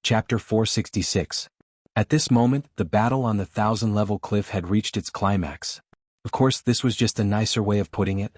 Chapter 466. At this moment, the battle on the 1,000-level cliff had reached its climax. Of course, this was just a nicer way of putting it.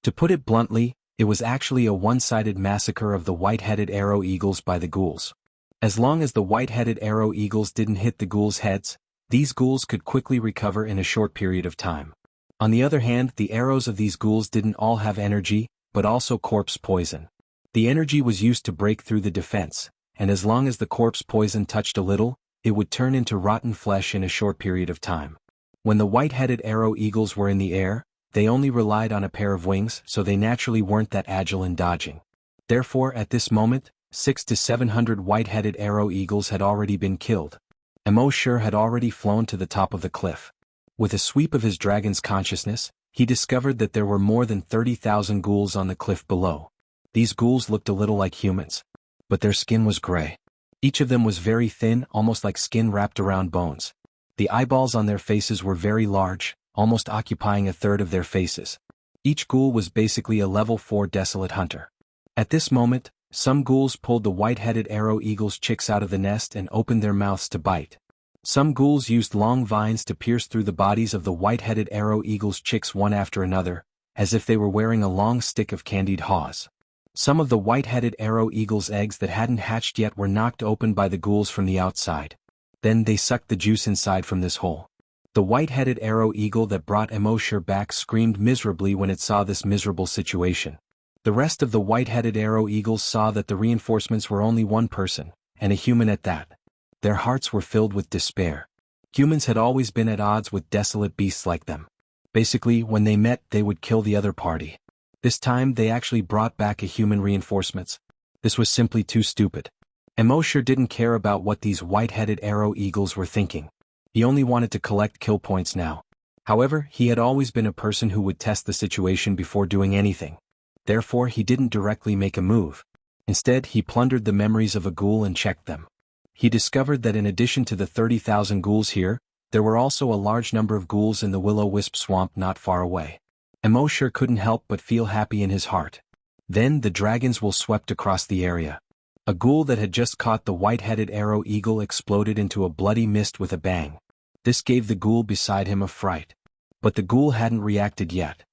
To put it bluntly, it was actually a one-sided massacre of the white-headed arrow eagles by the ghouls. As long as the white-headed arrow eagles didn't hit the ghouls' heads, these ghouls could quickly recover in a short period of time. On the other hand, the arrows of these ghouls didn't all have energy, but also corpse poison. The energy was used to break through the defense, and as long as the corpse poison touched a little, it would turn into rotten flesh in a short period of time. When the white-headed arrow eagles were in the air, they only relied on a pair of wings, so they naturally weren't that agile in dodging. Therefore, at this moment, 600 to 700 white-headed arrow eagles had already been killed. Immortal had already flown to the top of the cliff. With a sweep of his dragon's consciousness, he discovered that there were more than 30,000 ghouls on the cliff below. These ghouls looked a little like humans, but their skin was gray. Each of them was very thin, almost like skin wrapped around bones. The eyeballs on their faces were very large, almost occupying a third of their faces. Each ghoul was basically a level 4 desolate hunter. At this moment, some ghouls pulled the white-headed arrow eagle's chicks out of the nest and opened their mouths to bite. Some ghouls used long vines to pierce through the bodies of the white-headed arrow eagle's chicks one after another, as if they were wearing a long stick of candied haws. Some of the white-headed arrow eagle's eggs that hadn't hatched yet were knocked open by the ghouls from the outside. Then they sucked the juice inside from this hole. The white-headed arrow eagle that brought Immortal back screamed miserably when it saw this miserable situation. The rest of the white-headed arrow eagles saw that the reinforcements were only one person, and a human at that. Their hearts were filled with despair. Humans had always been at odds with desolate beasts like them. Basically, when they met, they would kill the other party. This time, they actually brought back a human reinforcements. This was simply too stupid. Immortal didn't care about what these white-headed arrow eagles were thinking. He only wanted to collect kill points now. However, he had always been a person who would test the situation before doing anything. Therefore, he didn't directly make a move. Instead, he plundered the memories of a ghoul and checked them. He discovered that in addition to the 30,000 ghouls here, there were also a large number of ghouls in the will-o-wisp swamp not far away. Immortal couldn't help but feel happy in his heart. Then the dragons will swept across the area. A ghoul that had just caught the white-headed arrow eagle exploded into a bloody mist with a bang. This gave the ghoul beside him a fright. But the ghoul hadn't reacted yet.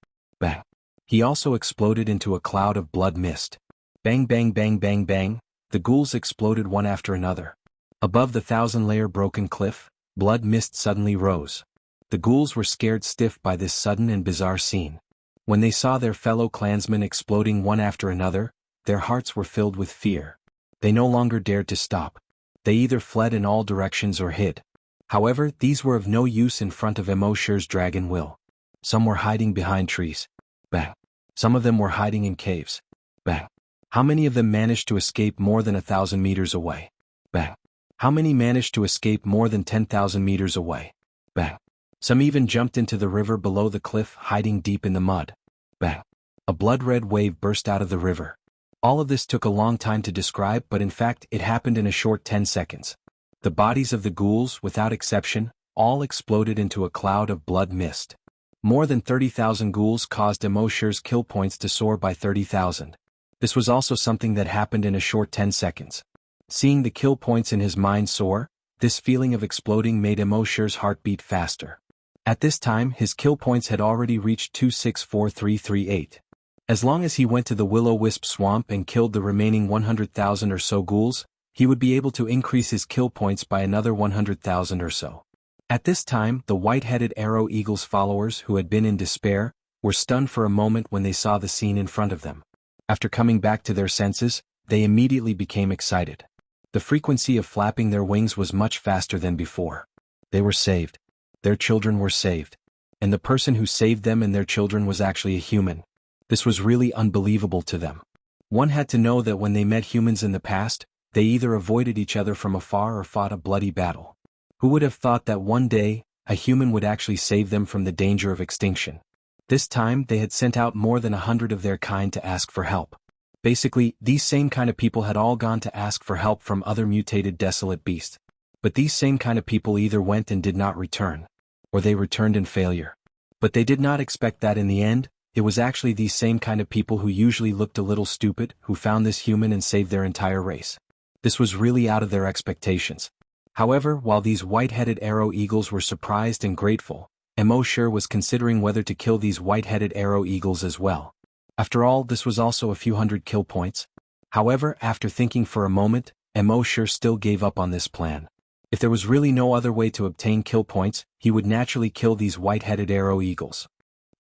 Bang. He also exploded into a cloud of blood mist. Bang bang bang bang bang, the ghouls exploded one after another. Above the 1,000-layer broken cliff, blood mist suddenly rose. The ghouls were scared stiff by this sudden and bizarre scene. When they saw their fellow clansmen exploding one after another, their hearts were filled with fear. They no longer dared to stop. They either fled in all directions or hid. However, these were of no use in front of Immortal's dragon will. Some were hiding behind trees. Bang. Some of them were hiding in caves. Bang. How many of them managed to escape more than 1,000 meters away? Bang. How many managed to escape more than 10,000 meters away? Bang. Some even jumped into the river below the cliff, hiding deep in the mud. Bang. A blood-red wave burst out of the river. All of this took a long time to describe, but in fact, it happened in a short 10 seconds. The bodies of the ghouls, without exception, all exploded into a cloud of blood mist. More than 30,000 ghouls caused Immortal's kill points to soar by 30,000. This was also something that happened in a short 10 seconds. Seeing the kill points in his mind soar, this feeling of exploding made Immortal's heart beat faster. At this time, his kill points had already reached 264338. As long as he went to the will-o-wisp swamp and killed the remaining 100,000 or so ghouls, he would be able to increase his kill points by another 100,000 or so. At this time, the white-headed arrow eagle's followers, who had been in despair, were stunned for a moment when they saw the scene in front of them. After coming back to their senses, they immediately became excited. The frequency of flapping their wings was much faster than before. They were saved. Their children were saved. And the person who saved them and their children was actually a human. This was really unbelievable to them. One had to know that when they met humans in the past, they either avoided each other from afar or fought a bloody battle. Who would have thought that one day, a human would actually save them from the danger of extinction? This time, they had sent out more than 100 of their kind to ask for help. Basically, these same kind of people had all gone to ask for help from other mutated desolate beasts. But these same kind of people either went and did not return, or they returned in failure. But they did not expect that in the end, it was actually these same kind of people who usually looked a little stupid, who found this human and saved their entire race. This was really out of their expectations. However, while these white-headed arrow eagles were surprised and grateful, Immortal was considering whether to kill these white-headed arrow eagles as well. After all, this was also a few hundred kill points. However, after thinking for a moment, Immortal still gave up on this plan. If there was really no other way to obtain kill points, he would naturally kill these white-headed arrow eagles.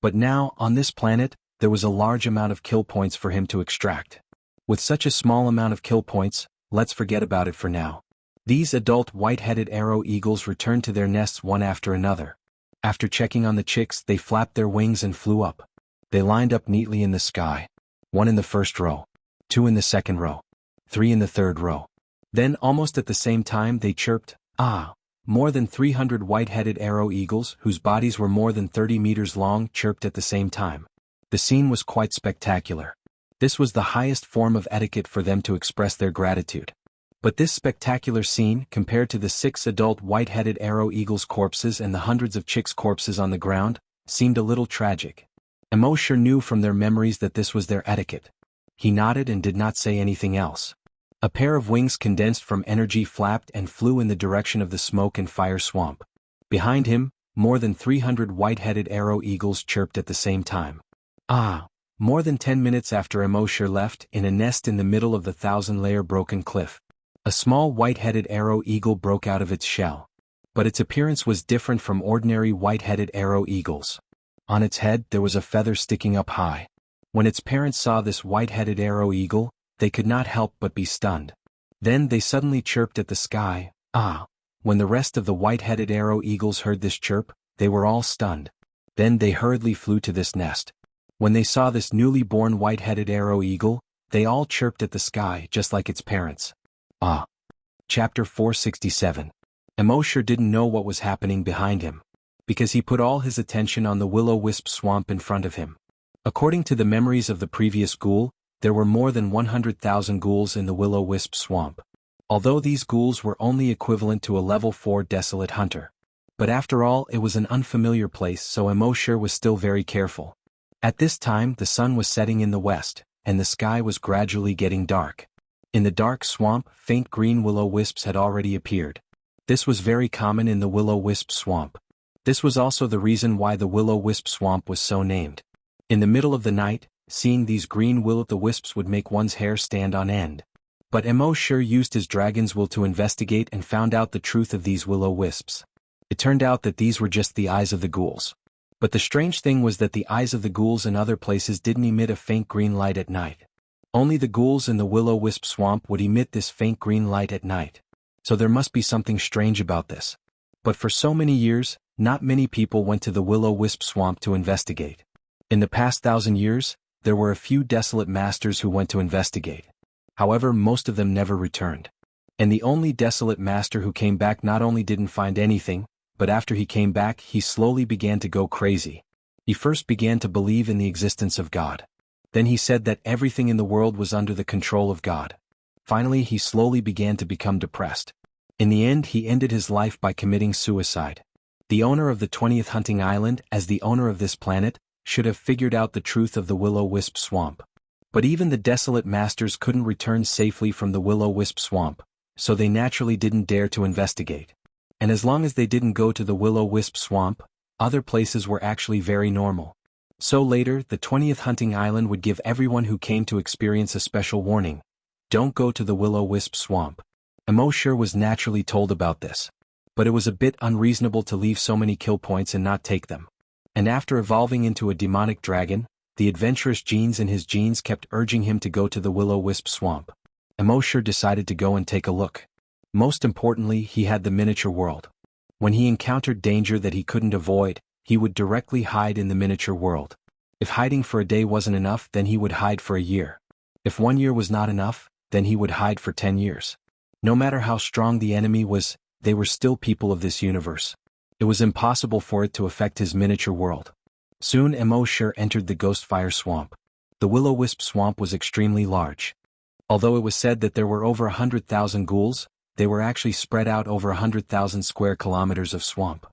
But now, on this planet, there was a large amount of kill points for him to extract. With such a small amount of kill points, let's forget about it for now. These adult white-headed arrow eagles returned to their nests one after another. After checking on the chicks, they flapped their wings and flew up. They lined up neatly in the sky. 1 in the first row, 2 in the second row, 3 in the third row. Then, almost at the same time, they chirped, "Ah!" More than 300 white-headed arrow eagles, whose bodies were more than 30 meters long, chirped at the same time. The scene was quite spectacular. This was the highest form of etiquette for them to express their gratitude. But this spectacular scene, compared to the 6 adult white-headed arrow eagles' corpses and the hundreds of chicks' corpses on the ground, seemed a little tragic. Immortal knew from their memories that this was their etiquette. He nodded and did not say anything else. A pair of wings condensed from energy flapped and flew in the direction of the smoke and fire swamp. Behind him, more than 300 white-headed arrow eagles chirped at the same time. Ah! More than 10 minutes after Immortal left, in a nest in the middle of the 1,000-layer broken cliff, a small white-headed arrow eagle broke out of its shell. But its appearance was different from ordinary white-headed arrow eagles. On its head there was a feather sticking up high. When its parents saw this white-headed arrow eagle, they could not help but be stunned. Then they suddenly chirped at the sky, "Ah!" When the rest of the white-headed arrow eagles heard this chirp, they were all stunned. Then they hurriedly flew to this nest. When they saw this newly born white-headed arrow eagle, they all chirped at the sky just like its parents. Ah! Chapter 467. Immortal didn't know what was happening behind him, because he put all his attention on the will-o-wisp swamp in front of him. According to the memories of the previous ghoul, there were more than 100,000 ghouls in the will-o-wisp swamp. Although these ghouls were only equivalent to a level 4 desolate hunter. But after all, it was an unfamiliar place, so Immortal was still very careful. At this time, the sun was setting in the west, and the sky was gradually getting dark. In the dark swamp, faint green will-o-wisps had already appeared. This was very common in the will-o-wisp swamp. This was also the reason why the will-o-wisp swamp was so named. In the middle of the night, seeing these green will-o'-the-wisps would make one's hair stand on end. But Immortal used his dragon's will to investigate and found out the truth of these will-o'-wisps. It turned out that these were just the eyes of the ghouls. But the strange thing was that the eyes of the ghouls in other places didn't emit a faint green light at night. Only the ghouls in the will-o'-wisp swamp would emit this faint green light at night. So there must be something strange about this. But for so many years, not many people went to the will-o'-wisp swamp to investigate. In the past 1,000 years, there were a few desolate masters who went to investigate. However, most of them never returned. And the only desolate master who came back not only didn't find anything, but after he came back, he slowly began to go crazy. He first began to believe in the existence of God. Then he said that everything in the world was under the control of God. Finally, he slowly began to become depressed. In the end, he ended his life by committing suicide. The owner of the 20th hunting island, as the owner of this planet, should have figured out the truth of the will-o'-wisp swamp. But even the desolate masters couldn't return safely from the will-o'-wisp swamp, so they naturally didn't dare to investigate. And as long as they didn't go to the will-o'-wisp swamp, other places were actually very normal. So later, the 20th hunting island would give everyone who came to experience a special warning. Don't go to the will-o'-wisp swamp. Immortal was naturally told about this. But it was a bit unreasonable to leave so many kill points and not take them. And after evolving into a demonic dragon, the adventurous genes in his genes kept urging him to go to the will-o'-wisp swamp. Immortal decided to go and take a look. Most importantly, he had the miniature world. When he encountered danger that he couldn't avoid, he would directly hide in the miniature world. If hiding for a day wasn't enough, then he would hide for a year. If 1 year was not enough, then he would hide for 10 years. No matter how strong the enemy was, they were still people of this universe. It was impossible for it to affect his miniature world. Soon Immortal entered the Ghostfire Swamp. The will-o'-wisp swamp was extremely large. Although it was said that there were over 100,000 ghouls, they were actually spread out over 100,000 square kilometers of swamp.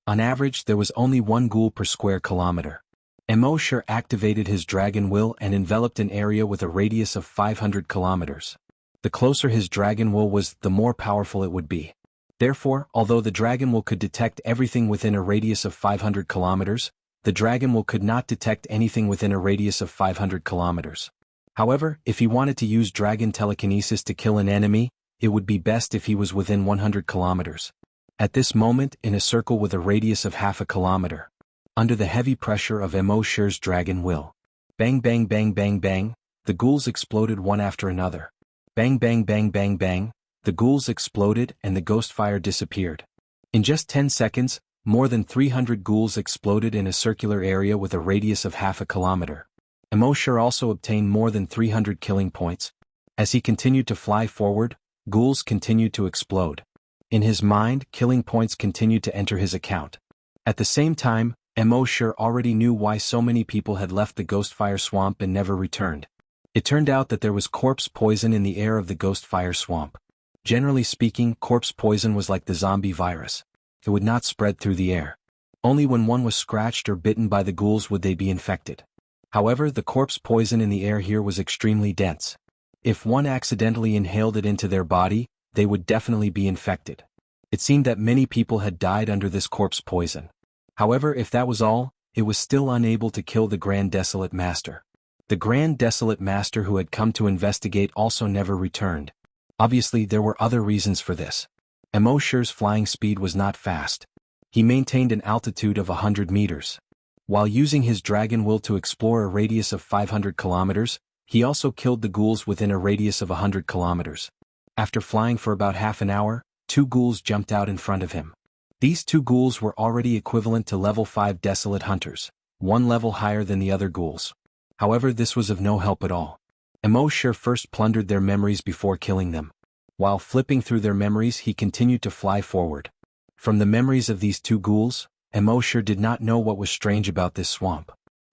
On average, there was only 1 ghoul per square kilometer. Immortal activated his dragon will and enveloped an area with a radius of 500 kilometers. The closer his dragon will was, the more powerful it would be. Therefore, although the dragon will could detect everything within a radius of 500 kilometers, the dragon will could not detect anything within a radius of 500 kilometers. However, if he wanted to use dragon telekinesis to kill an enemy, it would be best if he was within 100 kilometers. At this moment, in a circle with a radius of half a kilometer, under the heavy pressure of Immortal's dragon will. Bang bang bang bang bang, the ghouls exploded one after another. Bang bang bang bang bang, the ghouls exploded and the ghost fire disappeared. In just 10 seconds, more than 300 ghouls exploded in a circular area with a radius of half a kilometer. Immortal also obtained more than 300 killing points. As he continued to fly forward, ghouls continued to explode. In his mind, killing points continued to enter his account. At the same time, Immortal already knew why so many people had left the Ghostfire Swamp and never returned. It turned out that there was corpse poison in the air of the Ghostfire Swamp. Generally speaking, corpse poison was like the zombie virus. It would not spread through the air. Only when one was scratched or bitten by the ghouls would they be infected. However, the corpse poison in the air here was extremely dense. If one accidentally inhaled it into their body, they would definitely be infected. It seemed that many people had died under this corpse poison. However, if that was all, it was still unable to kill the Grand Desolate Master. The Grand Desolate Master who had come to investigate also never returned. Obviously, there were other reasons for this. Immortal's flying speed was not fast. He maintained an altitude of 100 meters. While using his dragon will to explore a radius of 500 kilometers, he also killed the ghouls within a radius of 100 kilometers. After flying for about half an hour, 2 ghouls jumped out in front of him. These 2 ghouls were already equivalent to level 5 desolate hunters, 1 level higher than the other ghouls. However, this was of no help at all. Immortal first plundered their memories before killing them. While flipping through their memories, he continued to fly forward. From the memories of these 2 ghouls, Immortal did not know what was strange about this swamp.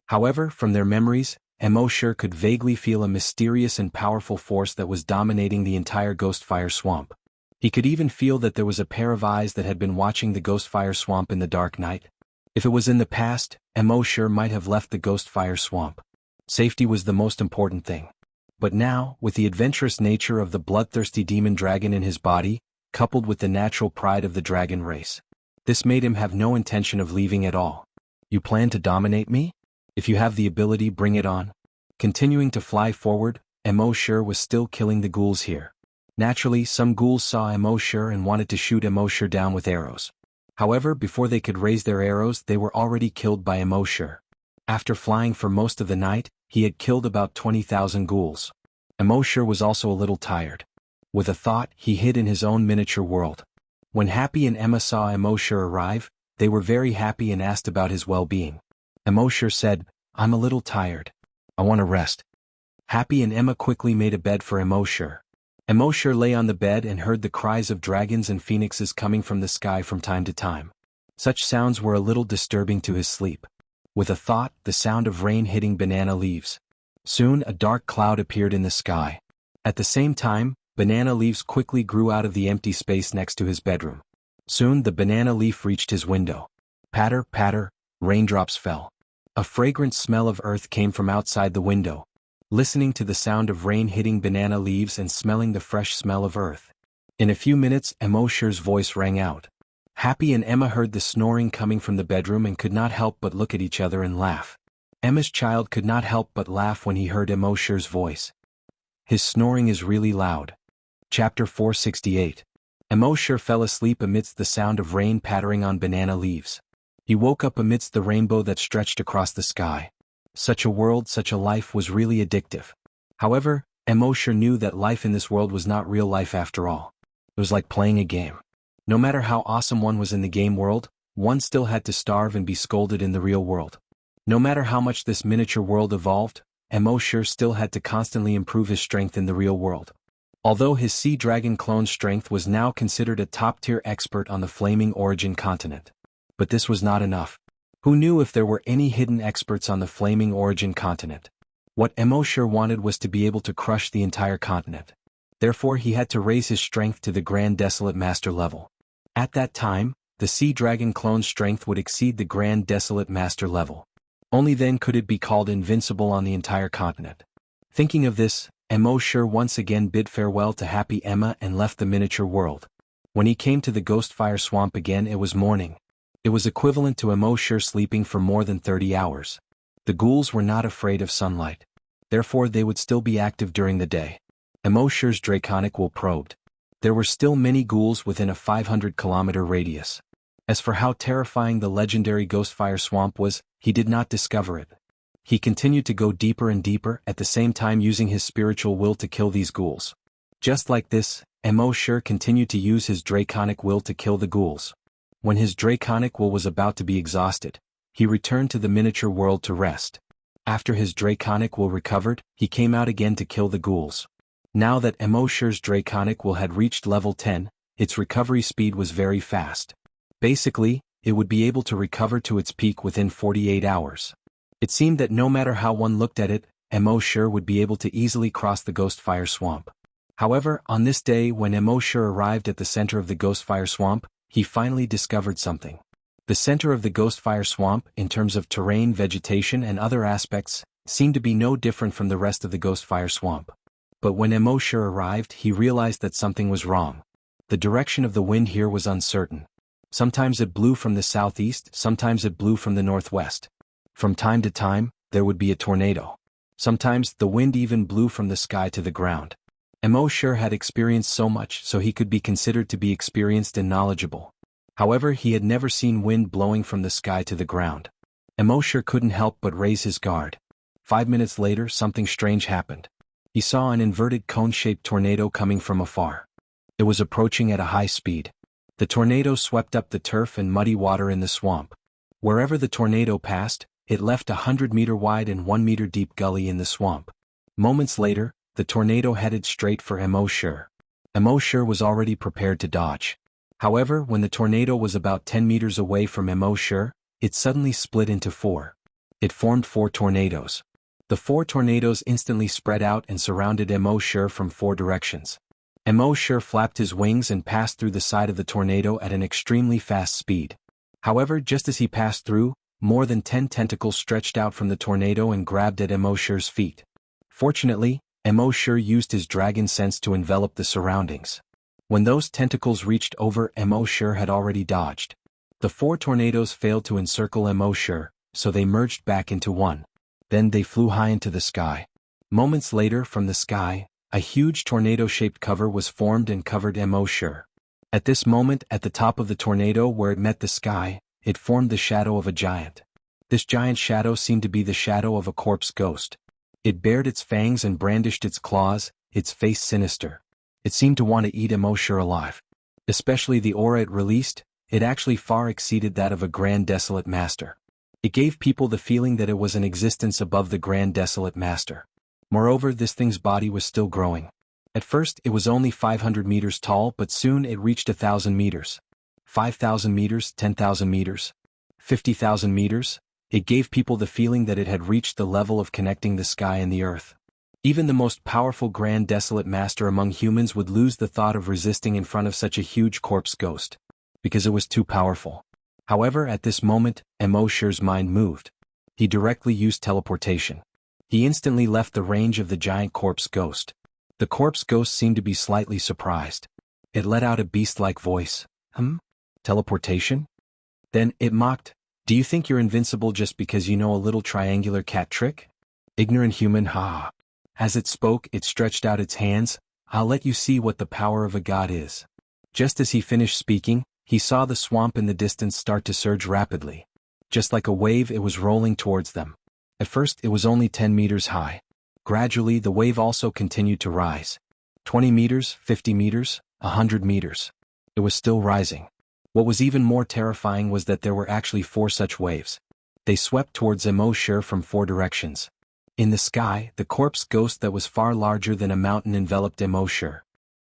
However, from their memories, Immortal could vaguely feel a mysterious and powerful force that was dominating the entire Ghostfire Swamp. He could even feel that there was a pair of eyes that had been watching the Ghostfire Swamp in the dark night. If it was in the past, Immortal might have left the Ghostfire Swamp. Safety was the most important thing. But now, with the adventurous nature of the bloodthirsty demon dragon in his body, coupled with the natural pride of the dragon race, this made him have no intention of leaving at all. You plan to dominate me? If you have the ability, bring it on. Continuing to fly forward, Immortal was still killing the ghouls here. Naturally, some ghouls saw Immortal and wanted to shoot Immortal down with arrows. However, before they could raise their arrows, they were already killed by Immortal. After flying for most of the night, he had killed about 20,000 ghouls. Immortal was also a little tired. With a thought, he hid in his own miniature world. When Happy and Emma saw Immortal arrive, they were very happy and asked about his well-being. Immortal said, "I'm a little tired. I want to rest." Happy and Emma quickly made a bed for Immortal. Immortal lay on the bed and heard the cries of dragons and phoenixes coming from the sky from time to time. Such sounds were a little disturbing to his sleep. With a thought, the sound of rain hitting banana leaves. Soon a dark cloud appeared in the sky. At the same time, banana leaves quickly grew out of the empty space next to his bedroom. Soon the banana leaf reached his window. Patter, patter, raindrops fell. A fragrant smell of earth came from outside the window. Listening to the sound of rain hitting banana leaves and smelling the fresh smell of earth. In a few minutes, Immortal's voice rang out. Happy and Emma heard the snoring coming from the bedroom and could not help but look at each other and laugh. Emma's child could not help but laugh when he heard Immortal's voice. His snoring is really loud. Chapter 468. Immortal fell asleep amidst the sound of rain pattering on banana leaves. He woke up amidst the rainbow that stretched across the sky. Such a world, such a life was really addictive. However, Immortal knew that life in this world was not real life after all. It was like playing a game. No matter how awesome one was in the game world, one still had to starve and be scolded in the real world. No matter how much this miniature world evolved, Immortal still had to constantly improve his strength in the real world. Although his sea dragon clone's strength was now considered a top-tier expert on the Flaming Origin continent. But this was not enough. Who knew if there were any hidden experts on the Flaming Origin continent? What Immortal wanted was to be able to crush the entire continent. Therefore he had to raise his strength to the Grand Desolate Master level. At that time, the Sea Dragon clone's strength would exceed the Grand Desolate Master level. Only then could it be called invincible on the entire continent. Thinking of this, Emo once again bid farewell to happy Emma and left the miniature world. When he came to the Ghostfire Swamp again, it was morning. It was equivalent to Emo sleeping for more than 30 hours. The ghouls were not afraid of sunlight. Therefore they would still be active during the day. Emo draconic will probed. There were still many ghouls within a 500-kilometer radius. As for how terrifying the legendary Ghostfire Swamp was, he did not discover it. He continued to go deeper and deeper, at the same time using his spiritual will to kill these ghouls. Just like this, Emo continued to use his draconic will to kill the ghouls. When his draconic will was about to be exhausted, he returned to the miniature world to rest. After his draconic will recovered, he came out again to kill the ghouls. Now that Emo draconic will had reached level 10, its recovery speed was very fast. Basically, it would be able to recover to its peak within 48 hours. It seemed that no matter how one looked at it, Emo would be able to easily cross the Ghostfire Swamp. However, on this day when Emo arrived at the center of the Ghostfire Swamp, he finally discovered something. The center of the Ghostfire Swamp, in terms of terrain, vegetation and other aspects, seemed to be no different from the rest of the Ghostfire Swamp. But when Emo arrived, he realized that something was wrong. The direction of the wind here was uncertain. Sometimes it blew from the southeast, sometimes it blew from the northwest. From time to time, there would be a tornado. Sometimes, the wind even blew from the sky to the ground. Emo had experienced so much, so he could be considered to be experienced and knowledgeable. However, he had never seen wind blowing from the sky to the ground. Emo couldn't help but raise his guard. 5 minutes later, something strange happened. He saw an inverted cone-shaped tornado coming from afar. It was approaching at a high speed. The tornado swept up the turf and muddy water in the swamp. Wherever the tornado passed, it left a 100-meter wide and 1-meter deep gully in the swamp. Moments later, the tornado headed straight for Emo Emo was already prepared to dodge. However, when the tornado was about 10 meters away from Emo it suddenly split into 4. It formed 4 tornadoes. The 4 tornadoes instantly spread out and surrounded Emo from 4 directions. Emo flapped his wings and passed through the side of the tornado at an extremely fast speed. However, just as he passed through, more than 10 tentacles stretched out from the tornado and grabbed at Emo feet. Fortunately, Emo used his dragon sense to envelop the surroundings. When those tentacles reached over, Emo had already dodged. The 4 tornadoes failed to encircle Emo so they merged back into one. Then they flew high into the sky. Moments later, from the sky, a huge tornado-shaped cover was formed and covered Emo At this moment, at the top of the tornado where it met the sky, it formed the shadow of a giant. This giant shadow seemed to be the shadow of a corpse ghost. It bared its fangs and brandished its claws, its face sinister. It seemed to want to eat Emo alive. Especially the aura it released, it actually far exceeded that of a Grand Desolate Master. It gave people the feeling that it was an existence above the Grand Desolate Master. Moreover, this thing's body was still growing. At first, it was only 500 meters tall, but soon it reached 1,000 meters. 5,000 meters, 10,000 meters, 50,000 meters. It gave people the feeling that it had reached the level of connecting the sky and the earth. Even the most powerful Grand Desolate Master among humans would lose the thought of resisting in front of such a huge corpse ghost, because it was too powerful. However, at this moment, Emo mind moved. He directly used teleportation. He instantly left the range of the giant corpse ghost. The corpse ghost seemed to be slightly surprised. It let out a beast-like voice. Teleportation? Then it mocked, "Do you think you're invincible just because you know a little triangular cat trick? Ignorant human, ha." As it spoke, it stretched out its hands. "I'll let you see what the power of a god is." Just as he finished speaking, he saw the swamp in the distance start to surge rapidly. Just like a wave, it was rolling towards them. At first, it was only 10 meters high. Gradually, the wave also continued to rise. 20 meters, 50 meters, 100 meters. It was still rising. What was even more terrifying was that there were actually 4 such waves. They swept towards Emo from 4 directions. In the sky, the corpse ghost that was far larger than a mountain enveloped Emo.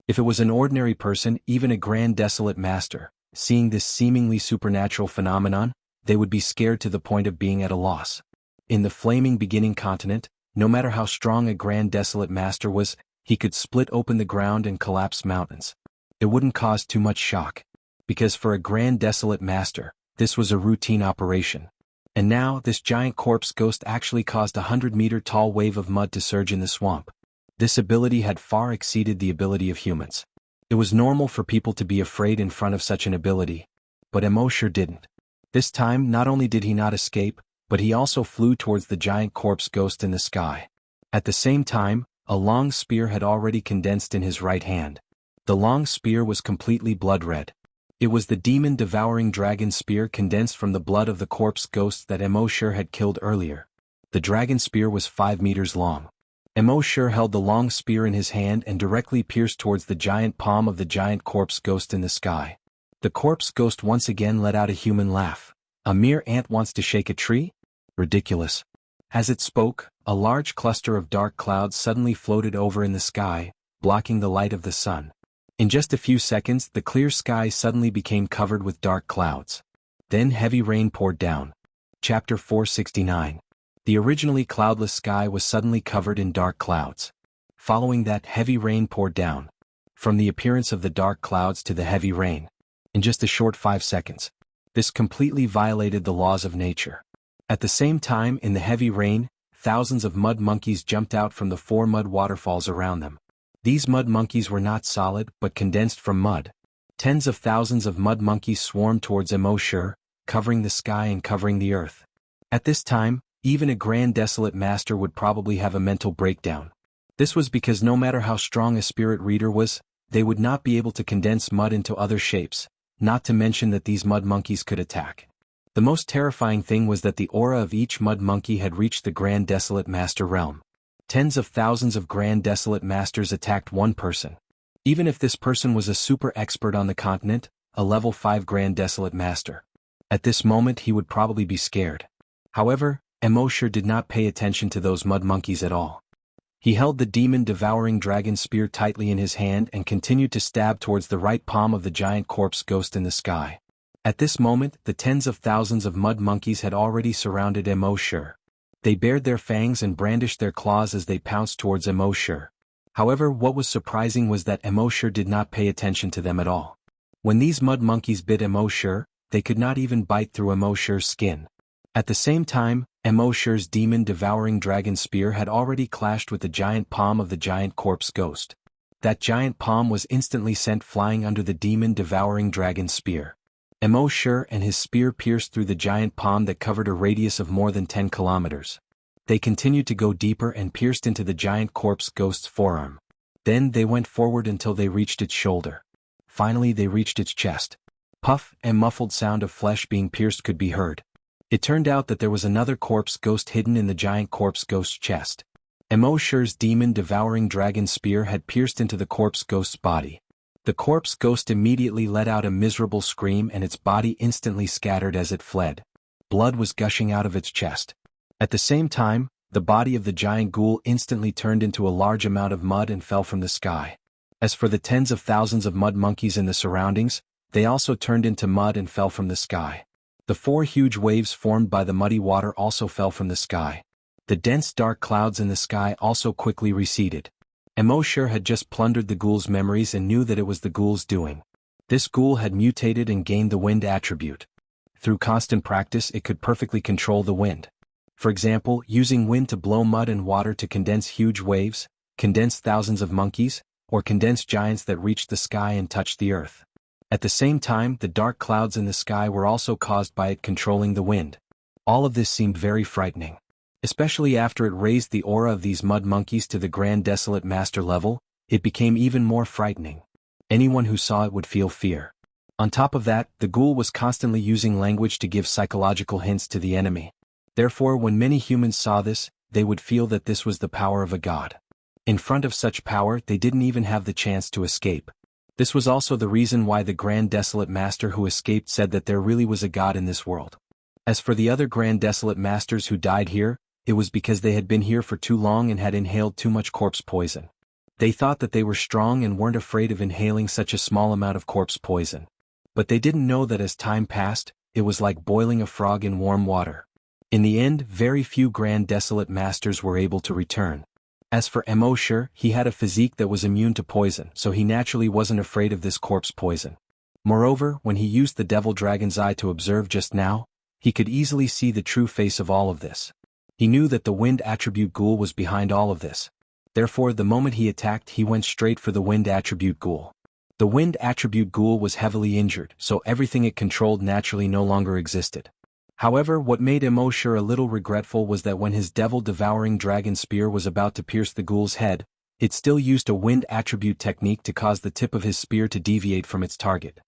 If it was an ordinary person, even a Grand Desolate Master, seeing this seemingly supernatural phenomenon, they would be scared to the point of being at a loss. In the flaming beginning continent, no matter how strong a Grand Desolate Master was, he could split open the ground and collapse mountains. It wouldn't cause too much shock. Because for a Grand Desolate Master, this was a routine operation. And now, this giant corpse ghost actually caused a 100-meter tall wave of mud to surge in the swamp. This ability had far exceeded the ability of humans. It was normal for people to be afraid in front of such an ability, but Immortal didn't. This time, not only did he not escape, but he also flew towards the giant corpse ghost in the sky. At the same time, a long spear had already condensed in his right hand. The long spear was completely blood-red. It was the demon-devouring dragon spear condensed from the blood of the corpse ghost that Immortal had killed earlier. The dragon spear was 5 meters long. Immortal held the long spear in his hand and directly pierced towards the giant palm of the giant corpse ghost in the sky. The corpse ghost once again let out a human laugh. A mere ant wants to shake a tree? Ridiculous. As it spoke, a large cluster of dark clouds suddenly floated over in the sky, blocking the light of the sun. In just a few seconds, the clear sky suddenly became covered with dark clouds. Then heavy rain poured down. Chapter 469. The originally cloudless sky was suddenly covered in dark clouds. Following that, heavy rain poured down. From the appearance of the dark clouds to the heavy rain. In just a short 5 seconds. This completely violated the laws of nature. At the same time, in the heavy rain, thousands of mud monkeys jumped out from the 4 mud waterfalls around them. These mud monkeys were not solid but condensed from mud. Tens of thousands of mud monkeys swarmed towards Immortal, covering the sky and covering the earth. At this time, even a grand desolate master would probably have a mental breakdown. This was because no matter how strong a spirit reader was, they would not be able to condense mud into other shapes, not to mention that these mud monkeys could attack. The most terrifying thing was that the aura of each mud monkey had reached the grand desolate master realm. Tens of thousands of grand desolate masters attacked one person. Even if this person was a super expert on the continent, a level 5 grand desolate master. At this moment he would probably be scared. However, Immortal did not pay attention to those mud monkeys at all. He held the demon-devouring dragon spear tightly in his hand and continued to stab towards the right palm of the giant corpse ghost in the sky. At this moment, the tens of thousands of mud monkeys had already surrounded Immortal. They bared their fangs and brandished their claws as they pounced towards Immortal. However, what was surprising was that Immortal did not pay attention to them at all. When these mud monkeys bit Immortal, they could not even bite through Immortal's skin. At the same time, Immortal's demon-devouring dragon spear had already clashed with the giant palm of the giant corpse ghost. That giant palm was instantly sent flying under the demon-devouring dragon spear. Immortal and his spear pierced through the giant palm that covered a radius of more than 10 kilometers. They continued to go deeper and pierced into the giant corpse ghost's forearm. Then they went forward until they reached its shoulder. Finally they reached its chest. Puff and muffled sound of flesh being pierced could be heard. It turned out that there was another corpse ghost hidden in the giant corpse ghost's chest. Immortal's demon-devouring dragon spear had pierced into the corpse ghost's body. The corpse ghost immediately let out a miserable scream and its body instantly scattered as it fled. Blood was gushing out of its chest. At the same time, the body of the giant ghoul instantly turned into a large amount of mud and fell from the sky. As for the tens of thousands of mud monkeys in the surroundings, they also turned into mud and fell from the sky. The 4 huge waves formed by the muddy water also fell from the sky. The dense dark clouds in the sky also quickly receded. Immortal had just plundered the ghoul's memories and knew that it was the ghoul's doing. This ghoul had mutated and gained the wind attribute. Through constant practice it could perfectly control the wind. For example, using wind to blow mud and water to condense huge waves, condense thousands of monkeys, or condense giants that reached the sky and touched the earth. At the same time, the dark clouds in the sky were also caused by it controlling the wind. All of this seemed very frightening. Especially after it raised the aura of these mud monkeys to the Grand Desolate Master level, it became even more frightening. Anyone who saw it would feel fear. On top of that, the ghoul was constantly using language to give psychological hints to the enemy. Therefore, when many humans saw this, they would feel that this was the power of a god. In front of such power, they didn't even have the chance to escape. This was also the reason why the Grand Desolate Master who escaped said that there really was a god in this world. As for the other Grand Desolate Masters who died here, it was because they had been here for too long and had inhaled too much corpse poison. They thought that they were strong and weren't afraid of inhaling such a small amount of corpse poison. But they didn't know that as time passed, it was like boiling a frog in warm water. In the end, very few Grand Desolate Masters were able to return. As for Immortal, he had a physique that was immune to poison, so he naturally wasn't afraid of this corpse poison. Moreover, when he used the Devil Dragon's Eye to observe just now, he could easily see the true face of all of this. He knew that the wind attribute ghoul was behind all of this. Therefore, the moment he attacked, he went straight for the wind attribute ghoul. The wind attribute ghoul was heavily injured, so everything it controlled naturally no longer existed. However, what made Immortal a little regretful was that when his devil-devouring dragon spear was about to pierce the ghoul's head, it still used a wind attribute technique to cause the tip of his spear to deviate from its target.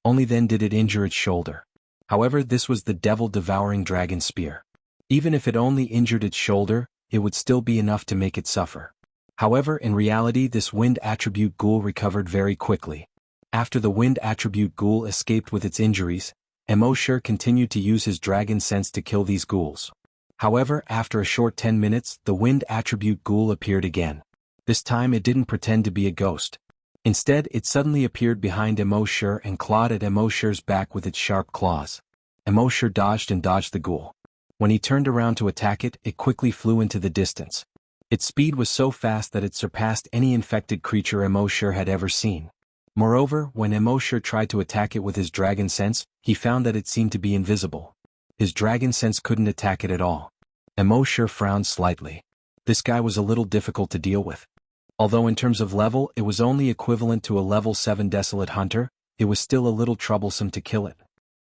Only then did it injure its shoulder. However, this was the devil-devouring dragon spear. Even if it only injured its shoulder, it would still be enough to make it suffer. However, in reality, this wind attribute ghoul recovered very quickly. After the wind attribute ghoul escaped with its injuries, Immortal continued to use his dragon sense to kill these ghouls. However, after a short 10 minutes, the wind attribute ghoul appeared again. This time it didn't pretend to be a ghost. Instead, it suddenly appeared behind Immortal and clawed at Immortal's back with its sharp claws. Immortal dodged and dodged the ghoul. When he turned around to attack it, it quickly flew into the distance. Its speed was so fast that it surpassed any infected creature Immortal had ever seen. Moreover, when Immortal tried to attack it with his dragon sense, he found that it seemed to be invisible. His dragon sense couldn't attack it at all. Immortal frowned slightly. This guy was a little difficult to deal with. Although in terms of level it was only equivalent to a level 7 desolate hunter, it was still a little troublesome to kill it.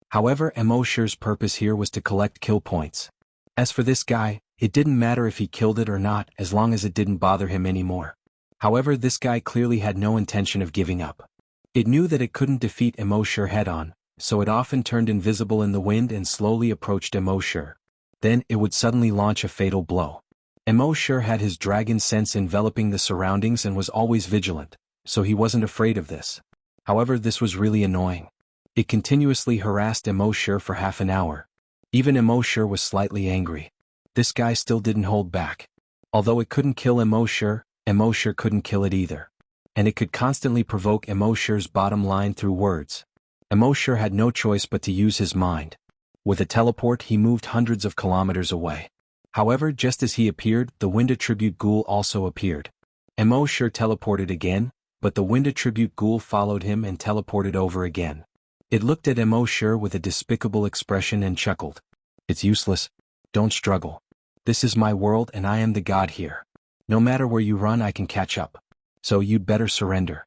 However, Immortal's purpose here was to collect kill points. As for this guy, it didn't matter if he killed it or not as long as it didn't bother him anymore. However, this guy clearly had no intention of giving up. It knew that it couldn't defeat Immortal head-on, so it often turned invisible in the wind and slowly approached Immortal. Then it would suddenly launch a fatal blow. Immortal had his dragon sense enveloping the surroundings and was always vigilant, so he wasn't afraid of this. However, this was really annoying. It continuously harassed Immortal for half an hour. Even Immortal was slightly angry. This guy still didn't hold back. Although it couldn't kill Immortal couldn't kill it either. And it could constantly provoke Immortal's bottom line through words. Immortal had no choice but to use his mind. With a teleport, he moved hundreds of kilometers away. However, just as he appeared, the wind attribute ghoul also appeared. Immortal teleported again, but the wind attribute ghoul followed him and teleported over again. It looked at Immortal with a despicable expression and chuckled. "It's useless. Don't struggle. This is my world and I am the god here. No matter where you run, I can catch up. So you'd better surrender."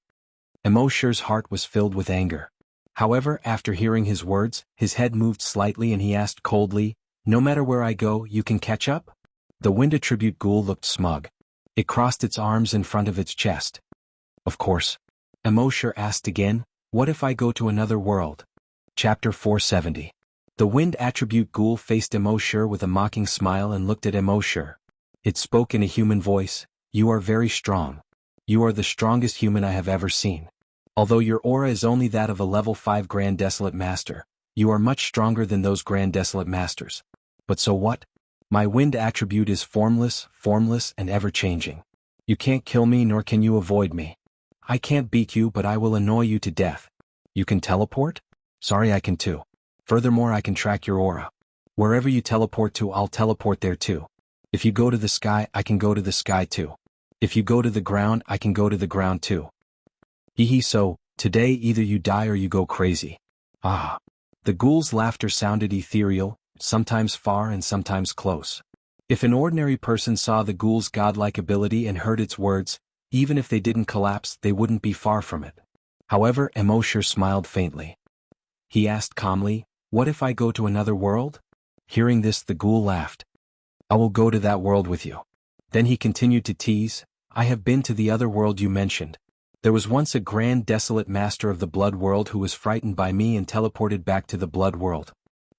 Immortal's heart was filled with anger. However, after hearing his words, his head moved slightly and he asked coldly, "No matter where I go, you can catch up?" The wind attribute ghoul looked smug. It crossed its arms in front of its chest. "Of course." Immortal asked again, "What if I go to another world?" Chapter 470. The wind attribute ghoul faced Immortal with a mocking smile and looked at Immortal. It spoke in a human voice, "You are very strong. You are the strongest human I have ever seen. Although your aura is only that of a level 5 Grand Desolate Master, you are much stronger than those Grand Desolate Masters. But so what? My wind attribute is formless, and ever-changing. You can't kill me nor can you avoid me. I can't beat you but I will annoy you to death. You can teleport? Sorry, I can too. Furthermore, I can track your aura. Wherever you teleport to, I'll teleport there too. If you go to the sky, I can go to the sky too. If you go to the ground, I can go to the ground too. So, today either you die or you go crazy." Ah. The ghoul's laughter sounded ethereal, sometimes far and sometimes close. If an ordinary person saw the ghoul's godlike ability and heard its words, even if they didn't collapse, they wouldn't be far from it. However, Immortal smiled faintly. He asked calmly, "What if I go to another world?" Hearing this, the ghoul laughed. "I will go to that world with you." Then he continued to tease, "I have been to the other world you mentioned. There was once a grand desolate master of the blood world who was frightened by me and teleported back to the blood world.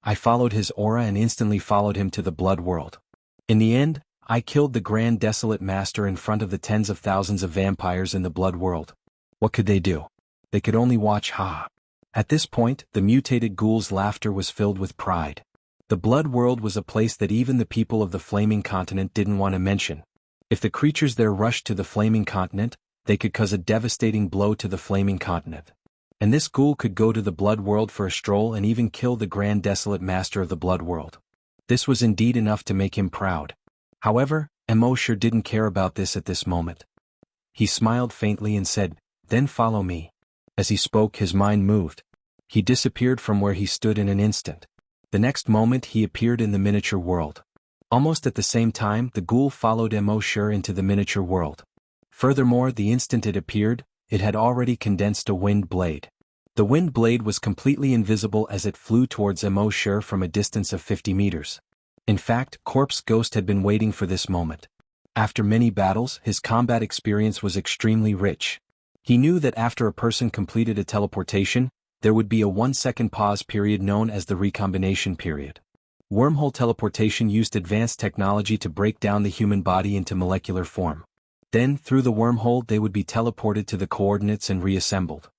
I followed his aura and instantly followed him to the blood world. In the end, I killed the grand desolate master in front of the tens of thousands of vampires in the blood world. What could they do? They could only watch. Ha." At this point, the mutated ghoul's laughter was filled with pride. The blood world was a place that even the people of the flaming continent didn't want to mention. If the creatures there rushed to the flaming continent, they could cause a devastating blow to the flaming continent. And this ghoul could go to the blood world for a stroll and even kill the grand desolate master of the blood world. This was indeed enough to make him proud. However, Immortal didn't care about this at this moment. He smiled faintly and said, "Then follow me." As he spoke, his mind moved. He disappeared from where he stood in an instant. The next moment he appeared in the miniature world. Almost at the same time, the ghoul followed Immortal into the miniature world. Furthermore, the instant it appeared, it had already condensed a wind blade. The wind blade was completely invisible as it flew towards Immortal from a distance of 50 meters. In fact, Corpse Ghost had been waiting for this moment. After many battles, his combat experience was extremely rich. He knew that after a person completed a teleportation, there would be a 1-second pause period known as the recombination period. Wormhole teleportation used advanced technology to break down the human body into molecular form. Then, through the wormhole, they would be teleported to the coordinates and reassembled.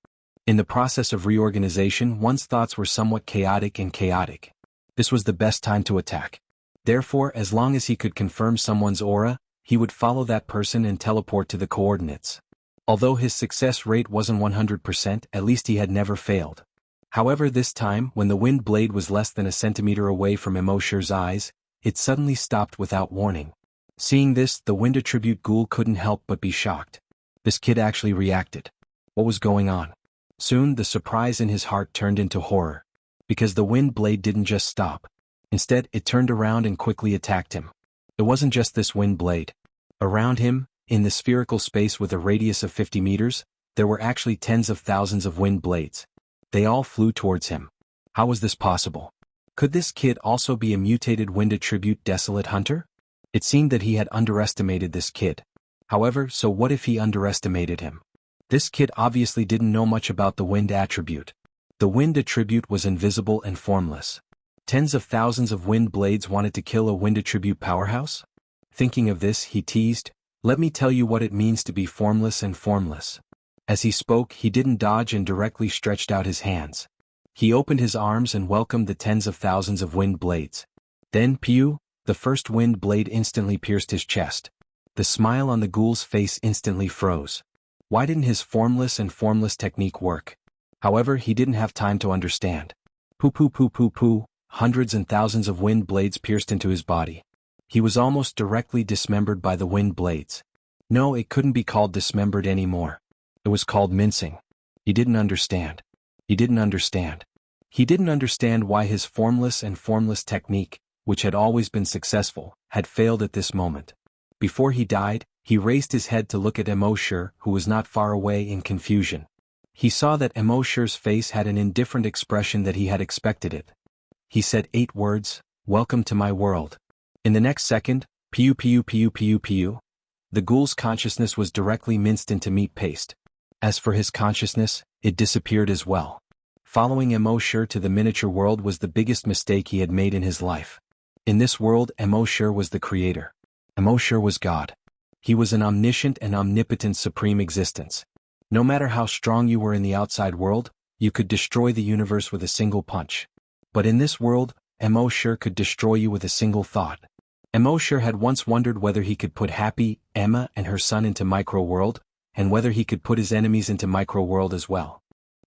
In the process of reorganization, one's thoughts were somewhat chaotic. This was the best time to attack. Therefore, as long as he could confirm someone's aura, he would follow that person and teleport to the coordinates. Although his success rate wasn't 100%, at least he had never failed. However, this time, when the wind blade was less than a centimeter away from Immortal's eyes, it suddenly stopped without warning. Seeing this, the wind attribute ghoul couldn't help but be shocked. This kid actually reacted. What was going on? Soon, the surprise in his heart turned into horror. Because the wind blade didn't just stop. Instead, it turned around and quickly attacked him. It wasn't just this wind blade. Around him, in the spherical space with a radius of 50 meters, there were actually tens of thousands of wind blades. They all flew towards him. How was this possible? Could this kid also be a mutated wind attribute desolate hunter? It seemed that he had underestimated this kid. However, so what if he underestimated him? This kid obviously didn't know much about the wind attribute. The wind attribute was invisible and formless. Tens of thousands of wind blades wanted to kill a wind attribute powerhouse? Thinking of this, he teased, "Let me tell you what it means to be formless and formless." As he spoke, he didn't dodge and directly stretched out his hands. He opened his arms and welcomed the tens of thousands of wind blades. Then, pew, the first wind blade instantly pierced his chest. The smile on the ghoul's face instantly froze. Why didn't his formless and formless technique work? However, he didn't have time to understand. Poo, hundreds and thousands of wind blades pierced into his body. He was almost directly dismembered by the wind blades. No, it couldn't be called dismembered anymore. It was called mincing. He didn't understand. He didn't understand. He didn't understand why his formless and formless technique, which had always been successful, had failed at this moment. Before he died, he raised his head to look at Immortal, who was not far away, in confusion. He saw that Immortal's face had an indifferent expression that he had expected it. He said 8 words, "Welcome to my world." In the next second, pew. The ghoul's consciousness was directly minced into meat paste. As for his consciousness, it disappeared as well. Following Immortal to the miniature world was the biggest mistake he had made in his life. In this world, Immortal was the creator. Immortal was God. He was an omniscient and omnipotent supreme existence. No matter how strong you were in the outside world, you could destroy the universe with a single punch. But in this world, Immortal could destroy you with a single thought. Immortal had once wondered whether he could put Happy, Emma and her son into micro-world, and whether he could put his enemies into micro-world as well.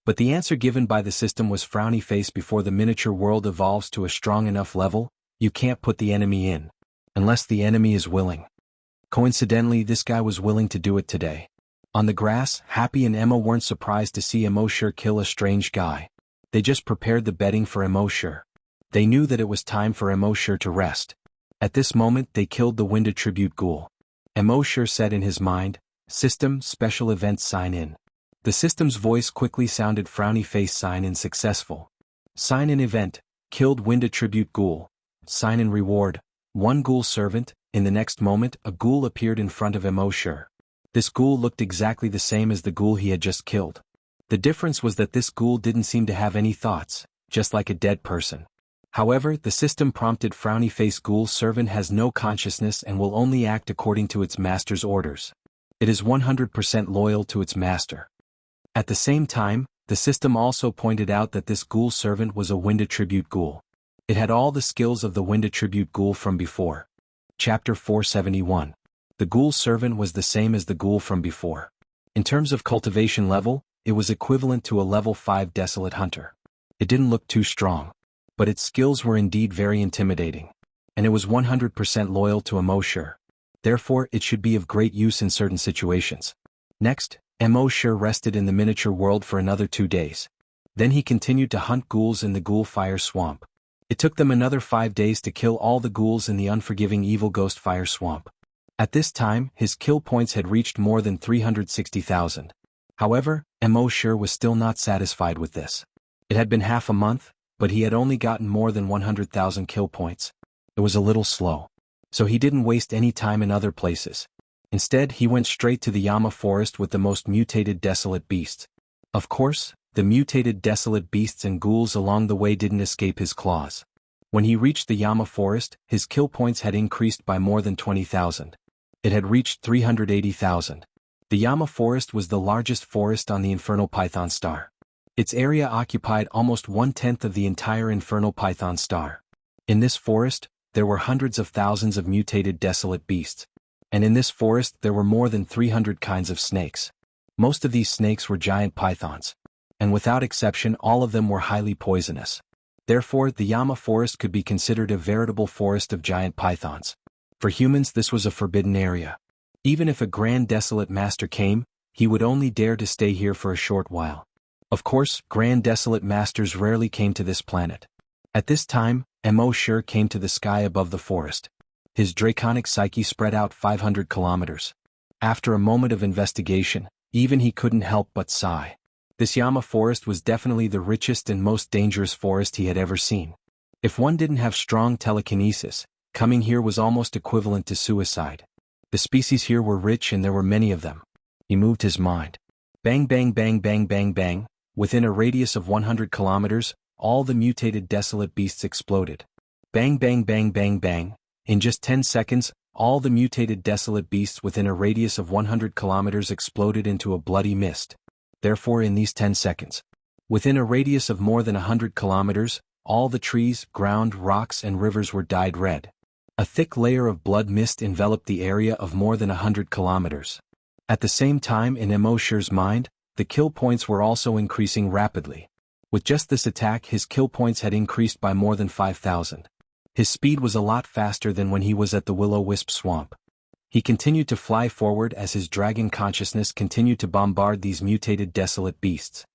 But the answer given by the system was frowny face. Before the miniature world evolves to a strong enough level, you can't put the enemy in. Unless the enemy is willing. Coincidentally, this guy was willing to do it today. On the grass, Happy and Emma weren't surprised to see Immortal kill a strange guy. They just prepared the bedding for Immortal. They knew that it was time for Immortal to rest. At this moment, they killed the wind attribute ghoul. Immortal said in his mind, "System, special event, sign in." The system's voice quickly sounded, frowny face, sign in successful. Sign in event, killed wind attribute ghoul. Sign in reward, 1 ghoul servant. In the next moment, a ghoul appeared in front of Immortal. This ghoul looked exactly the same as the ghoul he had just killed. The difference was that this ghoul didn't seem to have any thoughts, just like a dead person. However, the system prompted, frowny face ghoul servant has no consciousness and will only act according to its master's orders. It is 100% loyal to its master. At the same time, the system also pointed out that this ghoul servant was a wind attribute ghoul. It had all the skills of the wind attribute ghoul from before. Chapter 471. The ghoul servant was the same as the ghoul from before. In terms of cultivation level, it was equivalent to a level 5 desolate hunter. It didn't look too strong. But its skills were indeed very intimidating. And it was 100% loyal to Immortal. Therefore, it should be of great use in certain situations. Next, Immortal rested in the miniature world for another 2 days. Then he continued to hunt ghouls in the ghoul fire swamp. It took them another 5 days to kill all the ghouls in the unforgiving evil ghost fire swamp. At this time, his kill points had reached more than 360,000. However, Immortal was still not satisfied with this. It had been half a month, but he had only gotten more than 100,000 kill points. It was a little slow. So he didn't waste any time in other places. Instead, he went straight to the Yama forest with the most mutated desolate beasts. Of course, the mutated desolate beasts and ghouls along the way didn't escape his claws. When he reached the Yama forest, his kill points had increased by more than 20,000. It had reached 380,000. The Yama forest was the largest forest on the infernal python star. Its area occupied almost 1/10 of the entire infernal python star. In this forest, there were hundreds of thousands of mutated desolate beasts. And in this forest there were more than 300 kinds of snakes. Most of these snakes were giant pythons. And without exception all of them were highly poisonous. Therefore, the Yama forest could be considered a veritable forest of giant pythons. For humans this was a forbidden area. Even if a grand desolate master came, he would only dare to stay here for a short while. Of course, grand desolate masters rarely came to this planet. At this time, Immortal came to the sky above the forest. His draconic psyche spread out 500 kilometers. After a moment of investigation, even he couldn't help but sigh. This Yama forest was definitely the richest and most dangerous forest he had ever seen. If one didn't have strong telekinesis, coming here was almost equivalent to suicide. The species here were rich and there were many of them. He moved his mind. Bang bang bang bang bang bang, within a radius of 100 kilometers, all the mutated desolate beasts exploded. Bang bang bang bang bang, in just 10 seconds, all the mutated desolate beasts within a radius of 100 kilometers exploded into a bloody mist. Therefore in these 10 seconds, within a radius of more than 100 kilometers, all the trees, ground, rocks and rivers were dyed red. A thick layer of blood mist enveloped the area of more than 100 kilometers. At the same time in Immortal's mind, the kill points were also increasing rapidly. With just this attack his kill points had increased by more than 5,000. His speed was a lot faster than when he was at the Will-O-Wisp swamp. He continued to fly forward as his dragon consciousness continued to bombard these mutated desolate beasts.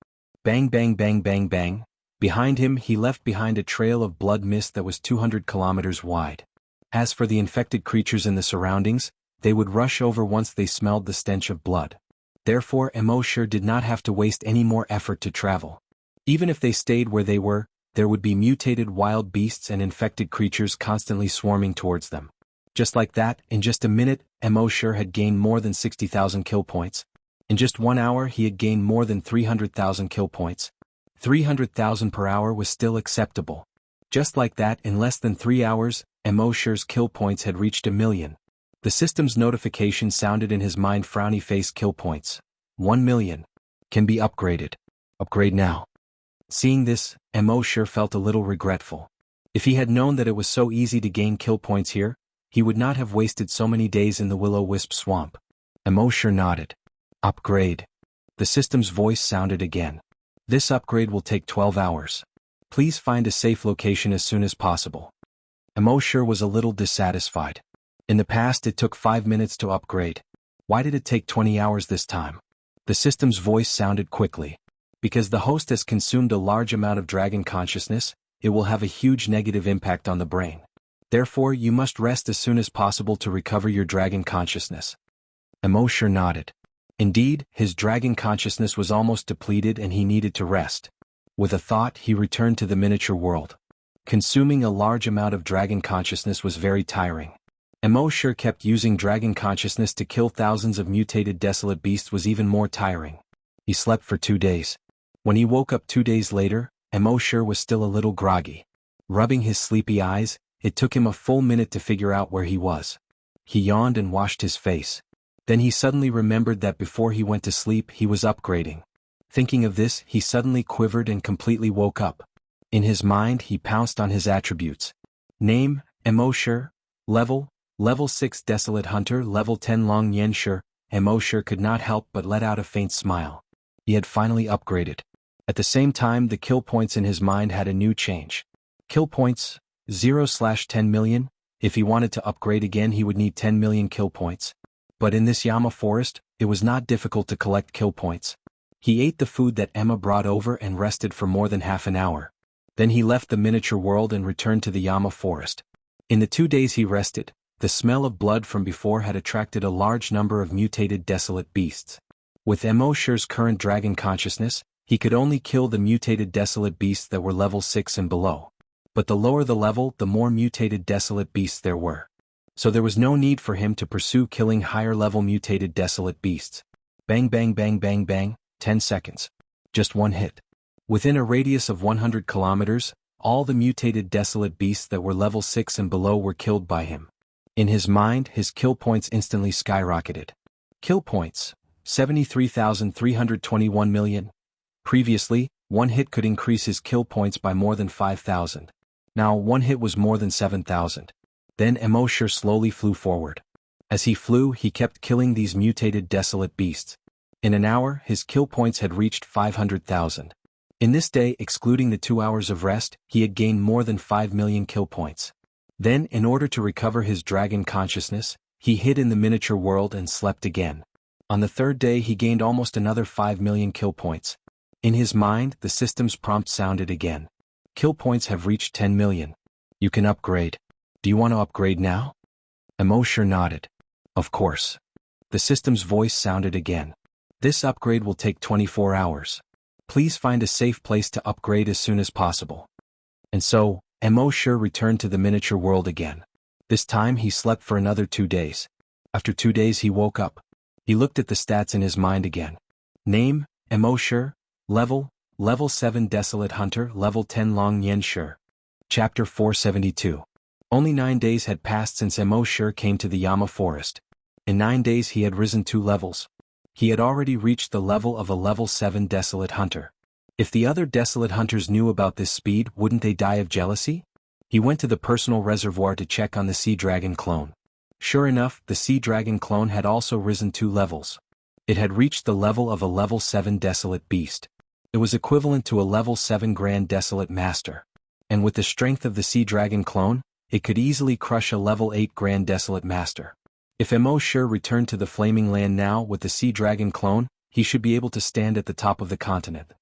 Bang bang bang bang bang. Behind him he left behind a trail of blood mist that was 200 kilometers wide. As for the infected creatures in the surroundings, they would rush over once they smelled the stench of blood. Therefore Immortal did not have to waste any more effort to travel. Even if they stayed where they were, there would be mutated wild beasts and infected creatures constantly swarming towards them. Just like that, in just a minute, Immortal had gained more than 60,000 kill points. In just 1 hour he had gained more than 300,000 kill points. 300,000 per hour was still acceptable. Just like that, in less than 3 hours, Immortal's kill points had reached 1 million. The system's notification sounded in his mind. Frowny face. Kill points. 1 million. Can be upgraded. Upgrade now. Seeing this, Immortal felt a little regretful. If he had known that it was so easy to gain kill points here, he would not have wasted so many days in the Will-O-Wisp swamp. Immortal nodded. Upgrade. The system's voice sounded again. This upgrade will take 12 hours. Please find a safe location as soon as possible. Immortal was a little dissatisfied. In the past it took 5 minutes to upgrade. Why did it take 20 hours this time? The system's voice sounded quickly. Because the host has consumed a large amount of dragon consciousness, it will have a huge negative impact on the brain. Therefore you must rest as soon as possible to recover your dragon consciousness. Immortal nodded. Indeed, his dragon consciousness was almost depleted and he needed to rest. With a thought he returned to the miniature world. Consuming a large amount of dragon consciousness was very tiring. Immortal kept using dragon consciousness to kill thousands of mutated desolate beasts was even more tiring. He slept for 2 days. When he woke up 2 days later, Immortal was still a little groggy. Rubbing his sleepy eyes, it took him a full minute to figure out where he was. He yawned and washed his face. Then he suddenly remembered that before he went to sleep he was upgrading. Thinking of this, he suddenly quivered and completely woke up. In his mind he pounced on his attributes. Name, Immortal. Level 6 Desolate Hunter. Level 10 Long Xianxia. Immortal could not help but let out a faint smile. He had finally upgraded. At the same time the kill points in his mind had a new change. Kill points, 0/10 million. If he wanted to upgrade again he would need 10 million kill points. But in this Yama forest, it was not difficult to collect kill points. He ate the food that Emma brought over and rested for more than half an hour. Then he left the miniature world and returned to the Yama forest. In the 2 days he rested, The smell of blood from before had attracted a large number of mutated desolate beasts. With Immortal's current dragon consciousness, he could only kill the mutated desolate beasts that were level 6 and below. But the lower the level, the more mutated desolate beasts there were. So there was no need for him to pursue killing higher level mutated desolate beasts. Bang bang bang bang bang, 10 seconds. Just one hit. Within a radius of 100 kilometers, all the mutated desolate beasts that were level 6 and below were killed by him. In his mind, his kill points instantly skyrocketed. Kill points, 73,321 million. Previously, one hit could increase his kill points by more than 5,000. Now one hit was more than 7,000. Then Immortal slowly flew forward. As he flew, he kept killing these mutated desolate beasts. In an hour, his kill points had reached 500,000. In this day, excluding the 2 hours of rest, he had gained more than 5 million kill points. Then, in order to recover his dragon consciousness, he hid in the miniature world and slept again. On the third day he gained almost another 5 million kill points. In his mind, the system's prompt sounded again. Kill points have reached 10 million. You can upgrade. Do you want to upgrade now? Immortal nodded. Of course. The system's voice sounded again. This upgrade will take 24 hours. Please find a safe place to upgrade as soon as possible. And so, Immortal returned to the miniature world again. This time he slept for another 2 days. After 2 days he woke up. He looked at the stats in his mind again. Name, Immortal. Level 7 Desolate Hunter, Level 10 Long Xianxia. Chapter 472. Only 9 days had passed since Immortal came to the Yama forest. In 9 days he had risen 2 levels. He had already reached the level of a level 7 Desolate Hunter. If the other Desolate Hunters knew about this speed, wouldn't they die of jealousy? He went to the personal reservoir to check on the Sea Dragon clone. Sure enough, the Sea Dragon clone had also risen 2 levels. It had reached the level of a level 7 Desolate Beast. It was equivalent to a level 7 Grand Desolate Master. And with the strength of the Sea Dragon clone, it could easily crush a level 8 Grand Desolate Master. If Immortal returned to the Flaming Land now with the Sea Dragon clone, he should be able to stand at the top of the continent.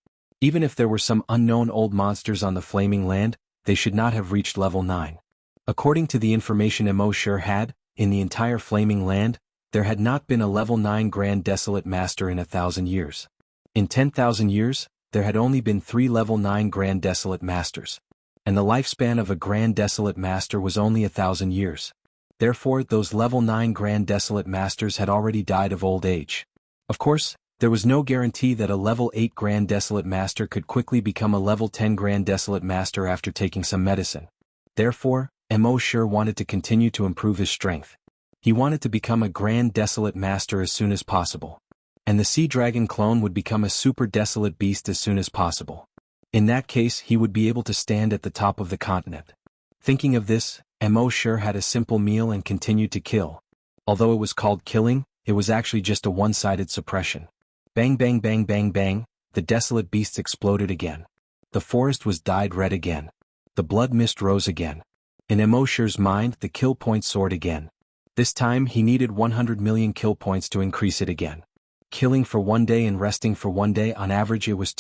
Even if there were some unknown old monsters on the Flaming Land, they should not have reached level 9. According to the information Immortal had, in the entire Flaming Land, there had not been a level 9 Grand Desolate Master in 1,000 years. In 10,000 years, there had only been 3 level 9 Grand Desolate Masters. And the lifespan of a Grand Desolate Master was only 1,000 years. Therefore, those level 9 Grand Desolate Masters had already died of old age. Of course, there was no guarantee that a level 8 Grand Desolate Master could quickly become a level 10 Grand Desolate Master after taking some medicine. Therefore, Immortal wanted to continue to improve his strength. He wanted to become a Grand Desolate Master as soon as possible. And the Sea Dragon clone would become a Super Desolate Beast as soon as possible. In that case, he would be able to stand at the top of the continent. Thinking of this, Immortal had a simple meal and continued to kill. Although it was called killing, it was actually just a one-sided suppression. Bang bang bang bang bang, the desolate beasts exploded again. The forest was dyed red again. The blood mist rose again. In Immortal's mind, the kill point soared again. This time he needed 100 million kill points to increase it again. Killing for 1 day and resting for 1 day, on average it was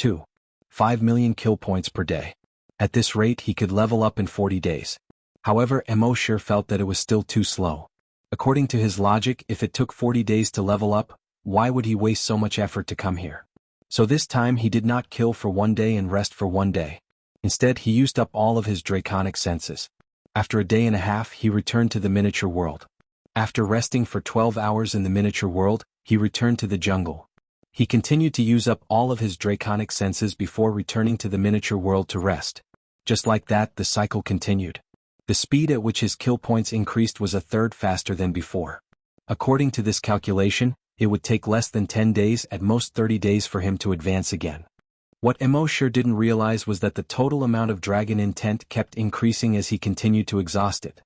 5 million kill points per day. At this rate he could level up in 40 days. However, Immortal felt that it was still too slow. According to his logic, if it took 40 days to level up, why would he waste so much effort to come here? So this time he did not kill for 1 day and rest for 1 day. Instead he used up all of his draconic senses. After a day and a half he returned to the miniature world. After resting for 12 hours in the miniature world, he returned to the jungle. He continued to use up all of his draconic senses before returning to the miniature world to rest. Just like that, the cycle continued. The speed at which his kill points increased was 1/3 faster than before. According to this calculation, it would take less than 10 days, at most 30 days for him to advance again. What Immortal didn't realize was that the total amount of dragon intent kept increasing as he continued to exhaust it.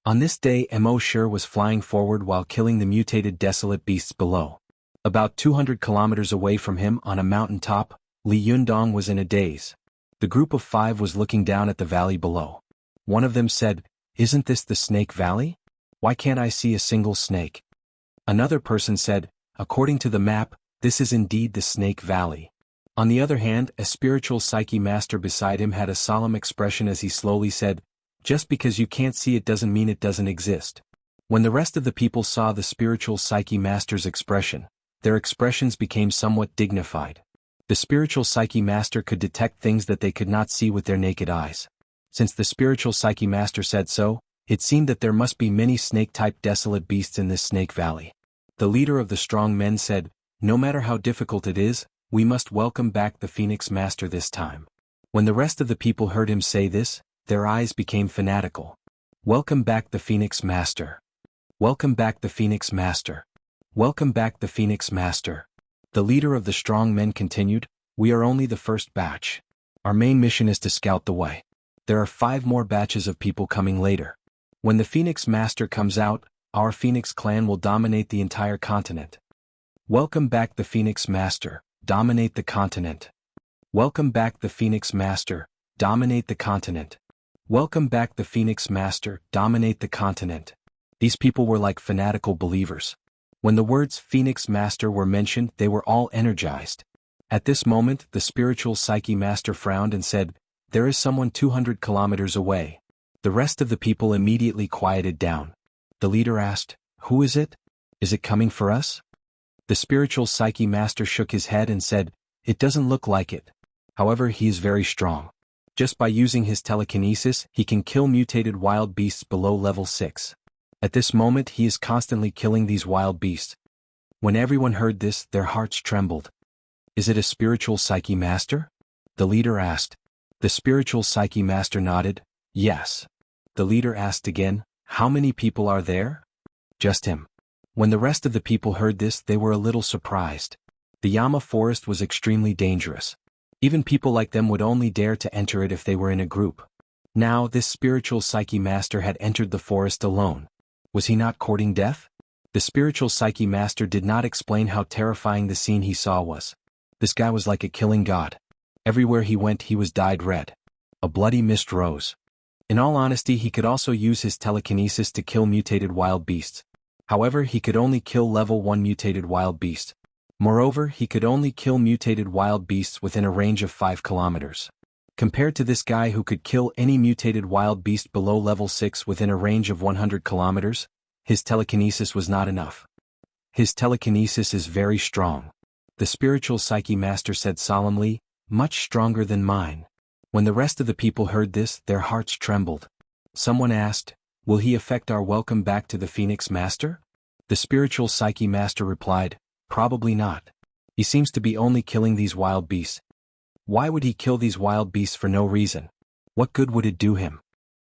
On this day, Immortal was flying forward while killing the mutated desolate beasts below. About 200 kilometers away from him on a mountain top, Li Yundong was in a daze. The group of 5 was looking down at the valley below. One of them said, "Isn't this the Snake Valley? Why can't I see a single snake?" Another person said, "According to the map, this is indeed the Snake Valley." On the other hand, a spiritual psyche master beside him had a solemn expression as he slowly said, "Just because you can't see it doesn't mean it doesn't exist. When the rest of the people saw the spiritual psyche master's expression, their expressions became somewhat dignified. The spiritual psyche master could detect things that they could not see with their naked eyes. Since the spiritual psyche master said so, it seemed that there must be many snake-type desolate beasts in this snake valley. The leader of the strong men said, "No matter how difficult it is, we must welcome back the Phoenix Master this time." When the rest of the people heard him say this, their eyes became fanatical. "Welcome back the Phoenix Master. Welcome back the Phoenix Master. Welcome back the Phoenix Master." The leader of the strong men continued, "We are only the first batch. Our main mission is to scout the way. There are 5 more batches of people coming later. When the Phoenix Master comes out, our Phoenix clan will dominate the entire continent. Welcome back the Phoenix Master, dominate the continent. Welcome back the Phoenix Master, dominate the continent. Welcome back the Phoenix Master, dominate the continent." These people were like fanatical believers. When the words Phoenix Master were mentioned, they were all energized. At this moment, the spiritual psyche master frowned and said, "There is someone 200 kilometers away." The rest of the people immediately quieted down. The leader asked, "Who is it? Is it coming for us?" The spiritual psyche master shook his head and said, "It doesn't look like it. However, he is very strong. Just by using his telekinesis, he can kill mutated wild beasts below level 6. At this moment he is constantly killing these wild beasts." When everyone heard this, their hearts trembled. "Is it a spiritual psyche master?" the leader asked. The spiritual psyche master nodded, "Yes." The leader asked again, "How many people are there?" "Just him." When the rest of the people heard this, they were a little surprised. The Yama forest was extremely dangerous. Even people like them would only dare to enter it if they were in a group. Now this spiritual psyche master had entered the forest alone. Was he not courting death? The spiritual psyche master did not explain how terrifying the scene he saw was. This guy was like a killing god. Everywhere he went he was dyed red. A bloody mist rose. In all honesty, he could also use his telekinesis to kill mutated wild beasts. However, he could only kill level 1 mutated wild beast. Moreover, he could only kill mutated wild beasts within a range of 5 kilometers. Compared to this guy who could kill any mutated wild beast below level 6 within a range of 100 kilometers, his telekinesis was not enough. His telekinesis is very strong. The spiritual psyche master said solemnly, "Much stronger than mine." When the rest of the people heard this, their hearts trembled. Someone asked, "Will he affect our welcome back to the Phoenix Master?" The spiritual psyche master replied, "Probably not. He seems to be only killing these wild beasts. Why would he kill these wild beasts for no reason? What good would it do him?"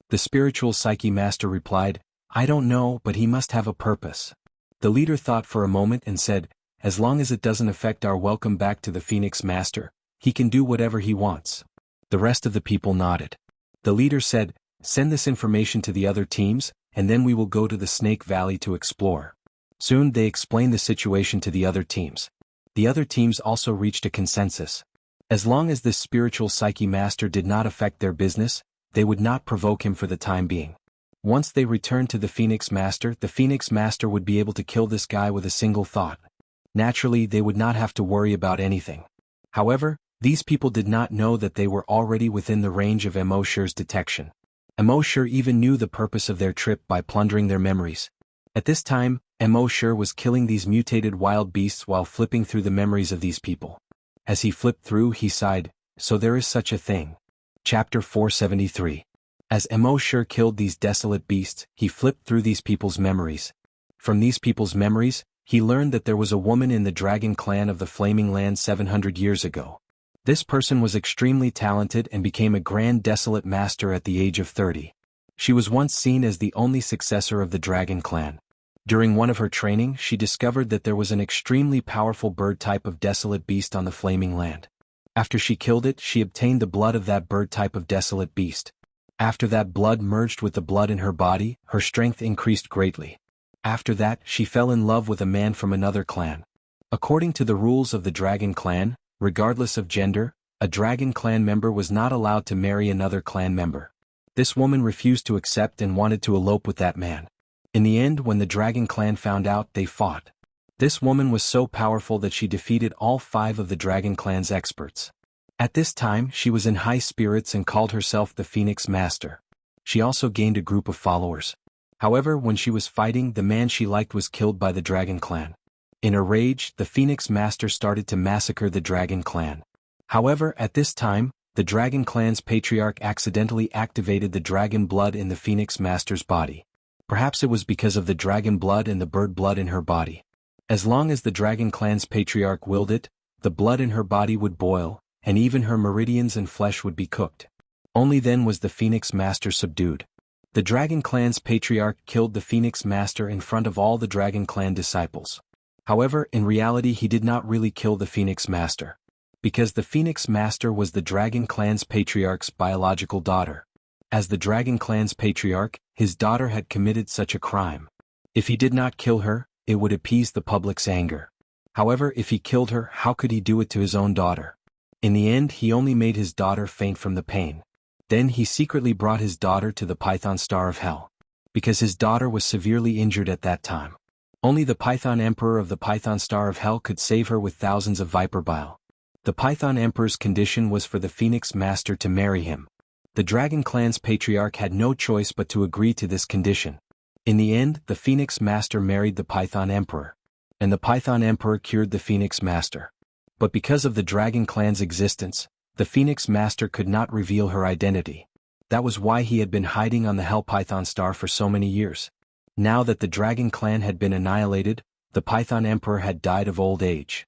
The spiritual psyche master replied, "I don't know, but he must have a purpose." The leader thought for a moment and said, "As long as it doesn't affect our welcome back to the Phoenix Master, he can do whatever he wants." The rest of the people nodded. The leader said, "Send this information to the other teams, and then we will go to the Snake Valley to explore." Soon they explained the situation to the other teams. The other teams also reached a consensus. As long as this spiritual psyche master did not affect their business, they would not provoke him for the time being. Once they returned to the Phoenix Master would be able to kill this guy with a single thought. Naturally, they would not have to worry about anything. However, these people did not know that they were already within the range of Immortal's detection. Immortal even knew the purpose of their trip by plundering their memories. At this time, Immortal was killing these mutated wild beasts while flipping through the memories of these people. As he flipped through, he sighed, "So there is such a thing." Chapter 473. As Immortal killed these desolate beasts, he flipped through these people's memories. From these people's memories, he learned that there was a woman in the dragon clan of the Flaming Land 700 years ago. This person was extremely talented and became a grand desolate master at the age of 30. She was once seen as the only successor of the dragon clan. During one of her training, she discovered that there was an extremely powerful bird type of desolate beast on the Flaming Land. After she killed it, she obtained the blood of that bird type of desolate beast. After that blood merged with the blood in her body, her strength increased greatly. After that, she fell in love with a man from another clan. According to the rules of the dragon clan, regardless of gender, a dragon clan member was not allowed to marry another clan member. This woman refused to accept and wanted to elope with that man. In the end, when the dragon clan found out, they fought. This woman was so powerful that she defeated all 5 of the dragon clan's experts. At this time, she was in high spirits and called herself the Phoenix Master. She also gained a group of followers. However, when she was fighting, the man she liked was killed by the dragon clan. In a rage, the Phoenix Master started to massacre the dragon clan. However, at this time, the dragon clan's patriarch accidentally activated the dragon blood in the Phoenix Master's body. Perhaps it was because of the dragon blood and the bird blood in her body. As long as the dragon clan's patriarch willed it, the blood in her body would boil, and even her meridians and flesh would be cooked. Only then was the Phoenix Master subdued. The dragon clan's patriarch killed the Phoenix Master in front of all the dragon clan disciples. However, in reality he did not really kill the Phoenix Master. Because the Phoenix Master was the dragon clan's patriarch's biological daughter. As the dragon clan's patriarch, his daughter had committed such a crime. If he did not kill her, it would appease the public's anger. However, if he killed her, how could he do it to his own daughter? In the end, he only made his daughter faint from the pain. Then he secretly brought his daughter to the Python Star of Hell. Because his daughter was severely injured at that time. Only the Python Emperor of the Python Star of Hell could save her with thousands of viper bile. The Python Emperor's condition was for the Phoenix Master to marry him. The Dragon Clan's patriarch had no choice but to agree to this condition. In the end, the Phoenix Master married the Python Emperor. And the Python Emperor cured the Phoenix Master. But because of the Dragon Clan's existence, the Phoenix Master could not reveal her identity. That was why he had been hiding on the Hell Python Star for so many years. Now that the Dragon Clan had been annihilated, the Python Emperor had died of old age.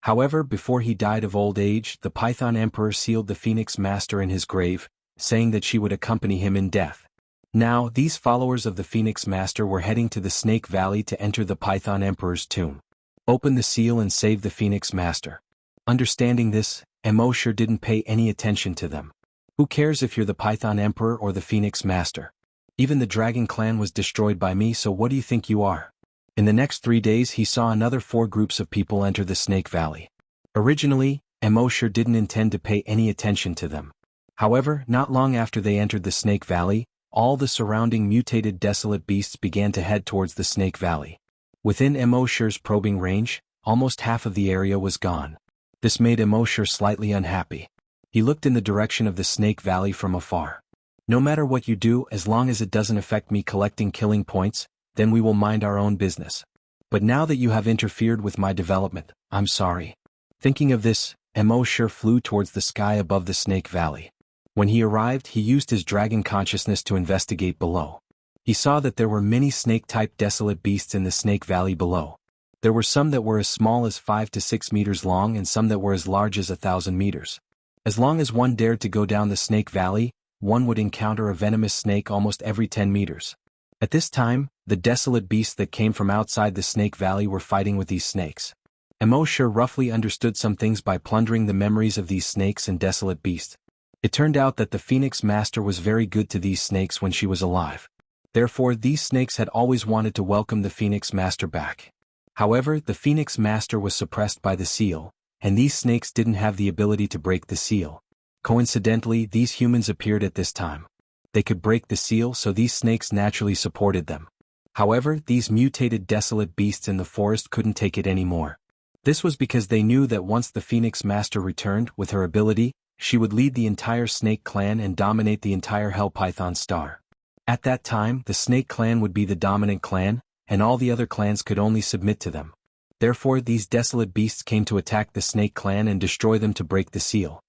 However, before he died of old age, the Python Emperor sealed the Phoenix Master in his grave, saying that she would accompany him in death. Now, these followers of the Phoenix Master were heading to the Snake Valley to enter the Python Emperor's tomb. Open the seal and save the Phoenix Master. Understanding this, Immortal didn't pay any attention to them. Who cares if you're the Python Emperor or the Phoenix Master? Even the Dragon Clan was destroyed by me, so what do you think you are? In the next 3 days he saw another 4 groups of people enter the Snake Valley. Originally, Immortal didn't intend to pay any attention to them. However, not long after they entered the Snake Valley, all the surrounding mutated desolate beasts began to head towards the Snake Valley. Within Immortal's probing range, almost half of the area was gone. This made Immortal slightly unhappy. He looked in the direction of the Snake Valley from afar. No matter what you do, as long as it doesn't affect me collecting killing points, then we will mind our own business. But now that you have interfered with my development, I'm sorry. Thinking of this, Immortal flew towards the sky above the Snake Valley. When he arrived, he used his dragon consciousness to investigate below. He saw that there were many snake-type desolate beasts in the Snake Valley below. There were some that were as small as 5 to 6 meters long and some that were as large as 1,000 meters. As long as one dared to go down the Snake Valley, one would encounter a venomous snake almost every 10 meters. At this time, the desolate beasts that came from outside the Snake Valley were fighting with these snakes. Immortal roughly understood some things by plundering the memories of these snakes and desolate beasts. It turned out that the Phoenix Master was very good to these snakes when she was alive. Therefore, these snakes had always wanted to welcome the Phoenix Master back. However, the Phoenix Master was suppressed by the seal, and these snakes didn't have the ability to break the seal. Coincidentally, these humans appeared at this time. They could break the seal, so these snakes naturally supported them. However, these mutated desolate beasts in the forest couldn't take it anymore. This was because they knew that once the Phoenix Master returned with her ability, she would lead the entire Snake Clan and dominate the entire Hell Python Star. At that time, the Snake Clan would be the dominant clan, and all the other clans could only submit to them. Therefore, these desolate beasts came to attack the Snake Clan and destroy them to break the seal.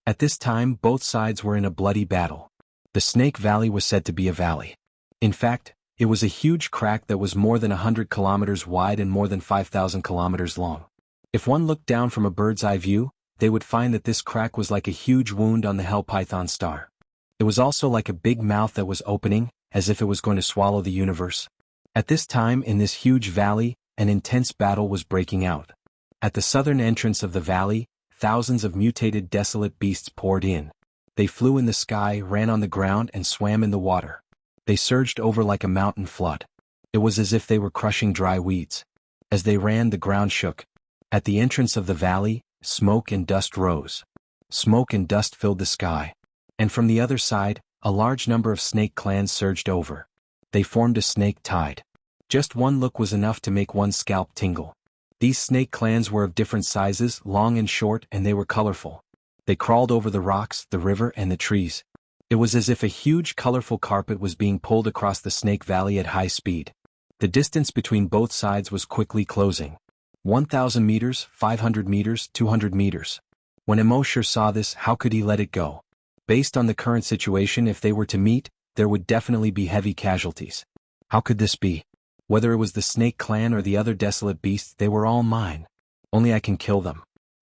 At this time, both sides were in a bloody battle. The Snake Valley was said to be a valley. In fact, it was a huge crack that was more than 100 kilometers wide and more than 5,000 kilometers long. If one looked down from a bird's eye view, they would find that this crack was like a huge wound on the Hell Python Star. It was also like a big mouth that was opening, as if it was going to swallow the universe. At this time in this huge valley, an intense battle was breaking out. At the southern entrance of the valley, thousands of mutated desolate beasts poured in. They flew in the sky, ran on the ground, and swam in the water. They surged over like a mountain flood. It was as if they were crushing dry weeds. As they ran, the ground shook. At the entrance of the valley, smoke and dust rose. Smoke and dust filled the sky. And from the other side, a large number of snake clans surged over. They formed a snake tide. Just one look was enough to make one's scalp tingle. These snake clans were of different sizes, long and short, and they were colorful. They crawled over the rocks, the river, and the trees. It was as if a huge colorful carpet was being pulled across the Snake Valley at high speed. The distance between both sides was quickly closing. 1,000 meters, 500 meters, 200 meters. When Immortal saw this, how could he let it go? Based on the current situation, if they were to meet, there would definitely be heavy casualties. How could this be? Whether it was the Snake Clan or the other desolate beasts, they were all mine. Only I can kill them.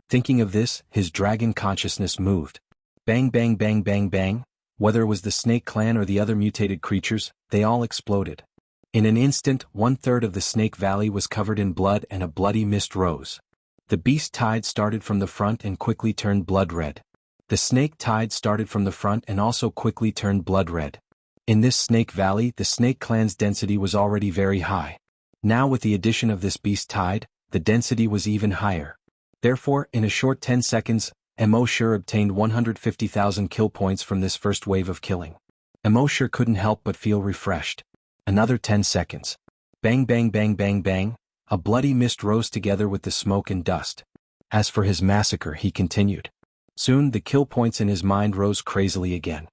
Thinking of this, his dragon consciousness moved. Bang bang bang bang bang. Whether it was the Snake Clan or the other mutated creatures, they all exploded. In an instant, 1/3 of the Snake Valley was covered in blood and a bloody mist rose. The beast tide started from the front and quickly turned blood red. The snake tide started from the front and also quickly turned blood red. In this Snake Valley, the Snake Clan's density was already very high. Now with the addition of this beast tide, the density was even higher. Therefore, in a short 10 seconds, Immortal obtained 150,000 kill points from this first wave of killing. Immortal couldn't help but feel refreshed. Another 10 seconds. Bang bang bang bang bang, a bloody mist rose together with the smoke and dust. As for his massacre, he continued. Soon the kill points in his mind rose crazily again.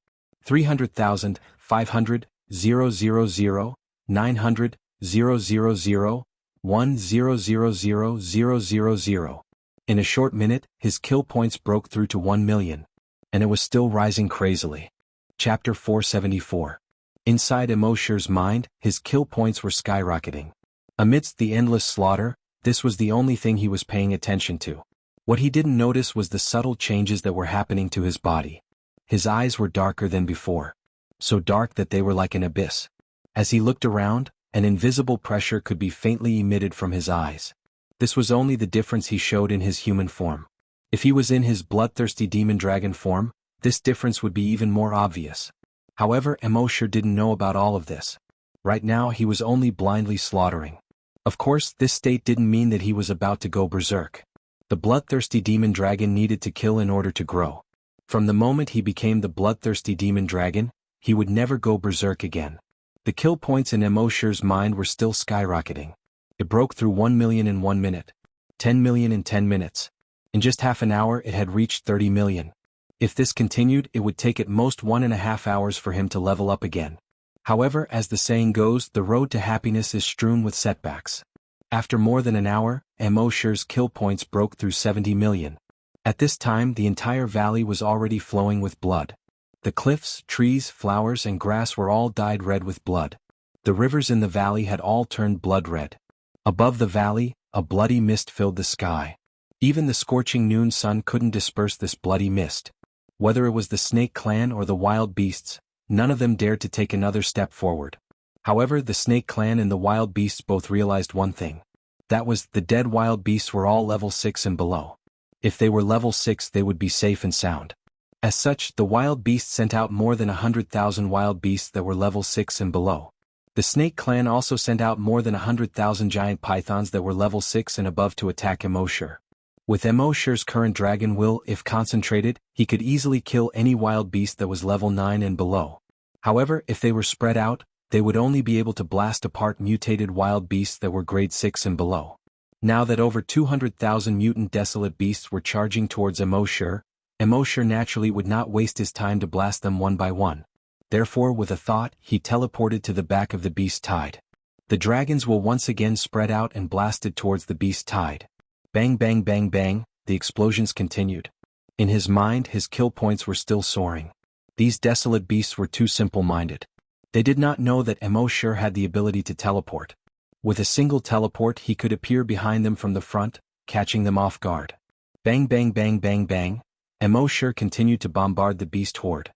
300,000, 500, 000, 900, 000, 1,000,000. In a short minute, his kill points broke through to 1 million. And it was still rising crazily. Chapter 474. Inside Immortal's mind, his kill points were skyrocketing. Amidst the endless slaughter, this was the only thing he was paying attention to. What he didn't notice was the subtle changes that were happening to his body. His eyes were darker than before. So dark that they were like an abyss. As he looked around, an invisible pressure could be faintly emitted from his eyes. This was only the difference he showed in his human form. If he was in his bloodthirsty demon dragon form, this difference would be even more obvious. However, Immortal didn't know about all of this. Right now he was only blindly slaughtering. Of course, this state didn't mean that he was about to go berserk. The bloodthirsty demon dragon needed to kill in order to grow. From the moment he became the bloodthirsty demon dragon, he would never go berserk again. The kill points in Immortal's mind were still skyrocketing. It broke through 1 million in 1 minute. 10 million in 10 minutes. In just half an hour it had reached 30 million. If this continued, it would take at most 1.5 hours for him to level up again. However, as the saying goes, the road to happiness is strewn with setbacks. After more than an hour, Immortal's kill points broke through 70 million. At this time the entire valley was already flowing with blood. The cliffs, trees, flowers and grass were all dyed red with blood. The rivers in the valley had all turned blood red. Above the valley, a bloody mist filled the sky. Even the scorching noon sun couldn't disperse this bloody mist. Whether it was the Snake Clan or the wild beasts, none of them dared to take another step forward. However, the Snake Clan and the wild beasts both realized one thing. That was, the dead wild beasts were all level 6 and below. If they were level 6 they would be safe and sound. As such, the wild beasts sent out more than 100,000 wild beasts that were level 6 and below. The Snake Clan also sent out more than 100,000 giant pythons that were level 6 and above to attack Immortal. With Immortal's current dragon will, if concentrated, he could easily kill any wild beast that was level 9 and below. However, if they were spread out, they would only be able to blast apart mutated wild beasts that were grade 6 and below. Now that over 200,000 mutant desolate beasts were charging towards Immortal naturally would not waste his time to blast them one by one. Therefore, with a thought, he teleported to the back of the beast tide. The dragons will once again spread out and blasted towards the beast tide. Bang bang bang bang, the explosions continued. In his mind, his kill points were still soaring. These desolate beasts were too simple-minded. They did not know that Immortal had the ability to teleport. With a single teleport he could appear behind them from the front, catching them off guard. Bang bang bang bang bang, Immortal continued to bombard the beast horde.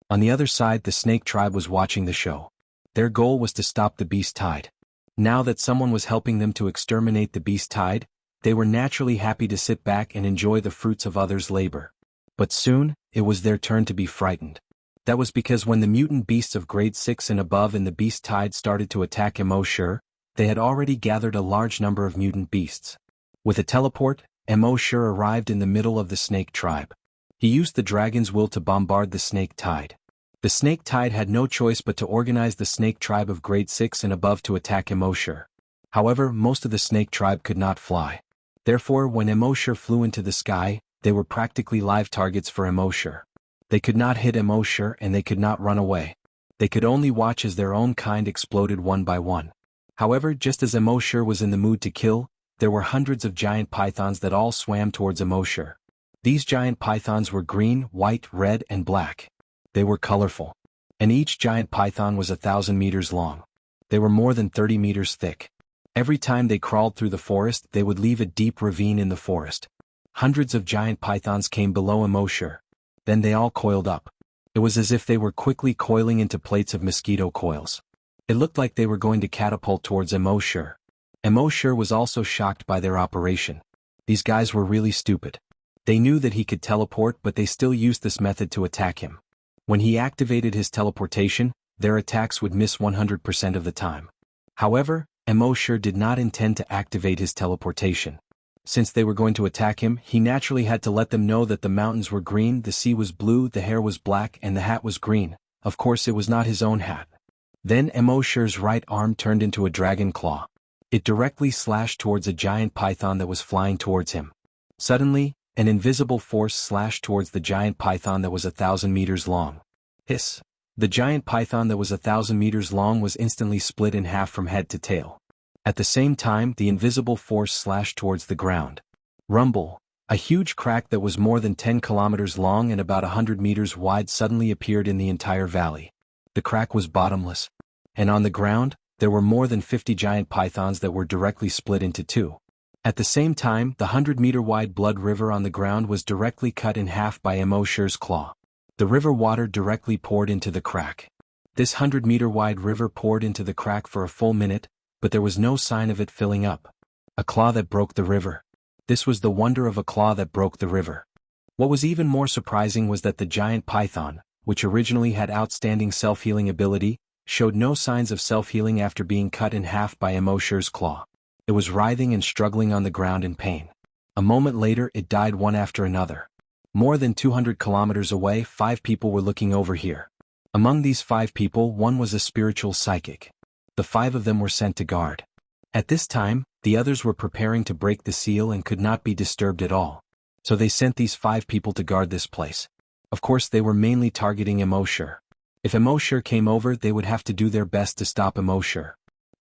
On the other side the snake tribe was watching the show. Their goal was to stop the beast tide. Now that someone was helping them to exterminate the beast tide, they were naturally happy to sit back and enjoy the fruits of others' labor. But soon, it was their turn to be frightened. That was because when the mutant beasts of grade 6 and above in the beast tide started to attack Immortal, they had already gathered a large number of mutant beasts. With a teleport, Immortal arrived in the middle of the snake tribe. He used the dragon's will to bombard the snake tide. The snake tide had no choice but to organize the snake tribe of grade 6 and above to attack Immortal. However, most of the snake tribe could not fly. Therefore, when Immortal flew into the sky, they were practically live targets for Immortal. They could not hit Immortal and they could not run away. They could only watch as their own kind exploded one by one. However, just as Immortal was in the mood to kill, there were hundreds of giant pythons that all swam towards Immortal. These giant pythons were green, white, red, and black. They were colorful. And each giant python was 1,000 meters long. They were more than 30 meters thick. Every time they crawled through the forest, they would leave a deep ravine in the forest. Hundreds of giant pythons came below Immortal. Then they all coiled up. It was as if they were quickly coiling into plates of mosquito coils. It looked like they were going to catapult towards Immortal. Immortal was also shocked by their operation. These guys were really stupid. They knew that he could teleport, but they still used this method to attack him. When he activated his teleportation, their attacks would miss 100% of the time. However, Immortal did not intend to activate his teleportation. Since they were going to attack him, he naturally had to let them know that the mountains were green, the sea was blue, the hair was black, and the hat was green. Of course, it was not his own hat. Then Immortal's right arm turned into a dragon claw. It directly slashed towards a giant python that was flying towards him. Suddenly, an invisible force slashed towards the giant python that was 1,000 meters long. Hiss! The giant python that was 1,000 meters long was instantly split in half from head to tail. At the same time, the invisible force slashed towards the ground. Rumble! A huge crack that was more than 10 kilometers long and about 100 meters wide suddenly appeared in the entire valley. The crack was bottomless. And on the ground, there were more than 50 giant pythons that were directly split into two. At the same time, the 100-meter-wide blood river on the ground was directly cut in half by Immortal's claw. The river water directly poured into the crack. This 100-meter-wide river poured into the crack for a full minute, but there was no sign of it filling up. A claw that broke the river. This was the wonder of a claw that broke the river. What was even more surprising was that the giant python, which originally had outstanding self-healing ability, showed no signs of self-healing after being cut in half by Immortal's claw. It was writhing and struggling on the ground in pain. A moment later, it died one after another. More than 200 kilometers away, 5 people were looking over here. Among these 5 people, one was a spiritual psychic. The 5 of them were sent to guard. At this time, the others were preparing to break the seal and could not be disturbed at all. So they sent these 5 people to guard this place. Of course, they were mainly targeting Immortal. If Immortal came over, they would have to do their best to stop Immortal.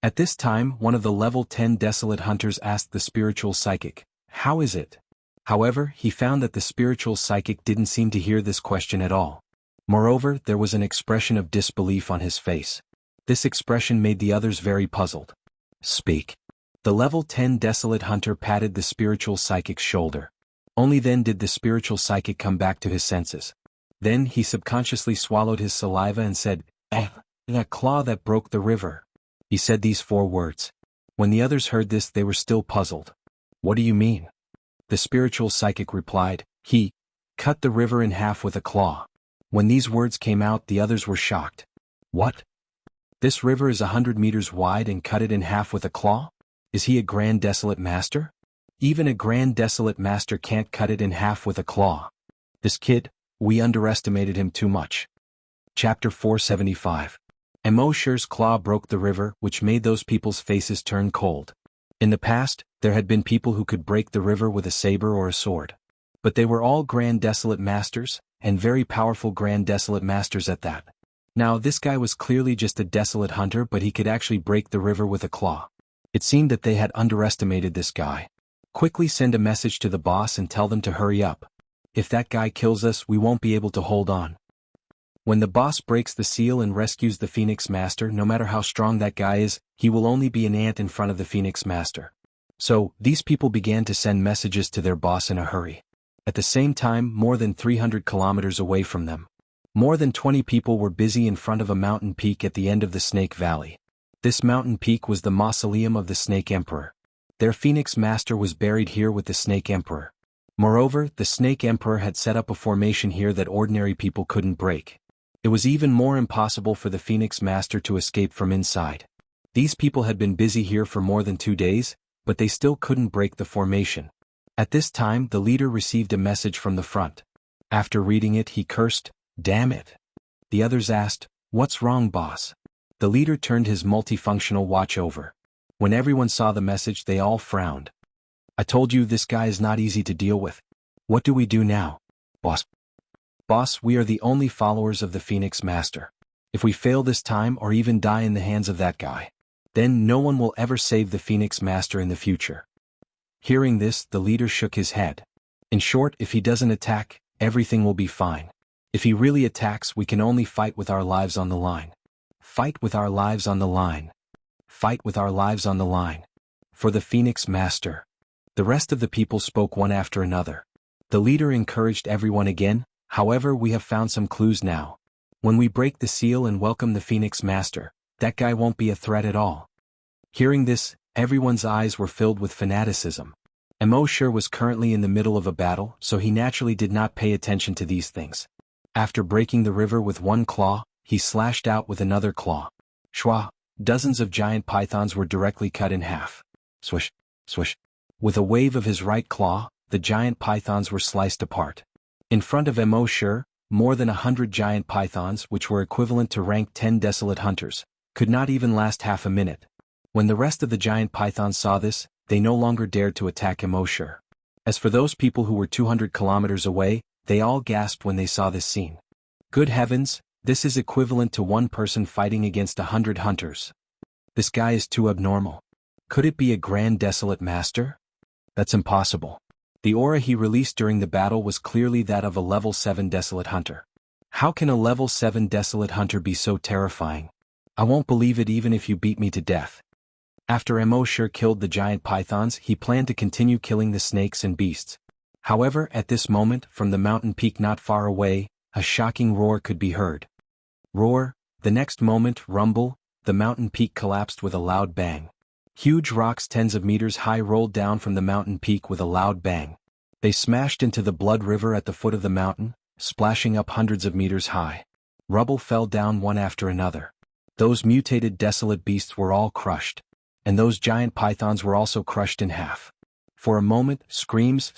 At this time, one of the level 10 desolate hunters asked the spiritual psychic, "How is it?" However, he found that the spiritual psychic didn't seem to hear this question at all. Moreover, there was an expression of disbelief on his face. This expression made the others very puzzled. "Speak." The level 10 desolate hunter patted the spiritual psychic's shoulder. Only then did the spiritual psychic come back to his senses. Then he subconsciously swallowed his saliva and said, "That claw that broke the river." He said these 4 words. When the others heard this, they were still puzzled. "What do you mean?" The spiritual psychic replied, "He cut the river in half with a claw." When these words came out, the others were shocked. "What? This river is 100 meters wide and cut it in half with a claw? Is he a grand desolate master? Even a grand desolate master can't cut it in half with a claw. This kid, we underestimated him too much." Chapter 475. Immortal's claw broke the river, which made those people's faces turn cold. In the past, there had been people who could break the river with a saber or a sword. But they were all grand desolate masters, and very powerful grand desolate masters at that. Now this guy was clearly just a desolate hunter, but he could actually break the river with a claw. It seemed that they had underestimated this guy. Quickly send a message to the boss and tell them to hurry up. If that guy kills us, we won't be able to hold on. When the boss breaks the seal and rescues the Phoenix Master, no matter how strong that guy is, he will only be an ant in front of the Phoenix Master. So, these people began to send messages to their boss in a hurry. At the same time, more than 300 kilometers away from them, more than 20 people were busy in front of a mountain peak at the end of the Snake Valley. This mountain peak was the mausoleum of the Snake Emperor. Their Phoenix Master was buried here with the Snake Emperor. Moreover, the Snake Emperor had set up a formation here that ordinary people couldn't break. It was even more impossible for the Phoenix Master to escape from inside. These people had been busy here for more than 2 days, but they still couldn't break the formation. At this time, the leader received a message from the front. After reading it, he cursed, "Damn it." The others asked, "What's wrong, boss?" The leader turned his multifunctional watch over. When everyone saw the message, they all frowned. "I told you this guy is not easy to deal with. What do we do now, boss?" Boss, we are the only followers of the Phoenix Master. If we fail this time or even die in the hands of that guy, then no one will ever save the Phoenix Master in the future. Hearing this, the leader shook his head. In short, if he doesn't attack, everything will be fine. If he really attacks, we can only fight with our lives on the line. Fight with our lives on the line. Fight with our lives on the line. For the Phoenix Master. The rest of the people spoke one after another. The leader encouraged everyone again. However, we have found some clues now. When we break the seal and welcome the Phoenix Master, that guy won't be a threat at all. Hearing this, everyone's eyes were filled with fanaticism. Immortal was currently in the middle of a battle, so he naturally did not pay attention to these things. After breaking the river with one claw, he slashed out with another claw. Shwa! Dozens of giant pythons were directly cut in half. Swish! Swish! With a wave of his right claw, the giant pythons were sliced apart. In front of Immortal, more than 100 giant pythons, which were equivalent to rank 10 desolate hunters, could not even last half a minute. When the rest of the giant pythons saw this, they no longer dared to attack Immortal. As for those people who were 200 kilometers away, they all gasped when they saw this scene. Good heavens, this is equivalent to one person fighting against 100 hunters. This guy is too abnormal. Could it be a Grand Desolate Master? That's impossible. The aura he released during the battle was clearly that of a level 7 Desolate Hunter. How can a level 7 Desolate Hunter be so terrifying? I won't believe it even if you beat me to death. After Immortal killed the giant pythons, he planned to continue killing the snakes and beasts. However, at this moment, from the mountain peak not far away, a shocking roar could be heard. Roar, the next moment, rumble, the mountain peak collapsed with a loud bang. Huge rocks tens of meters high rolled down from the mountain peak with a loud bang. They smashed into the blood river at the foot of the mountain, splashing up hundreds of meters high. Rubble fell down one after another. Those mutated desolate beasts were all crushed. And those giant pythons were also crushed in half. For a moment, screams,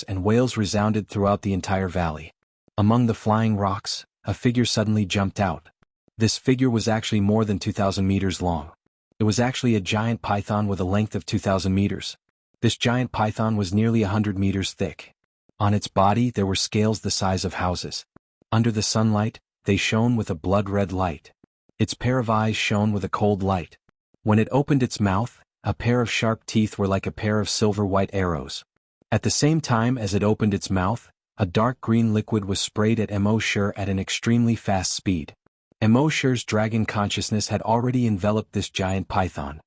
and wails resounded throughout the entire valley. Among the flying rocks, a figure suddenly jumped out. This figure was actually more than 2,000 meters long. It was actually a giant python with a length of 2,000 meters. This giant python was nearly 100 meters thick. On its body there were scales the size of houses. Under the sunlight, they shone with a blood-red light. Its pair of eyes shone with a cold light. When it opened its mouth, a pair of sharp teeth were like a pair of silver-white arrows. At the same time as it opened its mouth, a dark green liquid was sprayed at Immortal at an extremely fast speed. Immortal's dragon consciousness had already enveloped this giant python.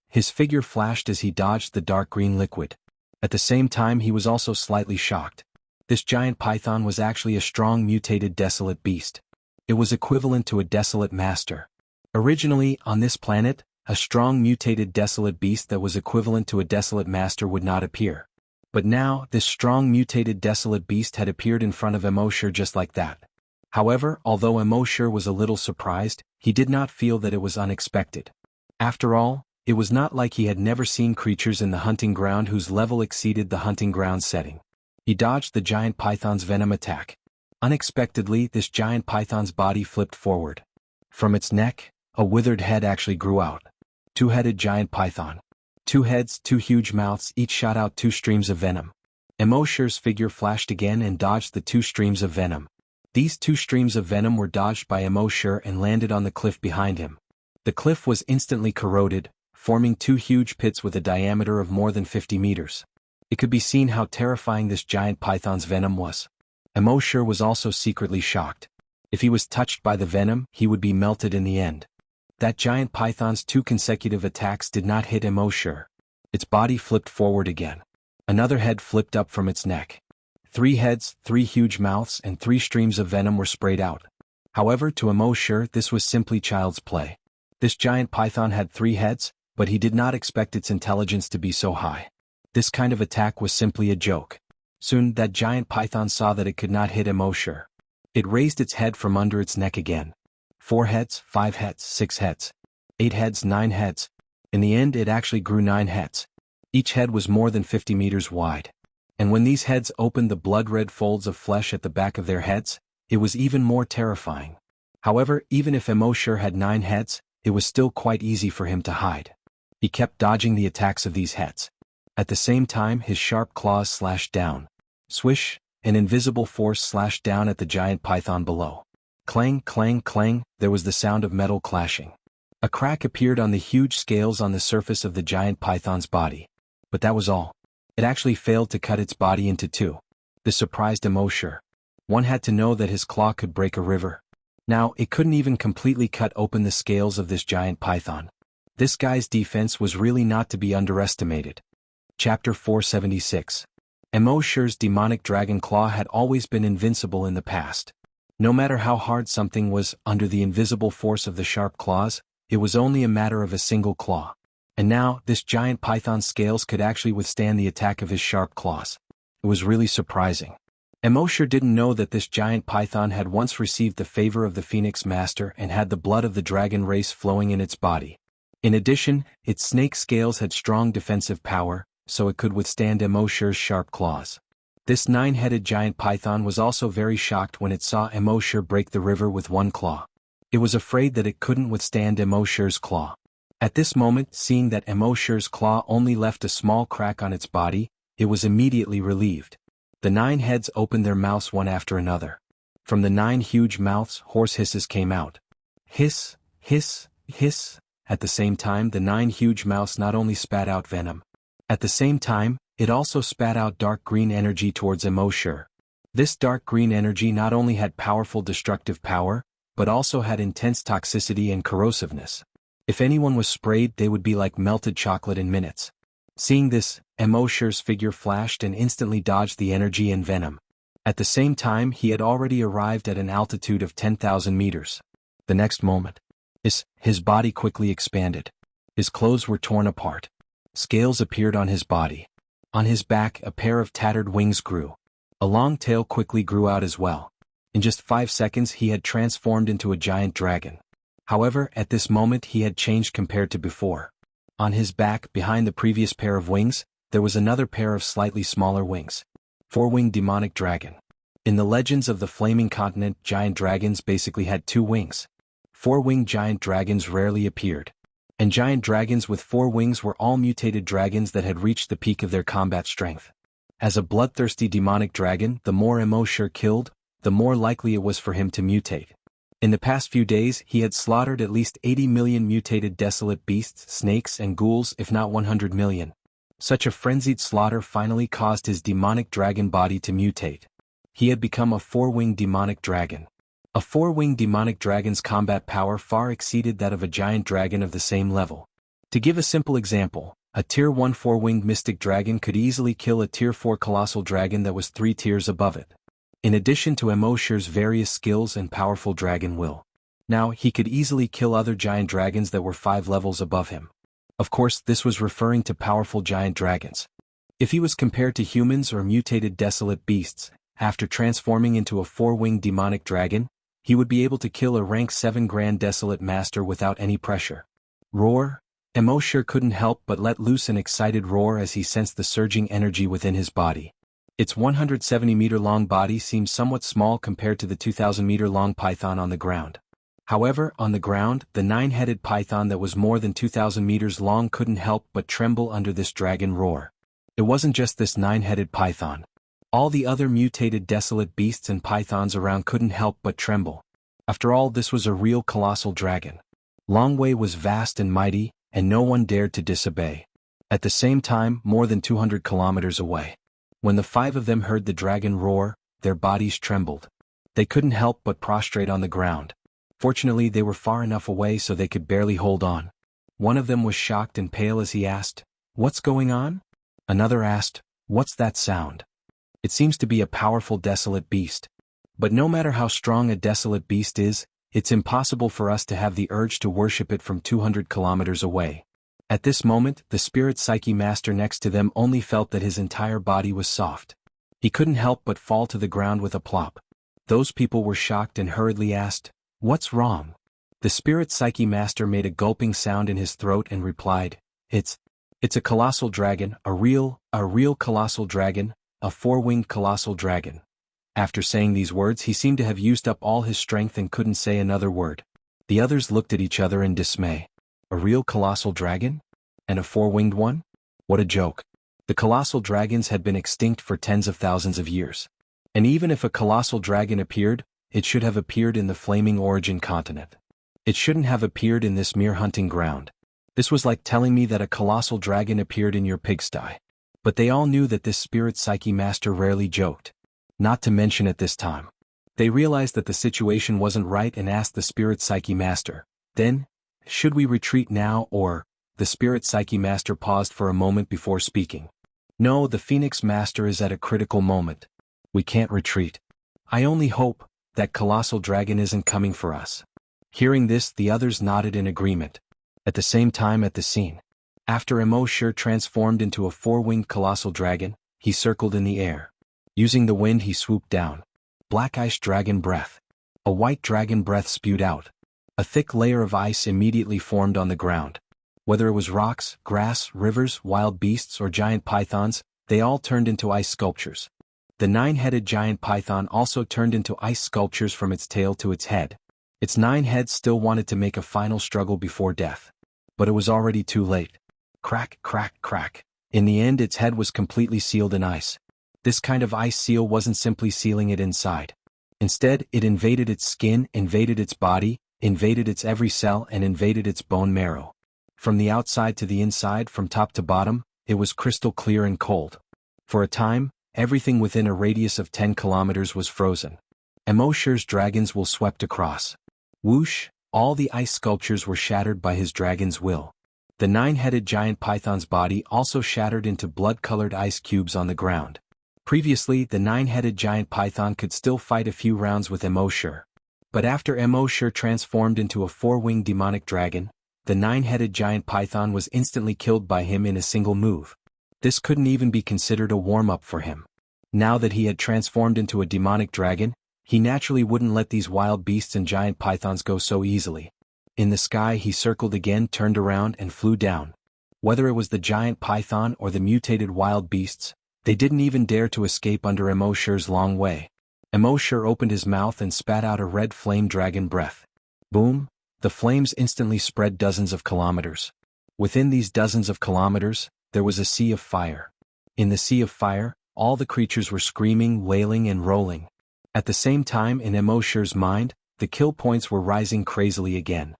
His figure flashed as he dodged the dark green liquid. At the same time he was also slightly shocked. This giant python was actually a strong mutated desolate beast. It was equivalent to a desolate master. Originally, on this planet, a strong mutated desolate beast that was equivalent to a desolate master would not appear. But now, this strong mutated desolate beast had appeared in front of Immortal just like that. However, although Immortal was a little surprised, he did not feel that it was unexpected. After all, it was not like he had never seen creatures in the hunting ground whose level exceeded the hunting ground setting. He dodged the giant python's venom attack. Unexpectedly, this giant python's body flipped forward. From its neck, a withered head actually grew out. Two-headed giant python. 2 heads, 2 huge mouths, each shot out 2 streams of venom. Immortal's figure flashed again and dodged the 2 streams of venom. These 2 streams of venom were dodged by Immortal and landed on the cliff behind him. The cliff was instantly corroded, forming 2 huge pits with a diameter of more than 50 meters. It could be seen how terrifying this giant python's venom was. Immortal was also secretly shocked. If he was touched by the venom, he would be melted in the end. That giant python's 2 consecutive attacks did not hit Immortal. Its body flipped forward again. Another head flipped up from its neck. 3 heads, 3 huge mouths, and 3 streams of venom were sprayed out. However, to Immortal, this was simply child's play. This giant python had 3 heads, but he did not expect its intelligence to be so high. This kind of attack was simply a joke. Soon, that giant python saw that it could not hit Immortal. It raised its head from under its neck again. 4 heads, 5 heads, 6 heads, 8 heads, 9 heads. In the end, it actually grew 9 heads. Each head was more than 50 meters wide. And when these heads opened the blood-red folds of flesh at the back of their heads, it was even more terrifying. However, even if Immortal had 9 heads, it was still quite easy for him to hide. He kept dodging the attacks of these heads. At the same time, his sharp claws slashed down. Swish! an invisible force slashed down at the giant python below. Clang, clang, clang, there was the sound of metal clashing. A crack appeared on the huge scales on the surface of the giant python's body. But that was all. It actually failed to cut its body into two. This surprised Immortal. One had to know that his claw could break a river. Now, it couldn't even completely cut open the scales of this giant python. This guy's defense was really not to be underestimated. Chapter 476. Immortal's demonic dragon claw had always been invincible in the past. No matter how hard something was, under the invisible force of the sharp claws, it was only a matter of a single claw. And now, this giant python's scales could actually withstand the attack of his sharp claws. It was really surprising. Immortal didn't know that this giant python had once received the favor of the Phoenix Master and had the blood of the dragon race flowing in its body. In addition, its snake scales had strong defensive power, so it could withstand Immortal's sharp claws. This nine-headed giant python was also very shocked when it saw Immortal break the river with one claw. It was afraid that it couldn't withstand Immortal's claw. At this moment, seeing that Immortal's claw only left a small crack on its body, it was immediately relieved. The 9 heads opened their mouths one after another. From the 9 huge mouths, hoarse hisses came out. Hiss, hiss, hiss. At the same time, the 9 huge mouths not only spat out venom. At the same time, it also spat out dark green energy towards Immortal. This dark green energy not only had powerful destructive power, but also had intense toxicity and corrosiveness. If anyone was sprayed, they would be like melted chocolate in minutes. Seeing this, Immortal's figure flashed and instantly dodged the energy and venom. At the same time, he had already arrived at an altitude of 10,000 meters. The next moment, his body quickly expanded. His clothes were torn apart. Scales appeared on his body. On his back, a pair of tattered wings grew. A long tail quickly grew out as well. In just 5 seconds, he had transformed into a giant dragon. However, at this moment he had changed compared to before. On his back, behind the previous pair of wings, there was another pair of slightly smaller wings. 4-winged demonic dragon. In the legends of the Flaming Continent, giant dragons basically had 2 wings. 4-winged giant dragons rarely appeared. And giant dragons with 4 wings were all mutated dragons that had reached the peak of their combat strength. As a bloodthirsty demonic dragon, the more Immortal killed, the more likely it was for him to mutate. In the past few days, he had slaughtered at least 80 million mutated desolate beasts, snakes, and ghouls, if not 100 million. Such a frenzied slaughter finally caused his demonic dragon body to mutate. He had become a 4-winged demonic dragon. A 4-winged demonic dragon's combat power far exceeded that of a giant dragon of the same level. To give a simple example, a Tier 1 4-winged mystic dragon could easily kill a Tier 4 colossal dragon that was 3 tiers above it. In addition to Immortal's various skills and powerful dragon will. Now, he could easily kill other giant dragons that were 5 levels above him. Of course, this was referring to powerful giant dragons. If he was compared to humans or mutated desolate beasts, after transforming into a 4-winged demonic dragon, he would be able to kill a rank 7 grand desolate master without any pressure. Roar! Immortal couldn't help but let loose an excited roar as he sensed the surging energy within his body. Its 170-meter-long body seemed somewhat small compared to the 2,000-meter-long python on the ground. However, on the ground, the 9-headed python that was more than 2,000 meters long couldn't help but tremble under this dragon roar. It wasn't just this 9-headed python. All the other mutated desolate beasts and pythons around couldn't help but tremble. After all, this was a real colossal dragon. Longwei was vast and mighty, and no one dared to disobey. At the same time, more than 200 kilometers away. When the 5 of them heard the dragon roar, their bodies trembled. They couldn't help but prostrate on the ground. Fortunately, they were far enough away so they could barely hold on. One of them was shocked and pale as he asked, "What's going on?" Another asked, "What's that sound?" It seems to be a powerful desolate beast. But no matter how strong a desolate beast is, it's impossible for us to have the urge to worship it from 200 kilometers away. At this moment, the spirit psyche master next to them only felt that his entire body was soft. He couldn't help but fall to the ground with a plop. Those people were shocked and hurriedly asked, "What's wrong?" The spirit psyche master made a gulping sound in his throat and replied, It's a colossal dragon, a real colossal dragon, a 4-winged colossal dragon." After saying these words, he seemed to have used up all his strength and couldn't say another word. The others looked at each other in dismay. A real colossal dragon? And a 4-winged one? What a joke. The colossal dragons had been extinct for tens of thousands of years. And even if a colossal dragon appeared, it should have appeared in the flaming origin continent. It shouldn't have appeared in this mere hunting ground. This was like telling me that a colossal dragon appeared in your pigsty. But they all knew that this spirit psyche master rarely joked. Not to mention at this time. They realized that the situation wasn't right and asked the spirit psyche master, then, should we retreat now or? The spirit psyche master paused for a moment before speaking. No, the Phoenix master is at a critical moment. We can't retreat. I only hope that colossal dragon isn't coming for us. Hearing this, the others nodded in agreement. At the same time at the scene. After Immortal transformed into a four-winged colossal dragon, he circled in the air. Using the wind he swooped down. Black ice dragon breath. A white dragon breath spewed out. A thick layer of ice immediately formed on the ground. Whether it was rocks, grass, rivers, wild beasts or giant pythons, they all turned into ice sculptures. The nine-headed giant python also turned into ice sculptures from its tail to its head. Its 9 heads still wanted to make a final struggle before death. But it was already too late. Crack, crack, crack. In the end, its head was completely sealed in ice. This kind of ice seal wasn't simply sealing it inside. Instead, it invaded its skin, invaded its body, invaded its every cell and invaded its bone marrow. From the outside to the inside, from top to bottom, it was crystal clear and cold. For a time, everything within a radius of 10 kilometers was frozen. Immortal's dragons will swept across. Whoosh, all the ice sculptures were shattered by his dragon's will. The 9-headed giant python's body also shattered into blood-colored ice cubes on the ground. Previously, the 9-headed giant python could still fight a few rounds with Immortal. But after Immortal transformed into a 4-winged demonic dragon, the 9-headed giant python was instantly killed by him in a single move. This couldn't even be considered a warm-up for him. Now that he had transformed into a demonic dragon, he naturally wouldn't let these wild beasts and giant pythons go so easily. In the sky he circled again, turned around and flew down. Whether it was the giant python or the mutated wild beasts, they didn't even dare to escape under Immortal's long way. Immortal opened his mouth and spat out a red flame dragon breath. Boom! The flames instantly spread dozens of kilometers. Within these dozens of kilometers, there was a sea of fire. In the sea of fire, all the creatures were screaming, wailing and rolling. At the same time in Immortal's mind, the kill points were rising crazily again.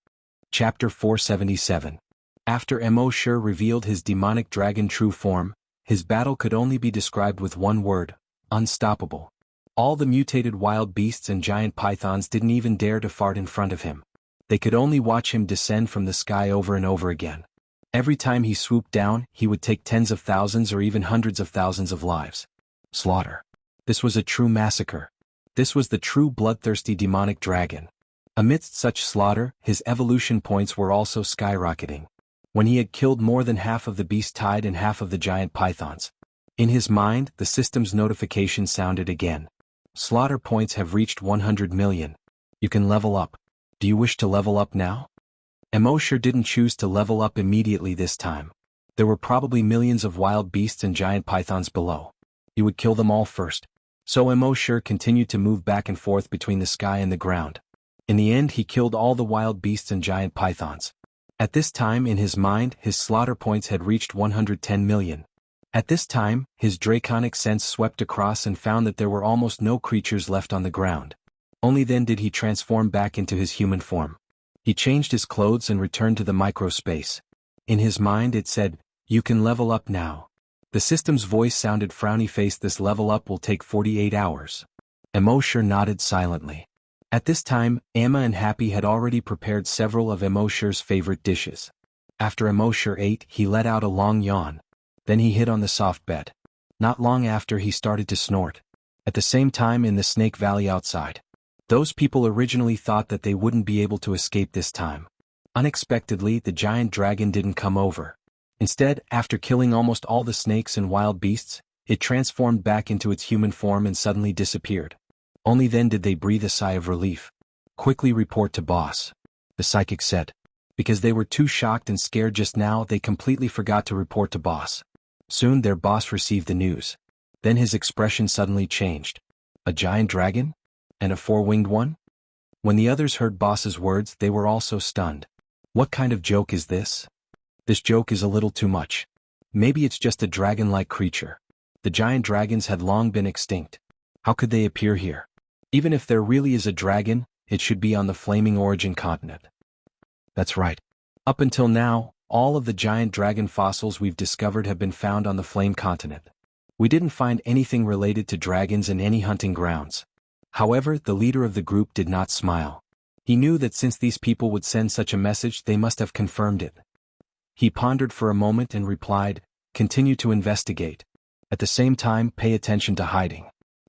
Chapter 477. After Immortal revealed his demonic dragon true form, his battle could only be described with one word: unstoppable. All the mutated wild beasts and giant pythons didn't even dare to fart in front of him. They could only watch him descend from the sky over and over again. Every time he swooped down, he would take tens of thousands or even hundreds of thousands of lives. Slaughter. This was a true massacre. This was the true bloodthirsty demonic dragon. Amidst such slaughter, his evolution points were also skyrocketing. When he had killed more than half of the beast tide and half of the giant pythons. In his mind, the system's notification sounded again. Slaughter points have reached 100 million. You can level up. Do you wish to level up now? Immortal didn't choose to level up immediately this time. There were probably millions of wild beasts and giant pythons below. He would kill them all first. So Immortal continued to move back and forth between the sky and the ground. In the end he killed all the wild beasts and giant pythons. At this time in his mind, his slaughter points had reached 110 million. At this time, his draconic sense swept across and found that there were almost no creatures left on the ground. Only then did he transform back into his human form. He changed his clothes and returned to the microspace. In his mind it said, "You can level up now." The system's voice sounded frowny-faced. "This level up will take 48 hours. Immortal nodded silently. At this time, Emma and Happy had already prepared several of Immortal's favorite dishes. After Immortal ate, he let out a long yawn. Then he hid on the soft bed. Not long after he started to snort. At the same time in the Snake Valley outside. Those people originally thought that they wouldn't be able to escape this time. Unexpectedly, the giant dragon didn't come over. Instead, after killing almost all the snakes and wild beasts, it transformed back into its human form and suddenly disappeared. Only then did they breathe a sigh of relief. "Quickly report to boss," the psychic said. Because they were too shocked and scared just now, they completely forgot to report to boss. Soon their boss received the news. Then his expression suddenly changed. "A giant dragon? And a four-winged one?" When the others heard boss's words, they were also stunned. "What kind of joke is this? This joke is a little too much. Maybe it's just a dragon-like creature." The giant dragons had long been extinct. How could they appear here? Even if there really is a dragon, it should be on the flaming origin continent. That's right. Up until now, all of the giant dragon fossils we've discovered have been found on the flame continent. We didn't find anything related to dragons in any hunting grounds. However, the leader of the group did not smile. He knew that since these people would send such a message, they must have confirmed it. He pondered for a moment and replied, "Continue to investigate. At the same time, pay attention to hiding.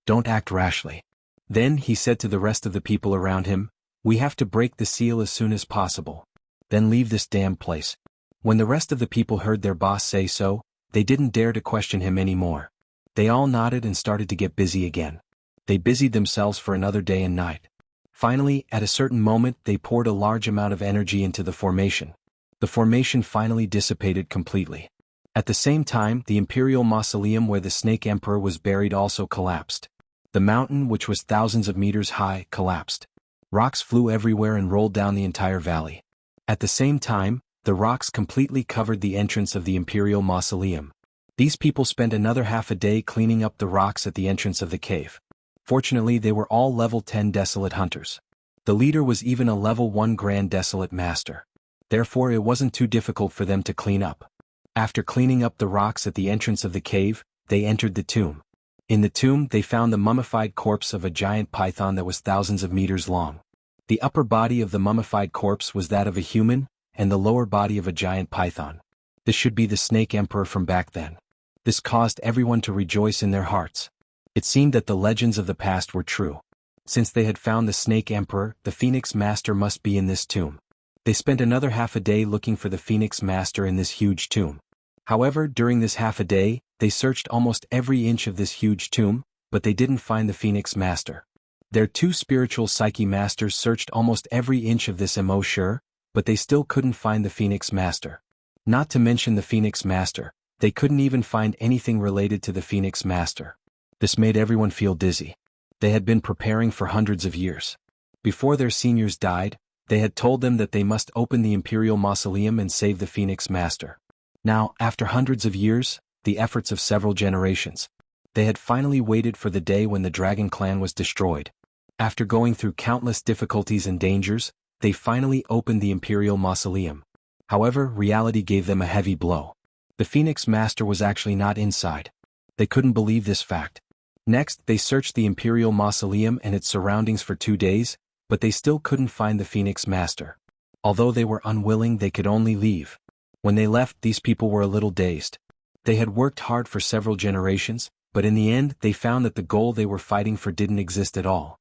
Don't act rashly." Then he said to the rest of the people around him, "We have to break the seal as soon as possible. Then leave this damn place." When the rest of the people heard their boss say so, they didn't dare to question him anymore. They all nodded and started to get busy again. They busied themselves for another day and night. Finally, at a certain moment, they poured a large amount of energy into the formation. The formation finally dissipated completely. At the same time, the imperial mausoleum where the Snake Emperor was buried also collapsed. The mountain, which was thousands of meters high, collapsed. Rocks flew everywhere and rolled down the entire valley. At the same time, the rocks completely covered the entrance of the imperial mausoleum. These people spent another half a day cleaning up the rocks at the entrance of the cave. Fortunately, they were all level 10 desolate hunters. The leader was even a level 1 grand desolate master. Therefore, it wasn't too difficult for them to clean up. After cleaning up the rocks at the entrance of the cave, they entered the tomb. In the tomb, they found the mummified corpse of a giant python that was thousands of meters long. The upper body of the mummified corpse was that of a human, and the lower body of a giant python. This should be the Snake Emperor from back then. This caused everyone to rejoice in their hearts. It seemed that the legends of the past were true. Since they had found the Snake Emperor, the Phoenix Master must be in this tomb. They spent another half a day looking for the Phoenix Master in this huge tomb. However, during this half a day, they searched almost every inch of this huge tomb, but they didn't find the Phoenix Master. Their two spiritual psyche masters searched almost every inch of this immortal, but they still couldn't find the Phoenix Master. Not to mention the Phoenix Master, they couldn't even find anything related to the Phoenix Master. This made everyone feel dizzy. They had been preparing for hundreds of years. Before their seniors died, they had told them that they must open the Imperial Mausoleum and save the Phoenix Master. Now, after hundreds of years, the efforts of several generations, they had finally waited for the day when the Dragon Clan was destroyed. After going through countless difficulties and dangers, they finally opened the Imperial Mausoleum. However, reality gave them a heavy blow. The Phoenix Master was actually not inside. They couldn't believe this fact. Next, they searched the Imperial Mausoleum and its surroundings for 2 days, but they still couldn't find the Phoenix Master. Although they were unwilling, they could only leave. When they left, these people were a little dazed. They had worked hard for several generations, but in the end, they found that the goal they were fighting for didn't exist at all.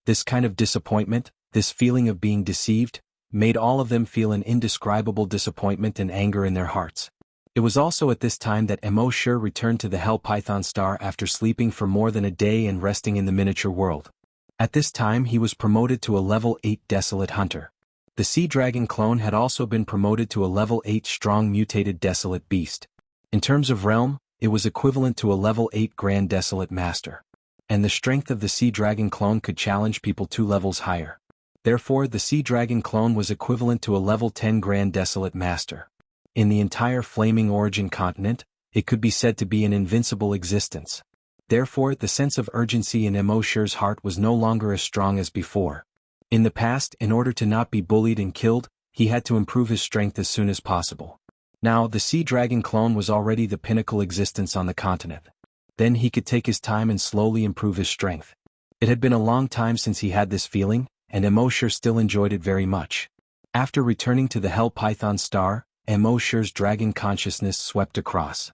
This kind of disappointment, this feeling of being deceived, made all of them feel an indescribable disappointment and anger in their hearts. It was also at this time that Immortal returned to the Hell Python Star after sleeping for more than a day and resting in the miniature world. At this time he was promoted to a level 8 desolate hunter. The Sea Dragon clone had also been promoted to a level 8 strong mutated desolate beast. In terms of realm, it was equivalent to a level 8 grand desolate master. And the strength of the Sea Dragon clone could challenge people 2 levels higher. Therefore, the Sea Dragon clone was equivalent to a level 10 grand desolate master. In the entire flaming origin continent, it could be said to be an invincible existence. Therefore, the sense of urgency in Immortal's heart was no longer as strong as before. In the past, in order to not be bullied and killed, he had to improve his strength as soon as possible. Now, the Sea Dragon clone was already the pinnacle existence on the continent. Then he could take his time and slowly improve his strength. It had been a long time since he had this feeling, and Immortal still enjoyed it very much. After returning to the Hell Python Star, Immortal's dragon consciousness swept across.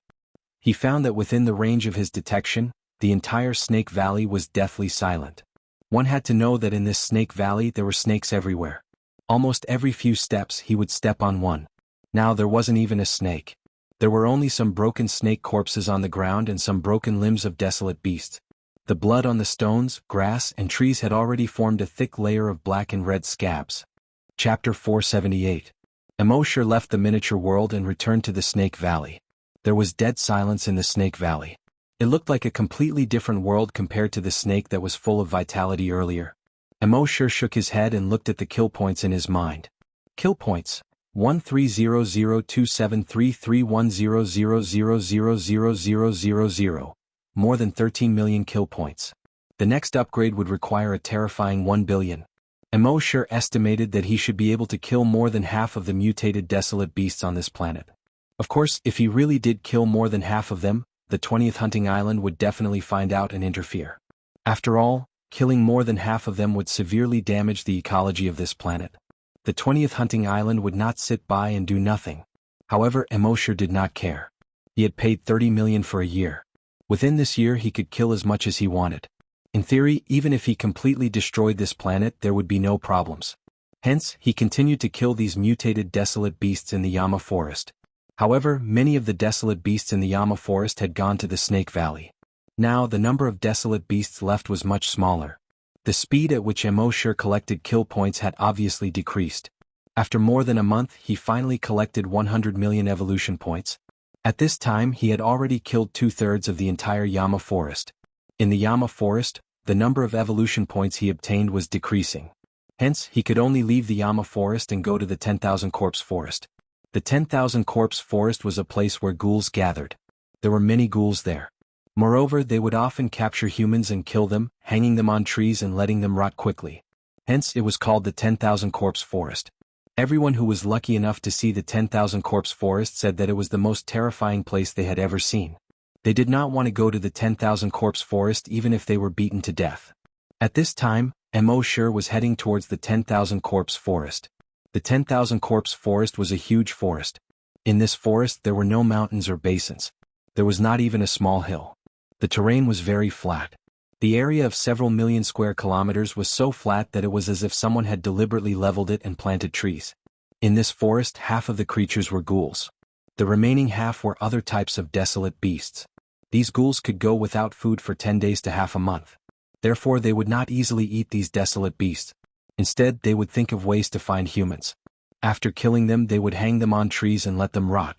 He found that within the range of his detection, the entire Snake Valley was deathly silent. One had to know that in this Snake Valley there were snakes everywhere. Almost every few steps he would step on one. Now there wasn't even a snake. There were only some broken snake corpses on the ground and some broken limbs of desolate beasts. The blood on the stones, grass, and trees had already formed a thick layer of black and red scabs. Chapter 478. Immortal left the miniature world and returned to the Snake Valley. There was dead silence in the Snake Valley. It looked like a completely different world compared to the snake that was full of vitality earlier. Immortal shook his head and looked at the kill points in his mind. Kill points: 130027331000000000. More than 13 million kill points. The next upgrade would require a terrifying 1 billion. Immortal estimated that he should be able to kill more than half of the mutated desolate beasts on this planet. Of course, if he really did kill more than half of them, the 20th hunting island would definitely find out and interfere. After all, killing more than half of them would severely damage the ecology of this planet. The 20th hunting island would not sit by and do nothing. However, Immortal did not care. He had paid 30 million for a year. Within this year he could kill as much as he wanted. In theory, even if he completely destroyed this planet, there would be no problems. Hence, he continued to kill these mutated desolate beasts in the Yama forest. However, many of the desolate beasts in the Yama forest had gone to the Snake Valley. Now, the number of desolate beasts left was much smaller. The speed at which Immortal collected kill points had obviously decreased. After more than a month, he finally collected 100 million evolution points. At this time, he had already killed 2/3 of the entire Yama forest. In the Yama forest, the number of evolution points he obtained was decreasing. Hence, he could only leave the Yama forest and go to the 10,000 corpse forest. The 10,000 corpse forest was a place where ghouls gathered. There were many ghouls there. Moreover, they would often capture humans and kill them, hanging them on trees and letting them rot quickly. Hence, it was called the 10,000 corpse forest. Everyone who was lucky enough to see the 10,000 corpse forest said that it was the most terrifying place they had ever seen. They did not want to go to the 10,000 corpse forest even if they were beaten to death. At this time, Immortal was heading towards the 10,000 corpse forest. The 10,000 corpse forest was a huge forest. In this forest there were no mountains or basins. There was not even a small hill. The terrain was very flat. The area of several million square kilometers was so flat that it was as if someone had deliberately leveled it and planted trees. In this forest, half of the creatures were ghouls. The remaining half were other types of desolate beasts. These ghouls could go without food for 10 days to half a month. Therefore, they would not easily eat these desolate beasts. Instead, they would think of ways to find humans. After killing them, they would hang them on trees and let them rot.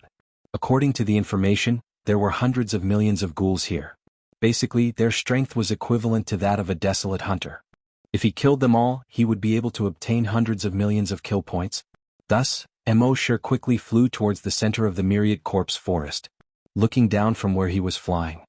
According to the information, there were hundreds of millions of ghouls here. Basically, their strength was equivalent to that of a desolate hunter. If he killed them all, he would be able to obtain hundreds of millions of kill points. Thus, Immortal quickly flew towards the center of the myriad corpse forest, looking down from where he was flying.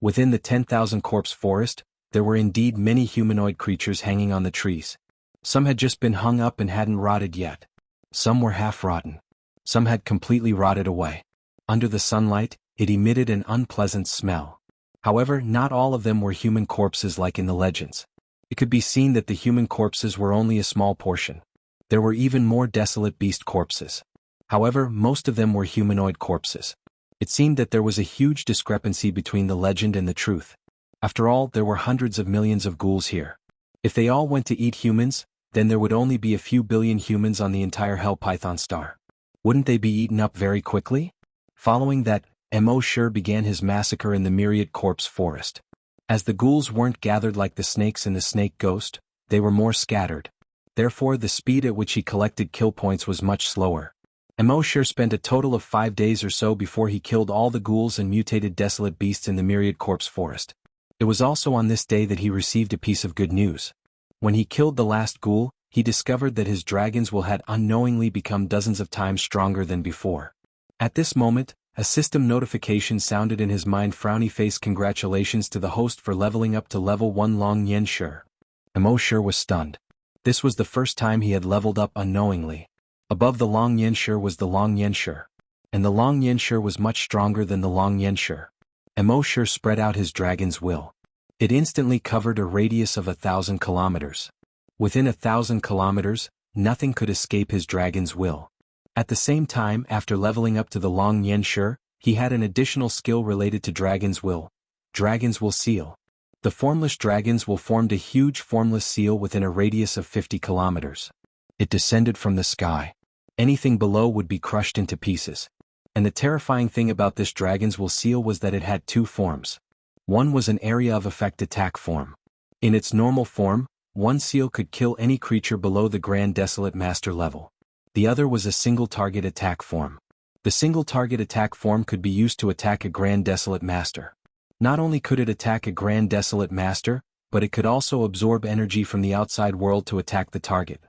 Within the 10,000 corpse forest, there were indeed many humanoid creatures hanging on the trees. Some had just been hung up and hadn't rotted yet. Some were half-rotten. Some had completely rotted away. Under the sunlight, it emitted an unpleasant smell. However, not all of them were human corpses like in the legends. It could be seen that the human corpses were only a small portion. There were even more desolate beast corpses. However, most of them were humanoid corpses. It seemed that there was a huge discrepancy between the legend and the truth. After all, there were hundreds of millions of ghouls here. If they all went to eat humans, then there would only be a few billion humans on the entire Hell Python star. Wouldn't they be eaten up very quickly? Following that, Immortal began his massacre in the myriad corpse forest. As the ghouls weren't gathered like the snakes in the Snake Ghost, they were more scattered. Therefore, the speed at which he collected kill points was much slower. Immortal spent a total of 5 days or so before he killed all the ghouls and mutated desolate beasts in the myriad corpse forest. It was also on this day that he received a piece of good news. When he killed the last ghoul, he discovered that his dragons will had unknowingly become dozens of times stronger than before. At this moment, a system notification sounded in his mind. Frowny face. Congratulations to the host for leveling up to level 1 Long Xianxia. Immortal was stunned. This was the first time he had leveled up unknowingly. Above the Long Xianxia was the Long Xianxia. And the Long Xianxia was much stronger than the Long Xianxia. Immortal spread out his dragon's will. It instantly covered a radius of 1,000 kilometers. Within 1,000 kilometers, nothing could escape his dragon's will. At the same time, after leveling up to the Long Xianxia, he had an additional skill related to Dragon's Will. Dragon's Will Seal. The formless Dragon's Will formed a huge formless seal within a radius of 50 kilometers. It descended from the sky. Anything below would be crushed into pieces. And the terrifying thing about this Dragon's Will seal was that it had 2 forms. One was an area of effect attack form. In its normal form, one seal could kill any creature below the Grand Desolate Master level. The other was a single target attack form. The single target attack form could be used to attack a Grand Desolate Master. Not only could it attack a Grand Desolate Master, but it could also absorb energy from the outside world to attack the target.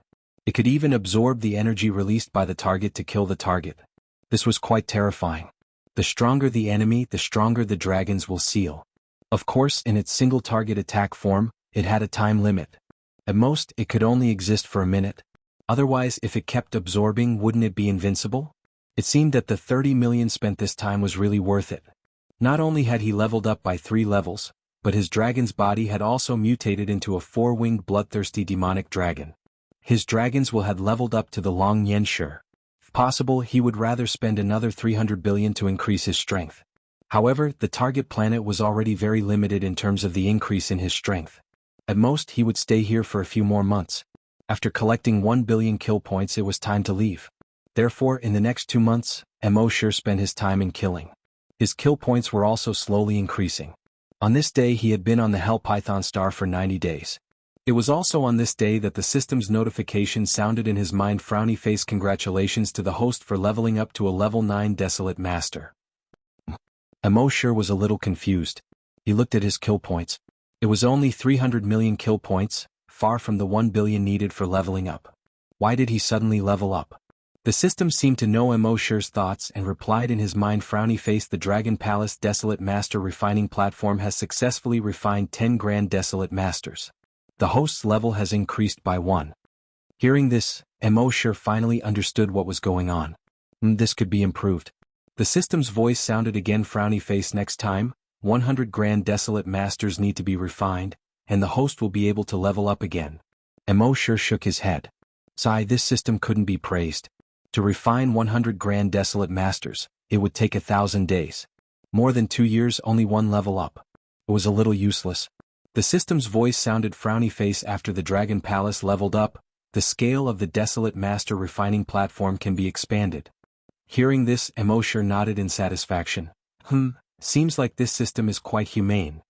It could even absorb the energy released by the target to kill the target. This was quite terrifying. The stronger the enemy, the stronger the Dragon's Will seal. Of course, in its single target attack form, it had a time limit. At most, it could only exist for a minute. Otherwise, if it kept absorbing, wouldn't it be invincible? It seemed that the 30 million spent this time was really worth it. Not only had he leveled up by 3 levels, but his dragon's body had also mutated into a 4-winged bloodthirsty demonic dragon. His dragons will had leveled up to the long xianxia. If possible, he would rather spend another 300 billion to increase his strength. However, the target planet was already very limited in terms of the increase in his strength. At most, he would stay here for a few more months. After collecting 1 billion kill points, it was time to leave. Therefore, in the next 2 months, Immortal spent his time in killing. His kill points were also slowly increasing. On this day he had been on the Hell Python star for 90 days. It was also on this day that the system's notification sounded in his mind. Frowny face. Congratulations to the host for leveling up to a level 9 desolate master. Immortal was a little confused. He looked at his kill points. It was only 300 million kill points, far from the 1 billion needed for leveling up. Why did he suddenly level up? The system seemed to know Immortal's thoughts and replied in his mind. Frowny face. The Dragon Palace Desolate Master refining platform has successfully refined 10 Grand Desolate Masters. The host's level has increased by 1. Hearing this, Immortal finally understood what was going on. This could be improved. The system's voice sounded again. Frowny face. Next time, 100 Grand Desolate Masters need to be refined, and the host will be able to level up again. Immortal shook his head. Sigh, this system couldn't be praised. To refine 100 Grand Desolate Masters, it would take 1,000 days. More than 2 years, only 1 level up. It was a little useless. The system's voice sounded. Frowny face. After the Dragon Palace leveled up, the scale of the Desolate Master refining platform can be expanded. Hearing this, Immortal nodded in satisfaction. Seems like this system is quite humane.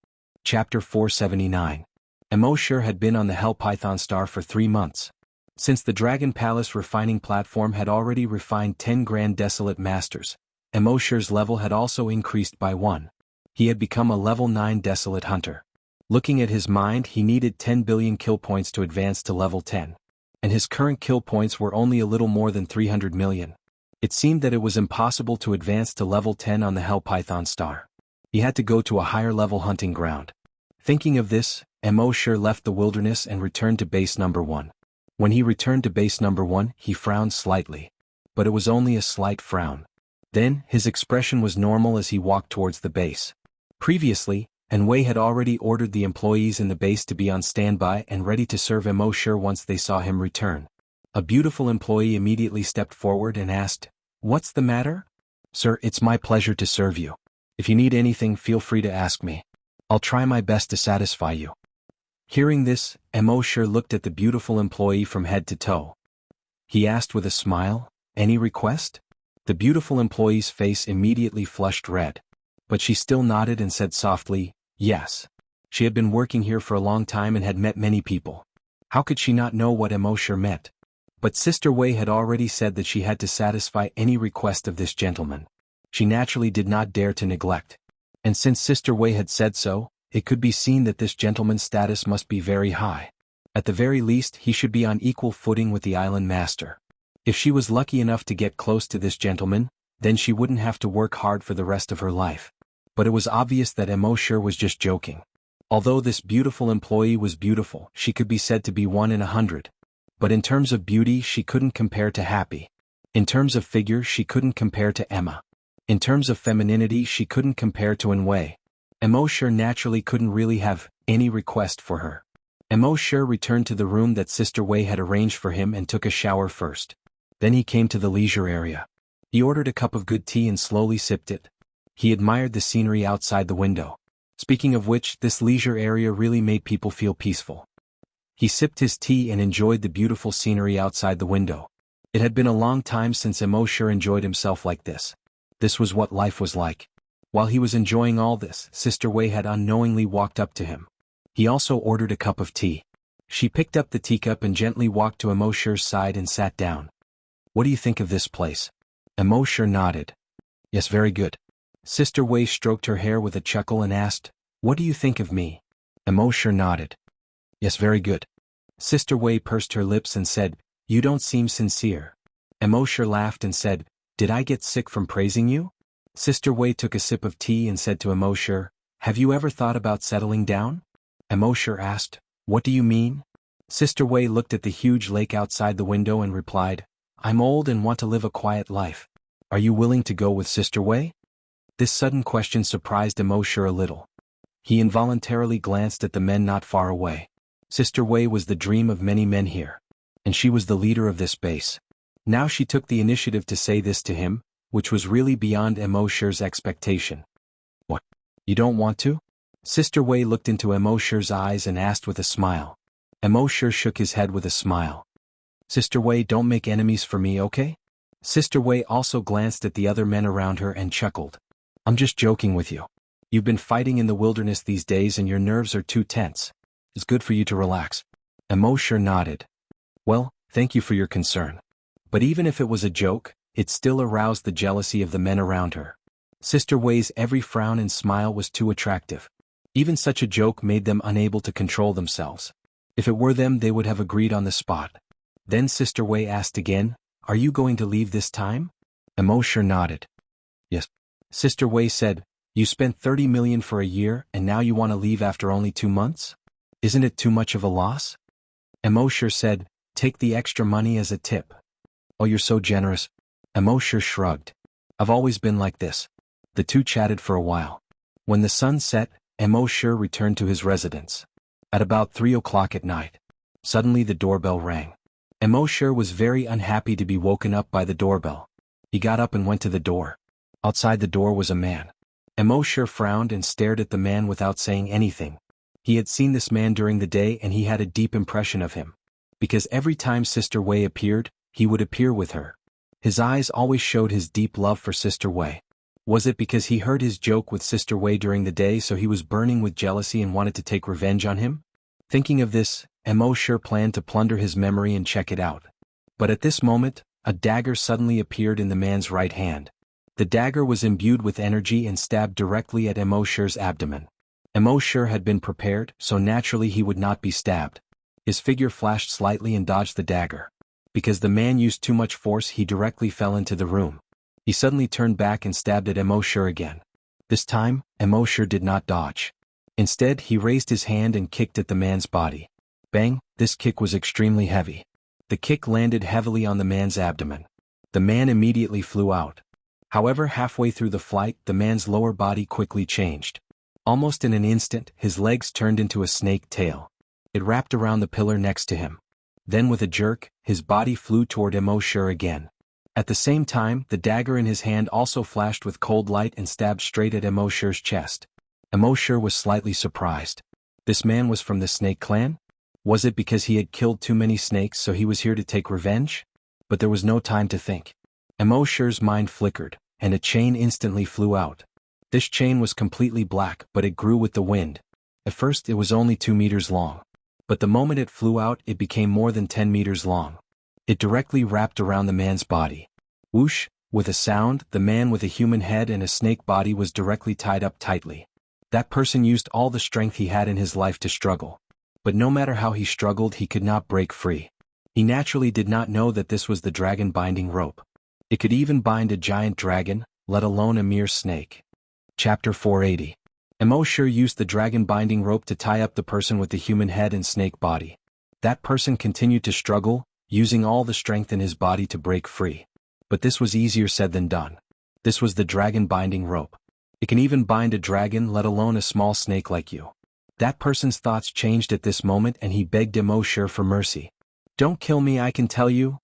Chapter 479. Immortal had been on the Hell Python star for 3 months. Since the Dragon Palace refining platform had already refined 10 Grand Desolate Masters, Immortal's level had also increased by 1. He had become a level 9 Desolate Hunter. Looking at his mind, he needed 10 billion kill points to advance to level 10. And his current kill points were only a little more than 300 million. It seemed that it was impossible to advance to level 10 on the Hell Python star. He had to go to a higher level hunting ground. Thinking of this, Immortal left the wilderness and returned to base number 1. When he returned to base number 1, he frowned slightly. But it was only a slight frown. Then, his expression was normal as he walked towards the base. Previously, Wei had already ordered the employees in the base to be on standby and ready to serve Immortal once they saw him return. A beautiful employee immediately stepped forward and asked, "What's the matter?" "Sir, it's my pleasure to serve you. If you need anything, feel free to ask me. I'll try my best to satisfy you." Hearing this, Immortal looked at the beautiful employee from head to toe. He asked with a smile, "Any request?" The beautiful employee's face immediately flushed red. But she still nodded and said softly, "Yes." She had been working here for a long time and had met many people. How could she not know what Immortal meant? But Sister Wei had already said that she had to satisfy any request of this gentleman. She naturally did not dare to neglect. And since Sister Wei had said so, it could be seen that this gentleman's status must be very high. At the very least, he should be on equal footing with the island master. If she was lucky enough to get close to this gentleman, then she wouldn't have to work hard for the rest of her life. But it was obvious that Immortal was just joking. Although this beautiful employee was beautiful, she could be said to be 1 in 100. But in terms of beauty, she couldn't compare to Happy. In terms of figure, she couldn't compare to Emma. In terms of femininity, she couldn't compare to Wei. Immortal naturally couldn't really have any request for her. Immortal returned to the room that Sister Wei had arranged for him and took a shower first. Then he came to the leisure area. He ordered a cup of good tea and slowly sipped it. He admired the scenery outside the window. Speaking of which, this leisure area really made people feel peaceful. He sipped his tea and enjoyed the beautiful scenery outside the window. It had been a long time since Immortal enjoyed himself like this. This was what life was like. While he was enjoying all this, Sister Wei had unknowingly walked up to him. He also ordered a cup of tea. She picked up the teacup and gently walked to Immortal's side and sat down. "What do you think of this place?" Immortal nodded. "Yes, very good." Sister Wei stroked her hair with a chuckle and asked, "What do you think of me?" Immortal nodded. "Yes, very good." Sister Wei pursed her lips and said, "You don't seem sincere." Immortal laughed and said, "Did I get sick from praising you?" Sister Wei took a sip of tea and said to Immortal, "Have you ever thought about settling down?" Immortal asked, What do you mean? Sister Wei looked at the huge lake outside the window and replied, I'm old and want to live a quiet life. Are you willing to go with Sister Wei? This sudden question surprised Immortal a little. He involuntarily glanced at the men not far away. Sister Wei was the dream of many men here, and she was the leader of this base. Now she took the initiative to say this to him, which was really beyond Immortal's expectation. What? You don't want to? Sister Wei looked into Immortal's eyes and asked with a smile. Immortal shook his head with a smile. Sister Wei, don't make enemies for me, okay? Sister Wei also glanced at the other men around her and chuckled. I'm just joking with you. You've been fighting in the wilderness these days and your nerves are too tense. It's good for you to relax. Immortal nodded. Well, thank you for your concern. But even if it was a joke, it still aroused the jealousy of the men around her. Sister Wei's every frown and smile was too attractive. Even such a joke made them unable to control themselves. If it were them, they would have agreed on the spot. Then Sister Wei asked again, Are you going to leave this time? Immortal nodded. Yes. Sister Wei said, You spent 30 million for a year and now you want to leave after only 2 months? Isn't it too much of a loss? Immortal said, Take the extra money as a tip. Oh, you're so generous. Immortal shrugged. I've always been like this. The two chatted for a while. When the sun set, Immortal returned to his residence. At about 3 o'clock at night, suddenly the doorbell rang. Immortal was very unhappy to be woken up by the doorbell. He got up and went to the door. Outside the door was a man. Immortal frowned and stared at the man without saying anything. He had seen this man during the day and he had a deep impression of him. Because every time Sister Wei appeared, he would appear with her. His eyes always showed his deep love for Sister Wei. Was it because he heard his joke with Sister Wei during the day so he was burning with jealousy and wanted to take revenge on him? Thinking of this, Immortal planned to plunder his memory and check it out. But at this moment, a dagger suddenly appeared in the man's right hand. The dagger was imbued with energy and stabbed directly at Immortal's abdomen. Immortal had been prepared, so naturally he would not be stabbed. His figure flashed slightly and dodged the dagger. Because the man used too much force, he directly fell into the room. He suddenly turned back and stabbed at Immortal again. This time, Immortal did not dodge. Instead, he raised his hand and kicked at the man's body. Bang, this kick was extremely heavy. The kick landed heavily on the man's abdomen. The man immediately flew out. However, halfway through the flight, the man's lower body quickly changed. Almost in an instant, his legs turned into a snake tail. It wrapped around the pillar next to him. Then with a jerk, his body flew toward Immortal again. At the same time, the dagger in his hand also flashed with cold light and stabbed straight at Immortal's chest. Immortal was slightly surprised. This man was from the snake clan? Was it because he had killed too many snakes so he was here to take revenge? But there was no time to think. Immortal's mind flickered, and a chain instantly flew out. This chain was completely black, but it grew with the wind. At first it was only 2 meters long. But the moment it flew out, it became more than 10 meters long. It directly wrapped around the man's body. Whoosh, with a sound, the man with a human head and a snake body was directly tied up tightly. That person used all the strength he had in his life to struggle. But no matter how he struggled, he could not break free. He naturally did not know that this was the dragon binding rope. It could even bind a giant dragon, let alone a mere snake. Chapter 480. Immortal used the dragon binding rope to tie up the person with the human head and snake body. That person continued to struggle, using all the strength in his body to break free. But this was easier said than done. This was the dragon binding rope. It can even bind a dragon, let alone a small snake like you. That person's thoughts changed at this moment and he begged Immortal for mercy. Don't kill me, I can tell you.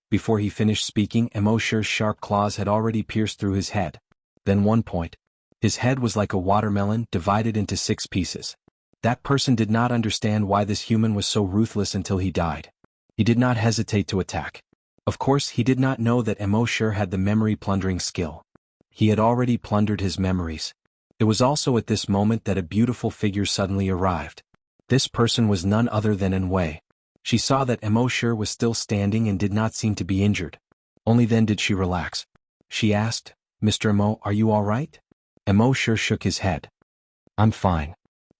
Before he finished speaking, Immortal's sharp claws had already pierced through his head. Then one point. His head was like a watermelon, divided into 6 pieces. That person did not understand why this human was so ruthless until he died. He did not hesitate to attack. Of course, he did not know that Immortal had the memory plundering skill. He had already plundered his memories. It was also at this moment that a beautiful figure suddenly arrived. This person was none other than Wei. She saw that Immortal was still standing and did not seem to be injured. Only then did she relax. She asked, Mr. Mo, are you all right? Immortal shook his head. I'm fine.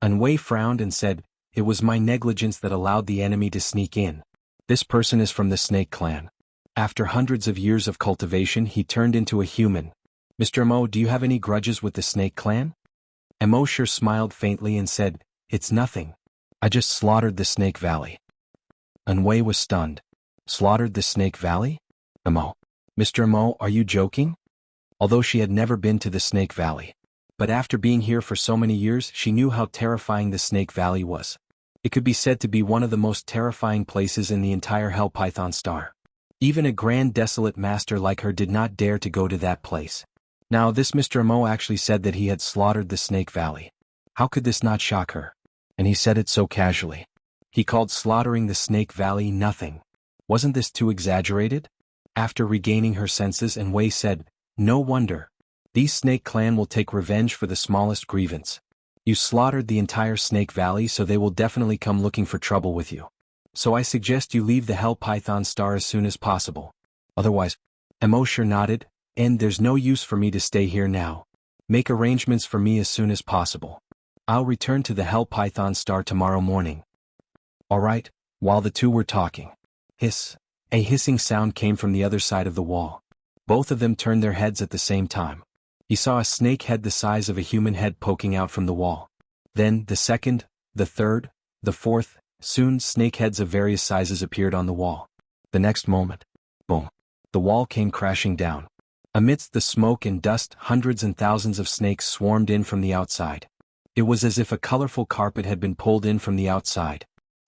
Wei frowned and said, It was my negligence that allowed the enemy to sneak in. This person is from the snake clan. After hundreds of years of cultivation, he turned into a human. Mr. Mo, do you have any grudges with the snake clan? Immortal smiled faintly and said, It's nothing. I just slaughtered the Snake Valley. Anwei was stunned. Slaughtered the Snake Valley? Amo. Mr. Amo, are you joking? Although she had never been to the Snake Valley. But after being here for so many years, she knew how terrifying the Snake Valley was. It could be said to be one of the most terrifying places in the entire Hell Python Star. Even a grand desolate master like her did not dare to go to that place. Now this Mr. Amo actually said that he had slaughtered the Snake Valley. How could this not shock her? And he said it so casually. He called slaughtering the Snake Valley nothing. Wasn't this too exaggerated? After regaining her senses, Anwei said, no wonder. These Snake Clan will take revenge for the smallest grievance. You slaughtered the entire Snake Valley, so they will definitely come looking for trouble with you. So I suggest you leave the Hell Python Star as soon as possible. Otherwise, Emosher nodded, and there's no use for me to stay here now. Make arrangements for me as soon as possible. I'll return to the Hell Python Star tomorrow morning. Alright, while the two were talking. Hiss. A hissing sound came from the other side of the wall. Both of them turned their heads at the same time. He saw a snake head the size of a human head poking out from the wall. Then, the second, the third, the fourth, soon snake heads of various sizes appeared on the wall. The next moment, boom, the wall came crashing down. Amidst the smoke and dust, hundreds and thousands of snakes swarmed in from the outside. It was as if a colorful carpet had been pulled in from the outside.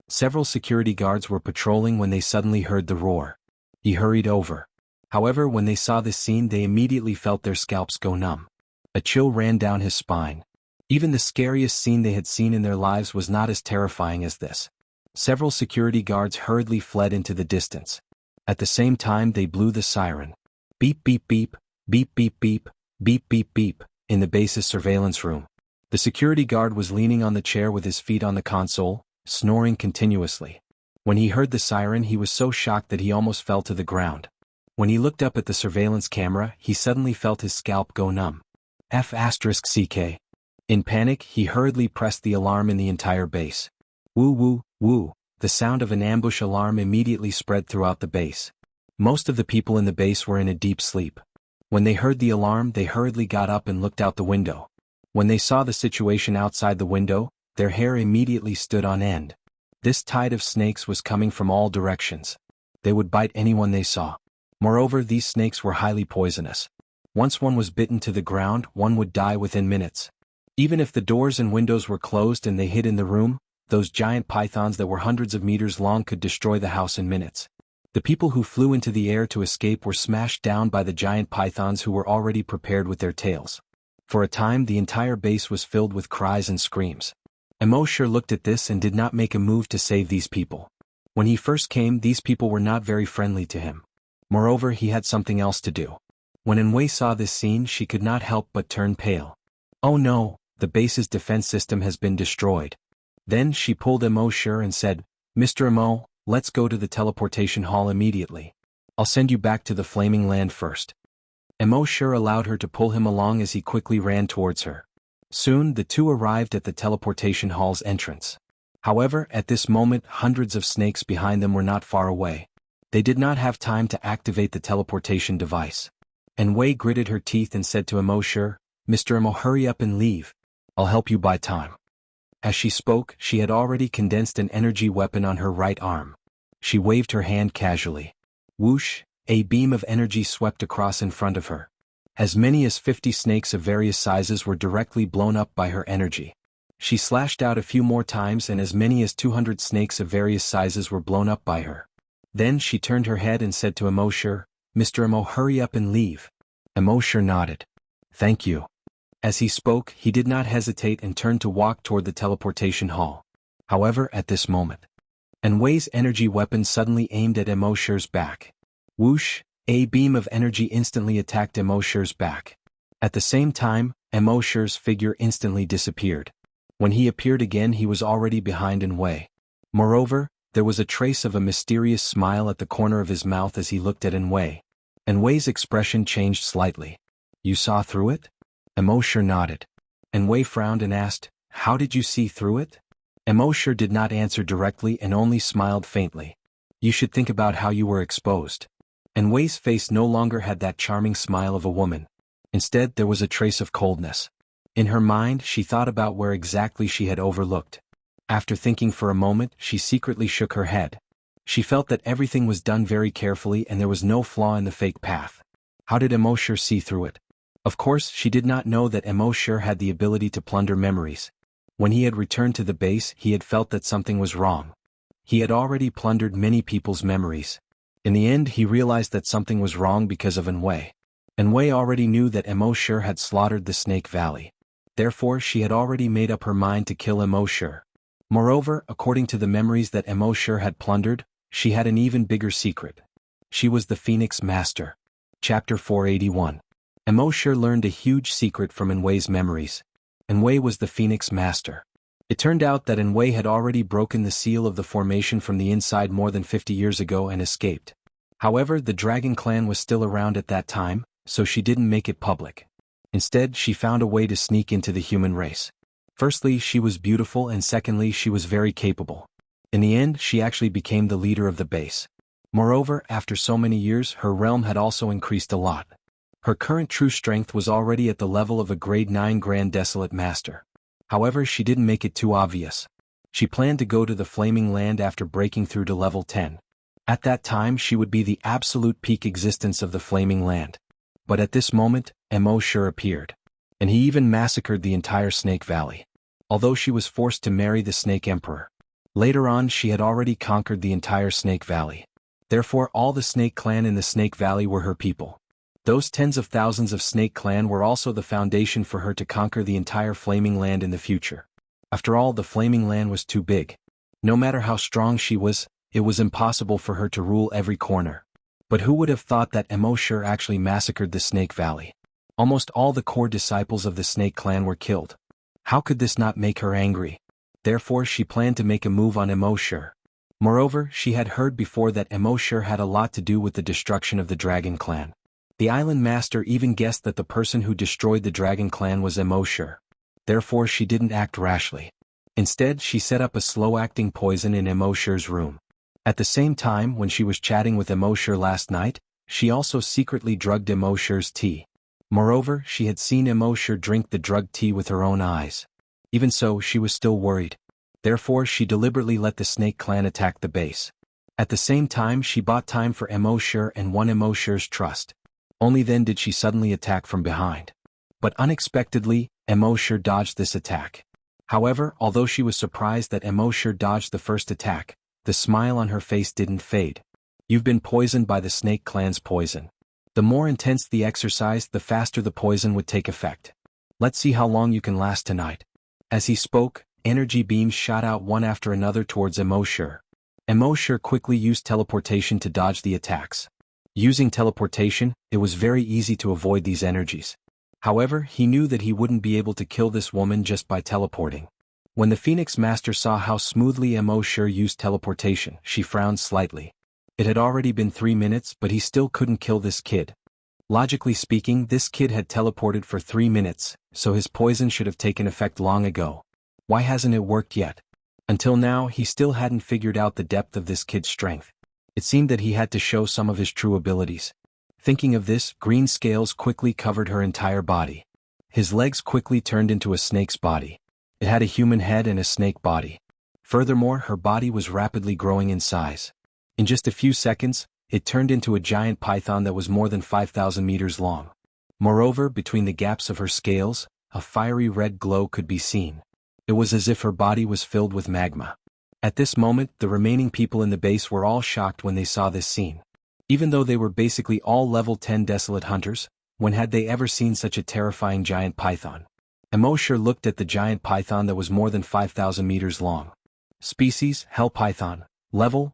Several security guards were patrolling when they suddenly heard the roar. He hurried over. However, when they saw this scene, they immediately felt their scalps go numb. A chill ran down his spine. Even the scariest scene they had seen in their lives was not as terrifying as this. Several security guards hurriedly fled into the distance. At the same time, they blew the siren. Beep beep beep, beep beep beep, beep beep beep, in the base's surveillance room. The security guard was leaning on the chair with his feet on the console, snoring continuously. When he heard the siren, he was so shocked that he almost fell to the ground. When he looked up at the surveillance camera, he suddenly felt his scalp go numb. F***CK. In panic, he hurriedly pressed the alarm in the entire base. Woo woo, woo, the sound of an ambush alarm immediately spread throughout the base. Most of the people in the base were in a deep sleep. When they heard the alarm, they hurriedly got up and looked out the window. When they saw the situation outside the window, their hair immediately stood on end. This tide of snakes was coming from all directions. They would bite anyone they saw. Moreover, these snakes were highly poisonous. Once one was bitten to the ground, one would die within minutes. Even if the doors and windows were closed and they hid in the room, those giant pythons that were hundreds of meters long could destroy the house in minutes. The people who flew into the air to escape were smashed down by the giant pythons who were already prepared with their tails. For a time, the entire base was filled with cries and screams. Emosher looked at this and did not make a move to save these people. When he first came, these people were not very friendly to him. Moreover, he had something else to do. When Anwei saw this scene, she could not help but turn pale. Oh no, the base's defense system has been destroyed. Then she pulled Emosher and said, Mr. Emo, let's go to the teleportation hall immediately. I'll send you back to the flaming land first. Emosher allowed her to pull him along as he quickly ran towards her. Soon, the two arrived at the teleportation hall's entrance. However, at this moment, hundreds of snakes behind them were not far away. They did not have time to activate the teleportation device. Anwei gritted her teeth and said to Emosher, Mr. Emo, hurry up and leave. I'll help you buy time. As she spoke, she had already condensed an energy weapon on her right arm. She waved her hand casually. Whoosh, a beam of energy swept across in front of her. As many as 50 snakes of various sizes were directly blown up by her energy. She slashed out a few more times and as many as 200 snakes of various sizes were blown up by her. Then she turned her head and said to Emosher, Mr. Emo, hurry up and leave. Emosher nodded. Thank you. As he spoke, he did not hesitate and turned to walk toward the teleportation hall. However, at this moment, Anwei's energy weapon suddenly aimed at Emosher's back. Whoosh, a beam of energy instantly attacked Emosher's back. At the same time, Emosher's figure instantly disappeared. When he appeared again, he was already behind Anwei. Moreover, there was a trace of a mysterious smile at the corner of his mouth as he looked at Anwei. Anwei's expression changed slightly. You saw through it? Emosher nodded. Anwei frowned and asked, How did you see through it? Emosher did not answer directly and only smiled faintly. You should think about how you were exposed. Anwei's face no longer had that charming smile of a woman. Instead, there was a trace of coldness. In her mind, she thought about where exactly she had overlooked. After thinking for a moment, she secretly shook her head. She felt that everything was done very carefully and there was no flaw in the fake path. How did Immortal see through it? Of course, she did not know that Immortal had the ability to plunder memories. When he had returned to the base, he had felt that something was wrong. He had already plundered many people's memories. In the end, he realized that something was wrong because of Enwei. Enwei already knew that Immortal had slaughtered the Snake Valley. Therefore, she had already made up her mind to kill Immortal. Moreover, according to the memories that Immortal had plundered, she had an even bigger secret. She was the Phoenix Master. Chapter 481. Immortal learned a huge secret from Enwei's memories. Enwei was the Phoenix Master. It turned out that Enwei had already broken the seal of the formation from the inside more than 50 years ago and escaped. However, the Dragon Clan was still around at that time, so she didn't make it public. Instead, she found a way to sneak into the human race. Firstly, she was beautiful, and secondly, she was very capable. In the end, she actually became the leader of the base. Moreover, after so many years, her realm had also increased a lot. Her current true strength was already at the level of a grade 9 Grand Desolate Master. However, she didn't make it too obvious. She planned to go to the Flaming Land after breaking through to level 10. At that time, she would be the absolute peak existence of the Flaming Land. But at this moment, Immortal appeared. And he even massacred the entire Snake Valley. Although she was forced to marry the Snake Emperor. Later on, she had already conquered the entire Snake Valley. Therefore, all the Snake Clan in the Snake Valley were her people. Those tens of thousands of Snake Clan were also the foundation for her to conquer the entire Flaming Land in the future. After all, the Flaming Land was too big. No matter how strong she was, it was impossible for her to rule every corner. But who would have thought that Immortal actually massacred the Snake Valley? Almost all the core disciples of the Snake Clan were killed. How could this not make her angry? Therefore, she planned to make a move on Immortal. Moreover, she had heard before that Immortal had a lot to do with the destruction of the Dragon Clan. The Island Master even guessed that the person who destroyed the Dragon Clan was Immortal. Therefore, she didn't act rashly. Instead, she set up a slow-acting poison in Immortal's room. At the same time, when she was chatting with Immortal last night, she also secretly drugged Immortal's tea. Moreover, she had seen Immortal drink the drugged tea with her own eyes. Even so, she was still worried. Therefore, she deliberately let the Snake Clan attack the base. At the same time, she bought time for Immortal and won Immortal's trust. Only then did she suddenly attack from behind. But unexpectedly, Immortal dodged this attack. However, although she was surprised that Immortal dodged the first attack, the smile on her face didn't fade. You've been poisoned by the Snake Clan's poison. The more intense the exercise, the faster the poison would take effect. Let's see how long you can last tonight. As he spoke, energy beams shot out one after another towards Immortal. Immortal quickly used teleportation to dodge the attacks. Using teleportation, it was very easy to avoid these energies. However, he knew that he wouldn't be able to kill this woman just by teleporting. When the Phoenix Master saw how smoothly Immortal used teleportation, she frowned slightly. It had already been 3 minutes, but he still couldn't kill this kid. Logically speaking, this kid had teleported for 3 minutes, so his poison should have taken effect long ago. Why hasn't it worked yet? Until now, he still hadn't figured out the depth of this kid's strength. It seemed that he had to show some of his true abilities. Thinking of this, green scales quickly covered her entire body. His legs quickly turned into a snake's body. It had a human head and a snake body. Furthermore, her body was rapidly growing in size. In just a few seconds, it turned into a giant python that was more than 5,000 meters long. Moreover, between the gaps of her scales, a fiery red glow could be seen. It was as if her body was filled with magma. At this moment, the remaining people in the base were all shocked when they saw this scene. Even though they were basically all level 10 desolate hunters, when had they ever seen such a terrifying giant python? Immortal looked at the giant python that was more than 5,000 meters long. Species, Hell Python. Level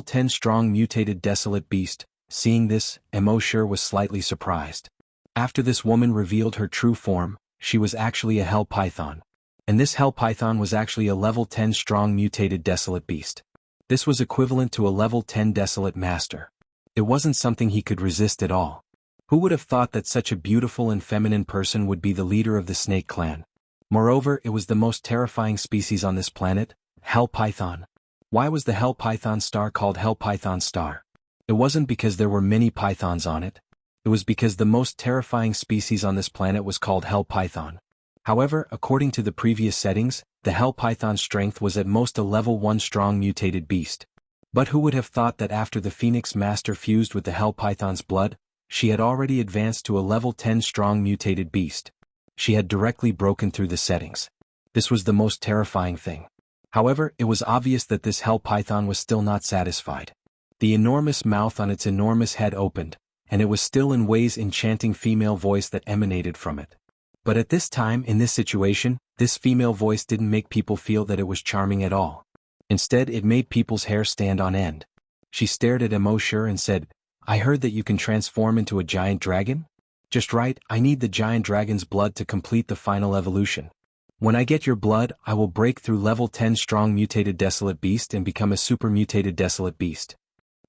10 strong mutated desolate beast. Seeing this, Immortal was slightly surprised. After this woman revealed her true form, she was actually a Hell Python. And this Hell Python was actually a level 10 strong mutated desolate beast. This was equivalent to a level 10 desolate master. It wasn't something he could resist at all. Who would have thought that such a beautiful and feminine person would be the leader of the Snake Clan? Moreover, it was the most terrifying species on this planet, Hell Python. Why was the Hell Python star called Hell Python star? It wasn't because there were many pythons on it. It was because the most terrifying species on this planet was called Hell Python. However, according to the previous settings, the hell python's strength was at most a level 1 strong mutated beast. But who would have thought that after the Phoenix Master fused with the hell python's blood, she had already advanced to a level 10 strong mutated beast. She had directly broken through the settings. This was the most terrifying thing. However, it was obvious that this hell python was still not satisfied. The enormous mouth on its enormous head opened, and it was still in Wei's enchanting female voice that emanated from it. But at this time, in this situation, this female voice didn't make people feel that it was charming at all. Instead, it made people's hair stand on end. She stared at Immortal and said, "I heard that you can transform into a giant dragon? Just right, I need the giant dragon's blood to complete the final evolution. When I get your blood, I will break through level 10 strong mutated desolate beast and become a super mutated desolate beast.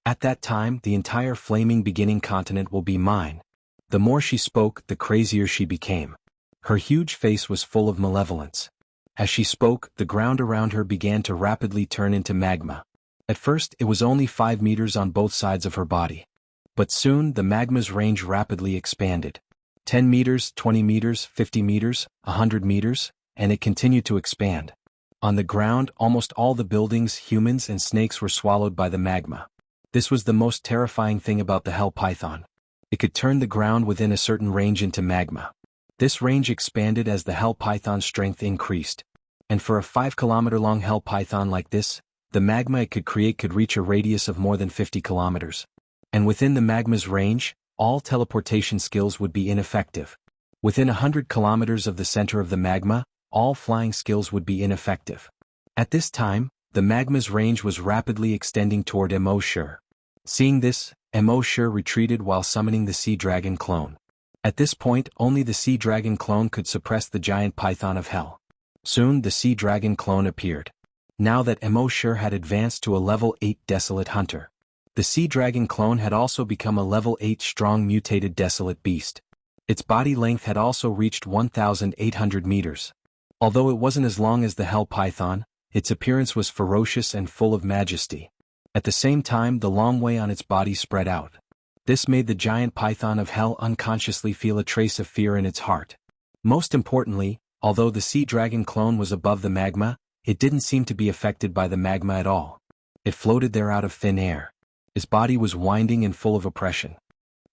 At that time, the entire flaming beginning continent will be mine." The more she spoke, the crazier she became. Her huge face was full of malevolence. As she spoke, the ground around her began to rapidly turn into magma. At first, it was only 5 meters on both sides of her body. But soon, the magma's range rapidly expanded. 10 meters, 20 meters, 50 meters, 100 meters, and it continued to expand. On the ground, almost all the buildings, humans, and snakes were swallowed by the magma. This was the most terrifying thing about the hell python. It could turn the ground within a certain range into magma. This range expanded as the hell python's strength increased. And for a 5-kilometer-long hell python like this, the magma it could create could reach a radius of more than 50 kilometers. And within the magma's range, all teleportation skills would be ineffective. Within 100 kilometers of the center of the magma, all flying skills would be ineffective. At this time, the magma's range was rapidly extending toward Immortal. Seeing this, Immortal retreated while summoning the sea dragon clone. At this point, only the sea dragon clone could suppress the giant python of hell. Soon the sea dragon clone appeared. Now that Immortal had advanced to a level 8 desolate hunter, the sea dragon clone had also become a level 8 strong mutated desolate beast. Its body length had also reached 1,800 meters. Although it wasn't as long as the hell python, its appearance was ferocious and full of majesty. At the same time, the long way on its body spread out. This made the giant python of hell unconsciously feel a trace of fear in its heart. Most importantly, although the sea dragon clone was above the magma, it didn't seem to be affected by the magma at all. It floated there out of thin air. Its body was winding and full of oppression.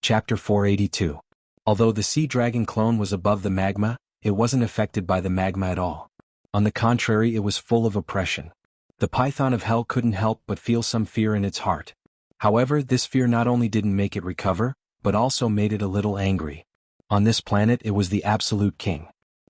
Chapter 482. Although the sea dragon clone was above the magma, it wasn't affected by the magma at all. On the contrary, it was full of oppression. The python of hell couldn't help but feel some fear in its heart. However, this fear not only didn't make it recover, but also made it a little angry. On this planet, it was the absolute king.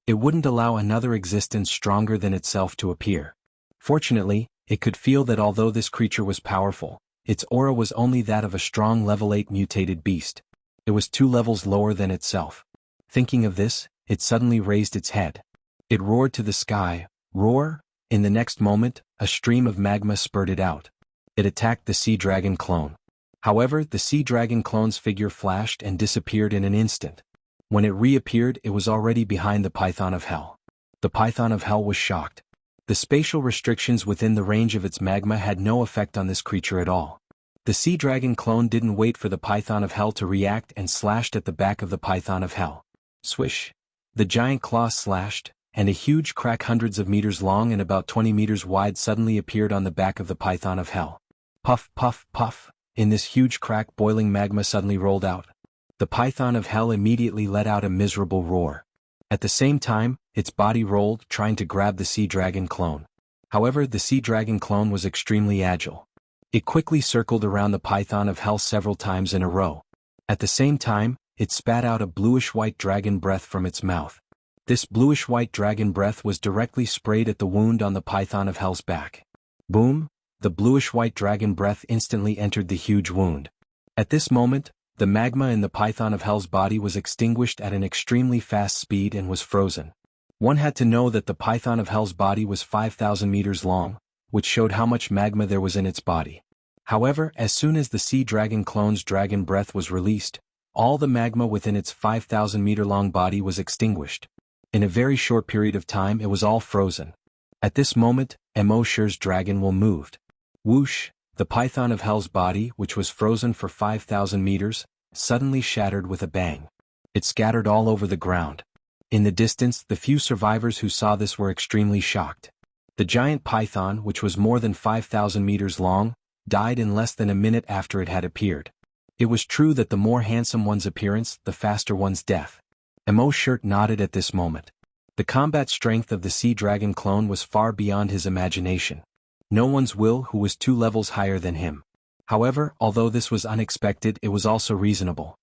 It wouldn't allow another existence stronger than itself to appear. Fortunately, it could feel that although this creature was powerful, its aura was only that of a strong level 8 mutated beast. It was 2 levels lower than itself. Thinking of this, it suddenly raised its head. It roared to the sky. Roar! In the next moment, a stream of magma spurted out. It attacked the sea dragon clone. However, the sea dragon clone's figure flashed and disappeared in an instant. When it reappeared, it was already behind the python of hell. The python of hell was shocked. The spatial restrictions within the range of its magma had no effect on this creature at all. The sea dragon clone didn't wait for the python of hell to react and slashed at the back of the python of hell. Swish! The giant claws slashed, and a huge crack hundreds of meters long and about 20 meters wide suddenly appeared on the back of the python of hell. Puff, puff, puff! In this huge crack, boiling magma suddenly rolled out. The python of hell immediately let out a miserable roar. At the same time, its body rolled, trying to grab the sea dragon clone. However, the sea dragon clone was extremely agile. It quickly circled around the python of hell several times in a row. At the same time, it spat out a bluish-white dragon breath from its mouth. This bluish-white dragon breath was directly sprayed at the wound on the python of hell's back. Boom! The bluish-white dragon breath instantly entered the huge wound. At this moment, the magma in the python of hell's body was extinguished at an extremely fast speed and was frozen. One had to know that the python of hell's body was 5,000 meters long, which showed how much magma there was in its body. However, as soon as the sea dragon clone's dragon breath was released, all the magma within its 5,000-meter-long body was extinguished. In a very short period of time, it was all frozen. At this moment, Immortal's dragon will moved. Whoosh! The python of hell's body, which was frozen for 5,000 meters, suddenly shattered with a bang. It scattered all over the ground. In the distance, the few survivors who saw this were extremely shocked. The giant python, which was more than 5,000 meters long, died in less than a minute after it had appeared. It was true that the more handsome one's appearance, the faster one's death. Emo's shirt nodded at this moment. The combat strength of the sea dragon clone was far beyond his imagination. No one's will who was 2 levels higher than him. However, although this was unexpected, it was also reasonable.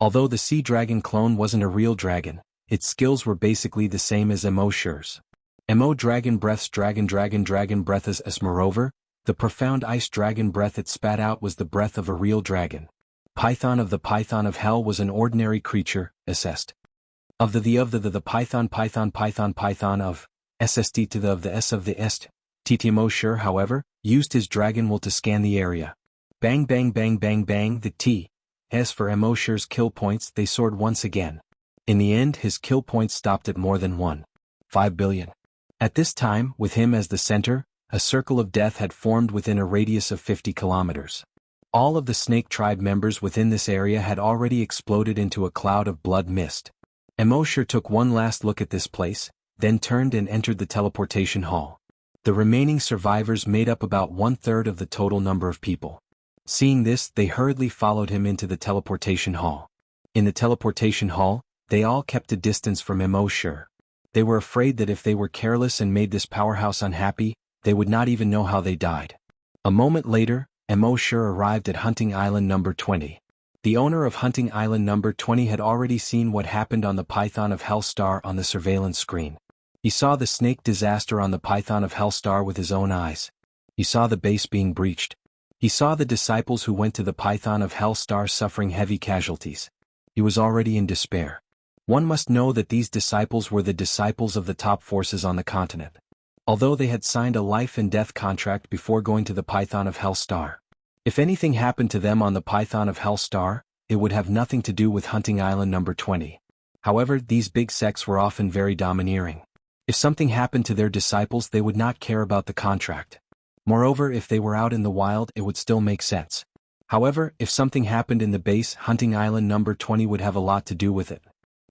Although the sea dragon clone wasn't a real dragon, its skills were basically the same as Emo's shirs. Emo dragon breath's dragon breath as moreover, the profound ice dragon breath it spat out was the breath of a real dragon. Python of the python of hell was an ordinary creature, assessed. Of the python of SST to the of the S of the est. TTMO sure however, used his dragon will to scan the area. Bang bang bang bang bang the T. As for Emo sure's kill points they soared once again. In the end his kill points stopped at more than 1.5 billion. At this time, with him as the center, a circle of death had formed within a radius of 50 kilometers. All of the snake tribe members within this area had already exploded into a cloud of blood mist. Emo sure took one last look at this place, then turned and entered the teleportation hall. The remaining survivors made up about 1/3 of the total number of people. Seeing this, they hurriedly followed him into the teleportation hall. In the teleportation hall, they all kept a distance from Emo sure. They were afraid that if they were careless and made this powerhouse unhappy, they would not even know how they died. A moment later, Emo sure arrived at Hunting Island number 20. The owner of Hunting Island number 20 had already seen what happened on the Python of Hellstar on the surveillance screen. He saw the snake disaster on the Python of Hellstar with his own eyes. He saw the base being breached. He saw the disciples who went to the Python of Hellstar suffering heavy casualties. He was already in despair. One must know that these disciples were the disciples of the top forces on the continent. Although they had signed a life and death contract before going to the Python of Hellstar. If anything happened to them on the Python of Hellstar, it would have nothing to do with Hunting Island number 20. However, these big sects were often very domineering. If something happened to their disciples they would not care about the contract. Moreover, if they were out in the wild it would still make sense. However, if something happened in the base, Hunting Island number 20 would have a lot to do with it.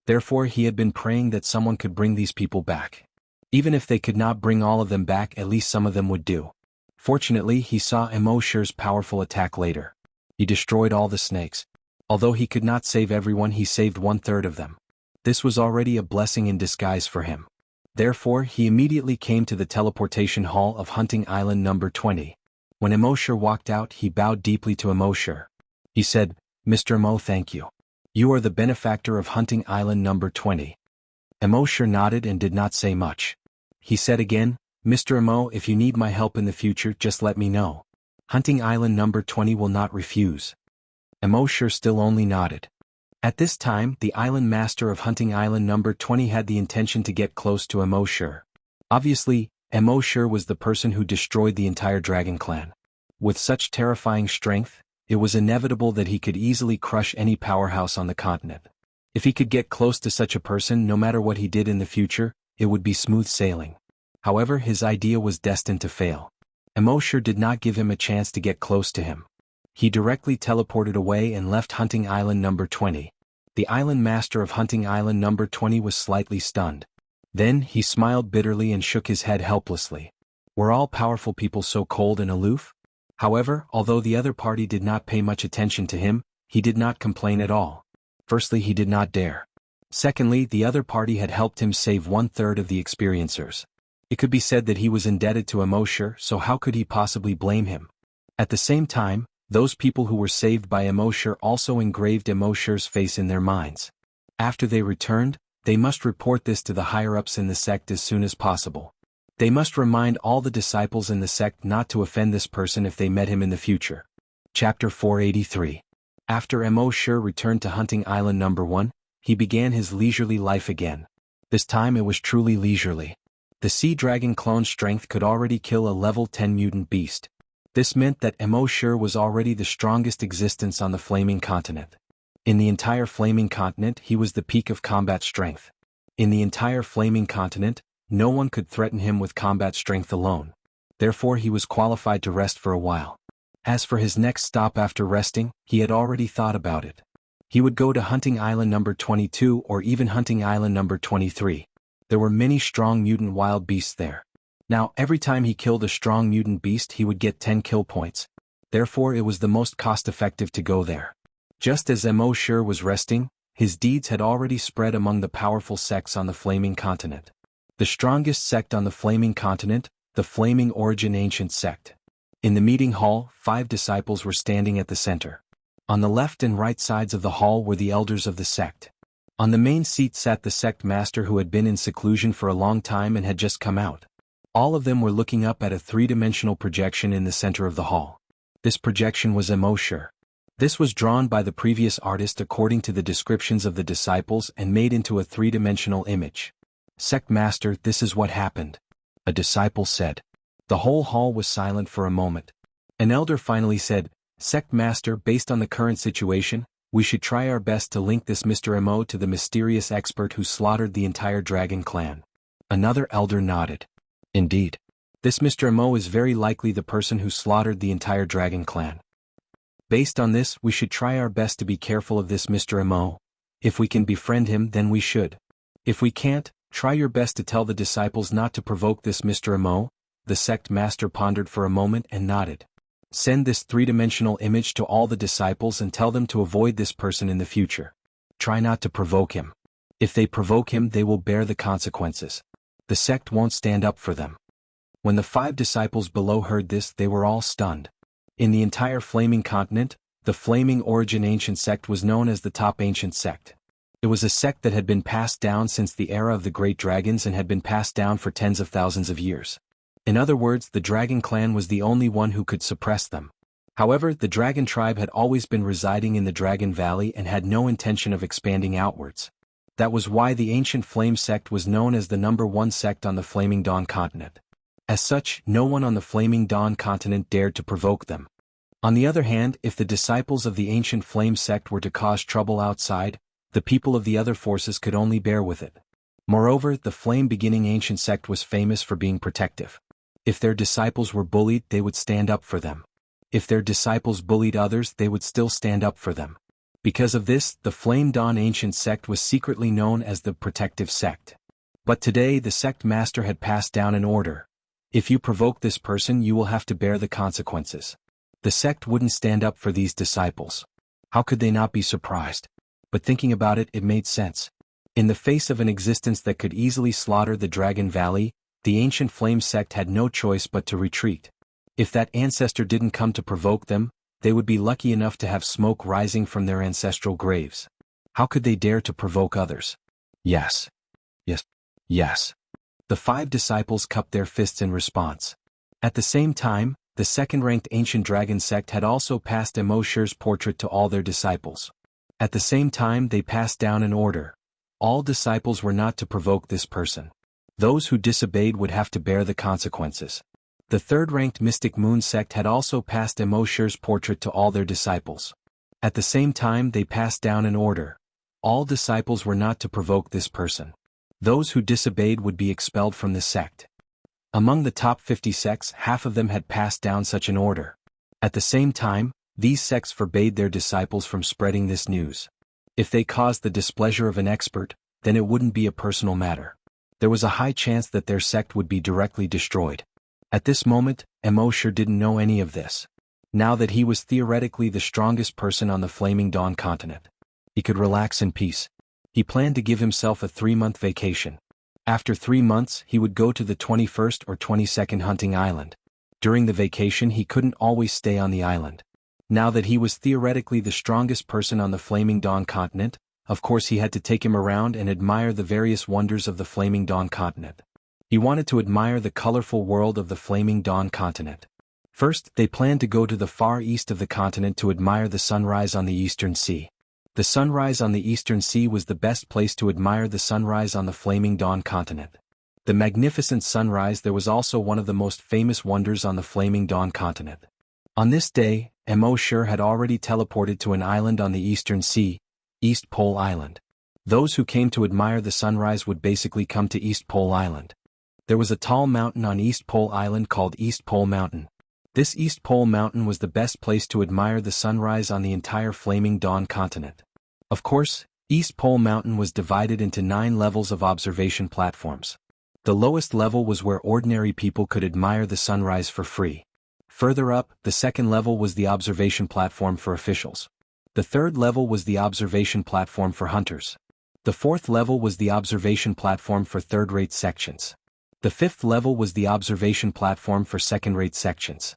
Therefore he had been praying that someone could bring these people back. Even if they could not bring all of them back, at least some of them would do. Fortunately, he saw Emo sure's powerful attack later. He destroyed all the snakes. Although he could not save everyone, he saved 1/3 of them. This was already a blessing in disguise for him. Therefore, he immediately came to the teleportation hall of Hunting Island number 20. When Emo sure walked out, he bowed deeply to Emo sure. He said, "Mr. Emo, thank you. You are the benefactor of Hunting Island number 20. Emo sure nodded and did not say much. He said again, "Mr. Emo, if you need my help in the future, just let me know. Hunting Island number 20 will not refuse." Emo sure still only nodded. At this time, the island master of Hunting Island number 20 had the intention to get close to Emo sure. Obviously, Emo sure was the person who destroyed the entire dragon clan. With such terrifying strength, it was inevitable that he could easily crush any powerhouse on the continent. If he could get close to such a person, no matter what he did in the future, it would be smooth sailing. However, his idea was destined to fail. Emo sure did not give him a chance to get close to him. He directly teleported away and left Hunting Island number 20. The island master of Hunting Island number 20 was slightly stunned. Then, he smiled bitterly and shook his head helplessly. Were all powerful people so cold and aloof? However, although the other party did not pay much attention to him, he did not complain at all. Firstly, he did not dare. Secondly, the other party had helped him save 1/3 of the experiencers. It could be said that he was indebted to Emo sure, so how could he possibly blame him? At the same time, those people who were saved by Emo sure also engraved Emo sure's face in their minds. After they returned, they must report this to the higher-ups in the sect as soon as possible. They must remind all the disciples in the sect not to offend this person if they met him in the future. Chapter 483. After Emo sure returned to Hunting Island number 1, he began his leisurely life again. This time it was truly leisurely. The sea dragon clone's strength could already kill a level 10 mutant beast. This meant that Emo sure was already the strongest existence on the Flaming Continent. In the entire Flaming Continent, he was the peak of combat strength. In the entire Flaming Continent, no one could threaten him with combat strength alone. Therefore he was qualified to rest for a while. As for his next stop after resting, he had already thought about it. He would go to Hunting Island number 22 or even Hunting Island number 23. There were many strong mutant wild beasts there. Now, every time he killed a strong mutant beast he would get 10 kill points. Therefore it was the most cost-effective to go there. Just as Mo was resting, his deeds had already spread among the powerful sects on the Flaming Continent. The strongest sect on the Flaming Continent, the Flaming Origin Ancient Sect. In the meeting hall, 5 disciples were standing at the center. On the left and right sides of the hall were the elders of the sect. On the main seat sat the sect master who had been in seclusion for a long time and had just come out. All of them were looking up at a 3-dimensional projection in the center of the hall. This projection was Mo. This was drawn by the previous artist according to the descriptions of the disciples and made into a 3-dimensional image. Sect master, this is what happened. A disciple said. The whole hall was silent for a moment. An elder finally said, Sect master, based on the current situation, we should try our best to link this Mr. Mo to the mysterious expert who slaughtered the entire dragon clan. Another elder nodded. Indeed. This Mr. Mo is very likely the person who slaughtered the entire dragon clan. Based on this, we should try our best to be careful of this Mr. Mo. If we can befriend him, then we should. If we can't, try your best to tell the disciples not to provoke this Mr. Mo. The sect master pondered for a moment and nodded. Send this 3-dimensional image to all the disciples and tell them to avoid this person in the future. Try not to provoke him. If they provoke him, they will bear the consequences. The sect won't stand up for them. When the 5 disciples below heard this, they were all stunned. In the entire Flaming Continent, the Flaming Origin Ancient Sect was known as the top ancient sect. It was a sect that had been passed down since the era of the Great Dragons and had been passed down for tens of thousands of years. In other words, the Dragon Clan was the only one who could suppress them. However, the Dragon Tribe had always been residing in the Dragon Valley and had no intention of expanding outwards. That was why the Ancient Flame Sect was known as the #1 sect on the Flaming Dawn Continent. As such, no one on the Flaming Dawn Continent dared to provoke them. On the other hand, if the disciples of the Ancient Flame Sect were to cause trouble outside, the people of the other forces could only bear with it. Moreover, the Flame-beginning Ancient Sect was famous for being protective. If their disciples were bullied, they would stand up for them. If their disciples bullied others, they would still stand up for them. Because of this, the Flame Dawn Ancient Sect was secretly known as the Protective Sect. But today the sect master had passed down an order. If you provoke this person, you will have to bear the consequences. The sect wouldn't stand up for these disciples. How could they not be surprised? But thinking about it, it made sense. In the face of an existence that could easily slaughter the Dragon Valley, the Ancient Flame Sect had no choice but to retreat. If that ancestor didn't come to provoke them, they would be lucky enough to have smoke rising from their ancestral graves. How could they dare to provoke others? Yes. Yes. Yes. The 5 disciples cupped their fists in response. At the same time, the second-ranked Ancient Dragon Sect had also passed Mo's portrait to all their disciples. At the same time they passed down an order. All disciples were not to provoke this person. Those who disobeyed would have to bear the consequences. The third-ranked Mystic Moon Sect had also passed Mo's portrait to all their disciples. At the same time they passed down an order. All disciples were not to provoke this person. Those who disobeyed would be expelled from the sect. Among the top 50 sects, half of them had passed down such an order. At the same time, these sects forbade their disciples from spreading this news. If they caused the displeasure of an expert, then it wouldn't be a personal matter. There was a high chance that their sect would be directly destroyed. At this moment, Mo didn't know any of this. Now that he was theoretically the strongest person on the Flaming Dawn Continent, he could relax in peace. He planned to give himself a 3-month vacation. After 3 months, he would go to the 21st or 22nd hunting island. During the vacation he couldn't always stay on the island. Now that he was theoretically the strongest person on the Flaming Dawn Continent, of course he had to take him around and admire the various wonders of the Flaming Dawn Continent. He wanted to admire the colorful world of the Flaming Dawn Continent. First, they planned to go to the far east of the continent to admire the sunrise on the Eastern Sea. The sunrise on the Eastern Sea was the best place to admire the sunrise on the Flaming Dawn Continent. The magnificent sunrise there was also one of the most famous wonders on the Flaming Dawn Continent. On this day, Mo had already teleported to an island on the Eastern Sea, East Pole Island. Those who came to admire the sunrise would basically come to East Pole Island. There was a tall mountain on East Pole Island called East Pole Mountain. This East Pole Mountain was the best place to admire the sunrise on the entire Flaming Dawn Continent. Of course, East Pole Mountain was divided into 9 levels of observation platforms. The lowest level was where ordinary people could admire the sunrise for free. Further up, the second level was the observation platform for officials. The third level was the observation platform for hunters. The fourth level was the observation platform for third-rate sections. The fifth level was the observation platform for second-rate sections.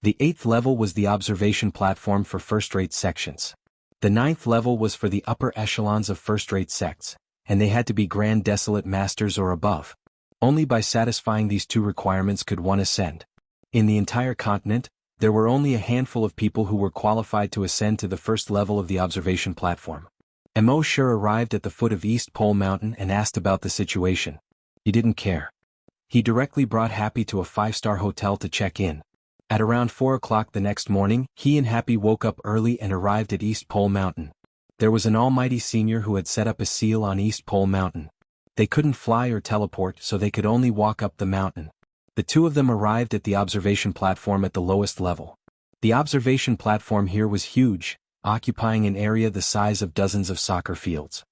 The eighth level was the observation platform for first-rate sections. The ninth level was for the upper echelons of first-rate sects, and they had to be Grand Desolate Masters or above. Only by satisfying these two requirements could one ascend. In the entire continent, there were only a handful of people who were qualified to ascend to the first level of the observation platform. Immortal arrived at the foot of East Pole Mountain and asked about the situation. He didn't care. He directly brought Happy to a 5-star hotel to check in. At around 4 o'clock the next morning, he and Happy woke up early and arrived at East Pole Mountain. There was an almighty senior who had set up a seal on East Pole Mountain. They couldn't fly or teleport, so they could only walk up the mountain. The two of them arrived at the observation platform at the lowest level. The observation platform here was huge, occupying an area the size of dozens of soccer fields.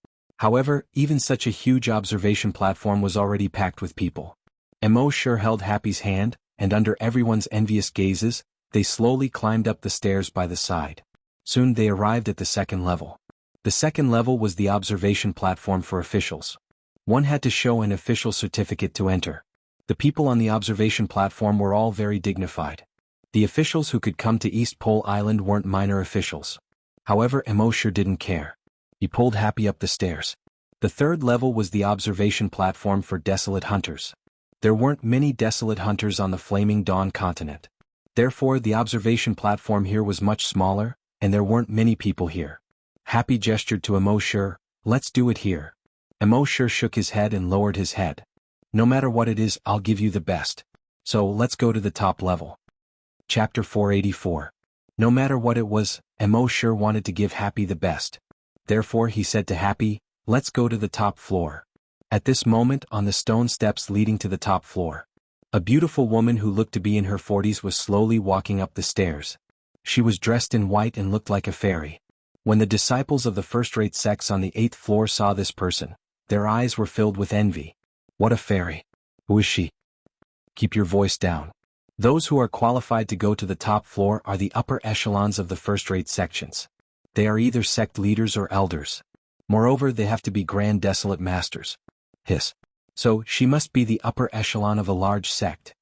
However, even such a huge observation platform was already packed with people. Immortal held Happy's hand, and under everyone's envious gazes, they slowly climbed up the stairs by the side. Soon they arrived at the second level. The second level was the observation platform for officials. One had to show an official certificate to enter. The people on the observation platform were all very dignified. The officials who could come to East Pole Island weren't minor officials. However, Immortal didn't care. He pulled Happy up the stairs. The third level was the observation platform for desolate hunters. There weren't many desolate hunters on the Flaming Dawn continent. Therefore, the observation platform here was much smaller, and there weren't many people here. Happy gestured to Immortal, "Let's do it here." Immortal shook his head and lowered his head. "No matter what it is, I'll give you the best. So let's go to the top level." Chapter 484. No matter what it was, Immortal wanted to give Happy the best. Therefore he said to Happy, "Let's go to the top floor." At this moment, on the stone steps leading to the top floor, a beautiful woman who looked to be in her 40s was slowly walking up the stairs. She was dressed in white and looked like a fairy. When the disciples of the first-rate sects on the 8th floor saw this person, their eyes were filled with envy. "What a fairy! Who is she?" "Keep your voice down. Those who are qualified to go to the top floor are the upper echelons of the first-rate sections. They are either sect leaders or elders. Moreover, they have to be Grand Desolate Masters." Hiss. "So, she must be the upper echelon of a large sect."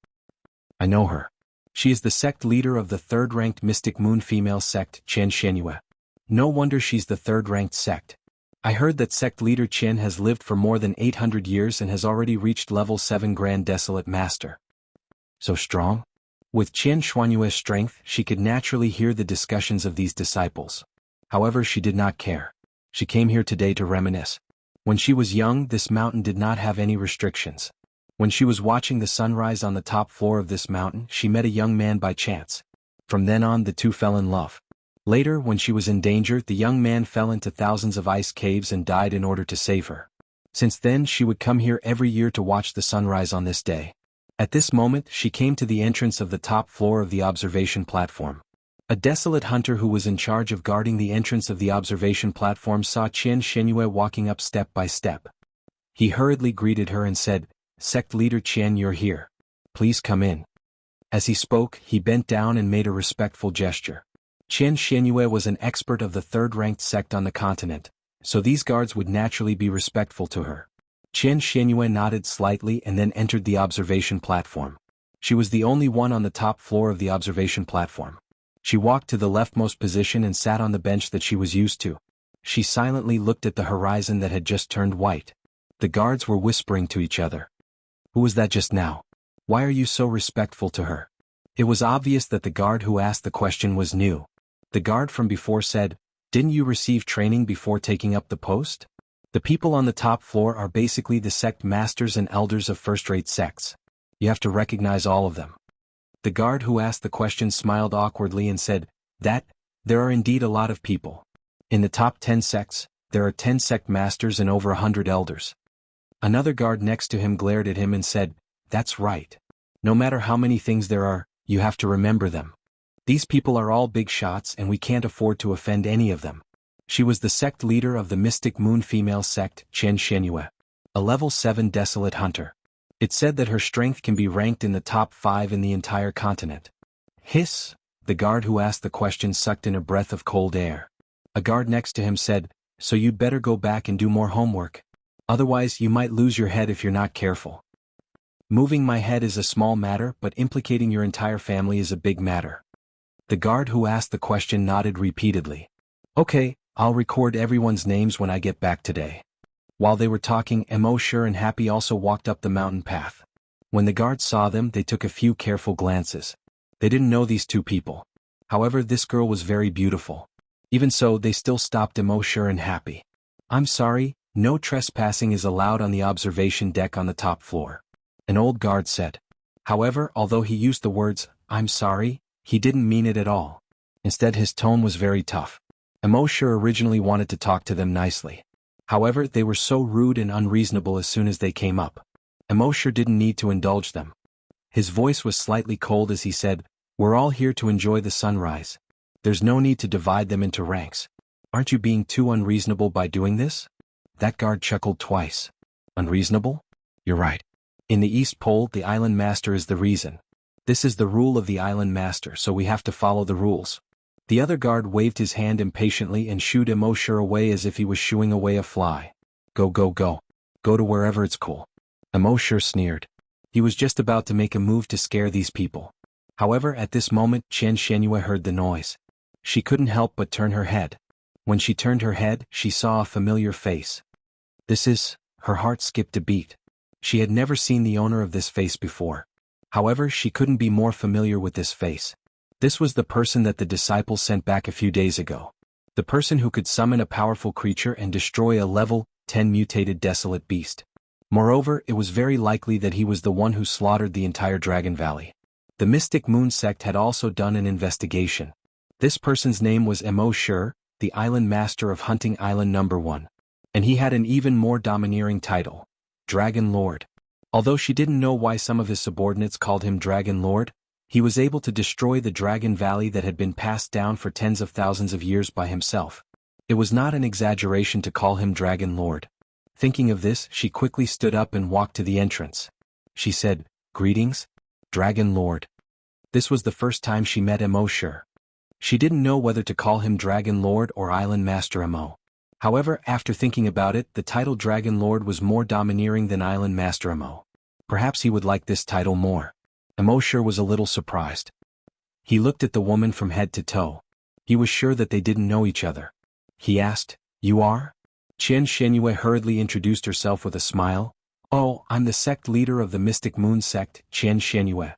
"I know her. She is the sect leader of the third-ranked Mystic Moon female sect, xianxia. No wonder she's the third-ranked sect. I heard that sect leader Qian has lived for more than 800 years and has already reached level 7 Grand Desolate Master. So strong?" With xuanhuan's strength, she could naturally hear the discussions of these disciples. However, she did not care. She came here today to reminisce. When she was young, this mountain did not have any restrictions. When she was watching the sunrise on the top floor of this mountain, she met a young man by chance. From then on, the two fell in love. Later, when she was in danger, the young man fell into thousands of ice caves and died in order to save her. Since then, she would come here every year to watch the sunrise on this day. At this moment, she came to the entrance of the top floor of the observation platform. A desolate hunter who was in charge of guarding the entrance of the observation platform saw xianxia walking up step by step. He hurriedly greeted her and said, "Sect leader Qian, you're here. Please come in." As he spoke, he bent down and made a respectful gesture. Xianxia was an expert of the third-ranked sect on the continent, so these guards would naturally be respectful to her. Xianxia nodded slightly and then entered the observation platform. She was the only one on the top floor of the observation platform. She walked to the leftmost position and sat on the bench that she was used to. She silently looked at the horizon that had just turned white. The guards were whispering to each other. "Who was that just now? Why are you so respectful to her?" It was obvious that the guard who asked the question was new. The guard from before said, "Didn't you receive training before taking up the post?" The people on the top floor are basically the sect masters and elders of first-rate sects. You have to recognize all of them. The guard who asked the question smiled awkwardly and said, There are indeed a lot of people. In the top 10 sects, there are 10 sect masters and over 100 elders." Another guard next to him glared at him and said, "That's right. No matter how many things there are, you have to remember them. These people are all big shots and we can't afford to offend any of them." She was the sect leader of the Mystic Moon female sect, xianxia, a level 7 desolate hunter. It said that her strength can be ranked in the top 5 in the entire continent. Hiss! The guard who asked the question sucked in a breath of cold air. A guard next to him said, "So you'd better go back and do more homework. Otherwise you might lose your head if you're not careful." Moving my head is a small matter, but implicating your entire family is a big matter. The guard who asked the question nodded repeatedly. "Okay, I'll record everyone's names when I get back today." While they were talking, Sure and Happy also walked up the mountain path. When the guards saw them, they took a few careful glances. They didn't know these two people. However, this girl was very beautiful. Even so, they still stopped Sure and Happy. "I'm sorry, no trespassing is allowed on the observation deck on the top floor," an old guard said. However, although he used the words, "I'm sorry," he didn't mean it at all. Instead, his tone was very tough. Sure originally wanted to talk to them nicely. However, they were so rude and unreasonable as soon as they came up. Sure didn't need to indulge them. His voice was slightly cold as he said, "We're all here to enjoy the sunrise. There's no need to divide them into ranks. Aren't you being too unreasonable by doing this?" That guard chuckled twice. "Unreasonable? You're right. In the East Pole, the island master is the reason. This is the rule of the island master, so we have to follow the rules." The other guard waved his hand impatiently and shooed Sure away as if he was shooing away a fly. "Go, go, go. Go to wherever it's cool." Sure sneered. He was just about to make a move to scare these people. However, at this moment, Xianxia heard the noise. She couldn't help but turn her head. When she turned her head, she saw a familiar face. Her heart skipped a beat. She had never seen the owner of this face before. However, she couldn't be more familiar with this face. This was the person that the disciples sent back a few days ago. The person who could summon a powerful creature and destroy a level 10 mutated desolate beast. Moreover, it was very likely that he was the one who slaughtered the entire Dragon Valley. The Mystic Moon sect had also done an investigation. This person's name was Sure, the island master of Hunting Island No. 1. And he had an even more domineering title, Dragon Lord. Although she didn't know why some of his subordinates called him Dragon Lord, he was able to destroy the Dragon Valley that had been passed down for tens of thousands of years by himself. It was not an exaggeration to call him Dragon Lord. Thinking of this, she quickly stood up and walked to the entrance. She said, "Greetings, Dragon Lord." This was the first time she met Sure. She didn't know whether to call him Dragon Lord or Island Master Mo. However, after thinking about it, the title Dragon Lord was more domineering than Island Master Mo. Perhaps he would like this title more. Sure was a little surprised. He looked at the woman from head to toe. He was sure that they didn't know each other. He asked, "You are?" Xianxia hurriedly introduced herself with a smile. "Oh, I'm the sect leader of the Mystic Moon sect, Xianxia."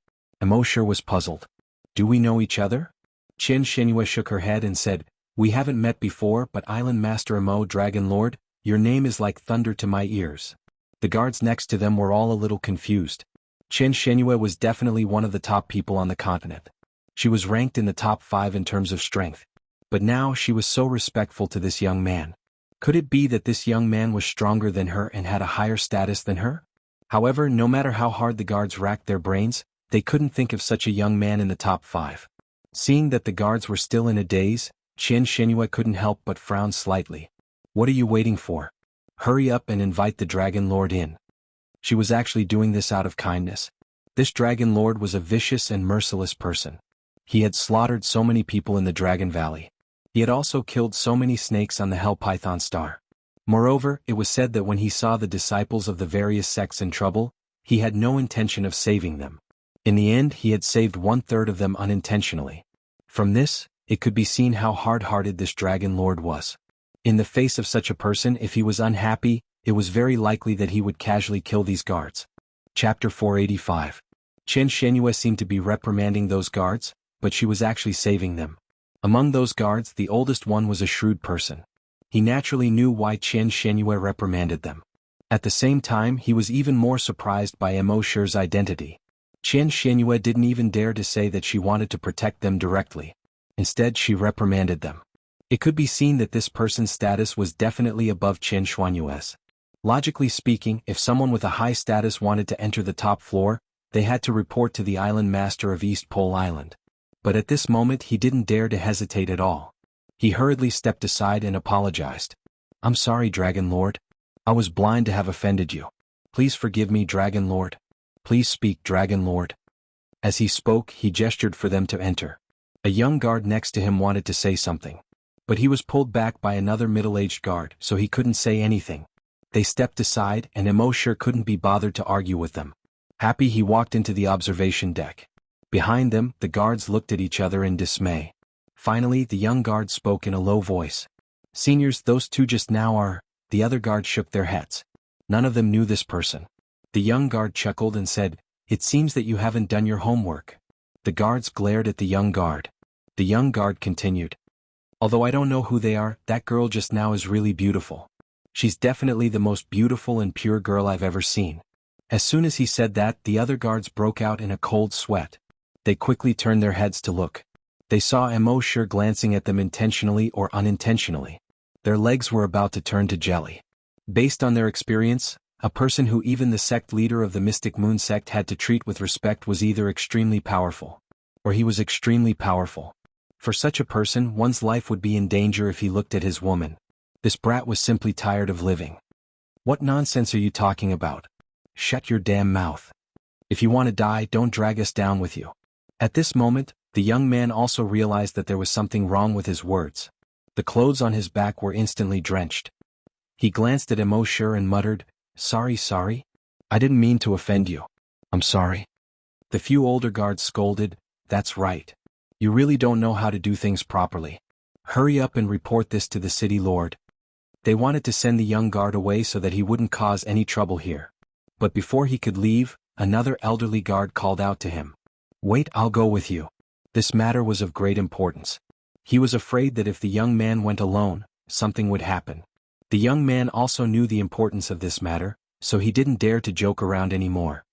Sure was puzzled. "Do we know each other?" Xianxia shook her head and said, "We haven't met before, but Island Master Mo Dragon Lord, your name is like thunder to my ears." The guards next to them were all a little confused. Xianxia was definitely one of the top people on the continent. She was ranked in the top 5 in terms of strength. But now she was so respectful to this young man. Could it be that this young man was stronger than her and had a higher status than her? However, no matter how hard the guards racked their brains, they couldn't think of such a young man in the top 5. Seeing that the guards were still in a daze, Xianxia couldn't help but frown slightly. "What are you waiting for? Hurry up and invite the Dragon Lord in." She was actually doing this out of kindness. This Dragon Lord was a vicious and merciless person. He had slaughtered so many people in the Dragon Valley. He had also killed so many snakes on the Hell Python Star. Moreover, it was said that when he saw the disciples of the various sects in trouble, he had no intention of saving them. In the end, he had saved 1/3 of them unintentionally. From this, it could be seen how hard-hearted this Dragon Lord was. In the face of such a person, if he was unhappy, it was very likely that he would casually kill these guards. Chapter 485. Xianxia seemed to be reprimanding those guards, but she was actually saving them. Among those guards, the oldest one was a shrewd person. He naturally knew why Xianxia reprimanded them. At the same time, he was even more surprised by Sure's identity. Xianxia didn't even dare to say that she wanted to protect them directly. Instead, she reprimanded them. It could be seen that this person's status was definitely above Xuanhuan's. Logically speaking, if someone with a high status wanted to enter the top floor, they had to report to the island master of East Pole Island. But at this moment he didn't dare to hesitate at all. He hurriedly stepped aside and apologized. "I'm sorry, Dragon Lord. I was blind to have offended you. Please forgive me, Dragon Lord." Please speak, Dragon Lord. As he spoke, he gestured for them to enter. A young guard next to him wanted to say something. But he was pulled back by another middle-aged guard, so he couldn't say anything. They stepped aside, and Immortal couldn't be bothered to argue with them. Happy, he walked into the observation deck. Behind them, the guards looked at each other in dismay. Finally, the young guard spoke in a low voice. Seniors, those two just now are... The other guards shook their heads. None of them knew this person. The young guard chuckled and said, "It seems that you haven't done your homework." The guards glared at the young guard. The young guard continued. "Although I don't know who they are, that girl just now is really beautiful. She's definitely the most beautiful and pure girl I've ever seen." As soon as he said that, the other guards broke out in a cold sweat. They quickly turned their heads to look. They saw Immortal glancing at them intentionally or unintentionally. Their legs were about to turn to jelly. Based on their experience, a person who even the sect leader of the Mystic Moon sect had to treat with respect was either extremely powerful, or he was extremely powerful. For such a person, one's life would be in danger if he looked at his woman. This brat was simply tired of living. "What nonsense are you talking about? Shut your damn mouth. If you want to die, don't drag us down with you." At this moment, the young man also realized that there was something wrong with his words. The clothes on his back were instantly drenched. He glanced at Immortal and muttered, Sorry. I didn't mean to offend you. I'm sorry." The few older guards scolded, "That's right. You really don't know how to do things properly. Hurry up and report this to the city lord." They wanted to send the young guard away so that he wouldn't cause any trouble here. But before he could leave, another elderly guard called out to him. "Wait, I'll go with you." This matter was of great importance. He was afraid that if the young man went alone, something would happen. The young man also knew the importance of this matter, so he didn't dare to joke around anymore.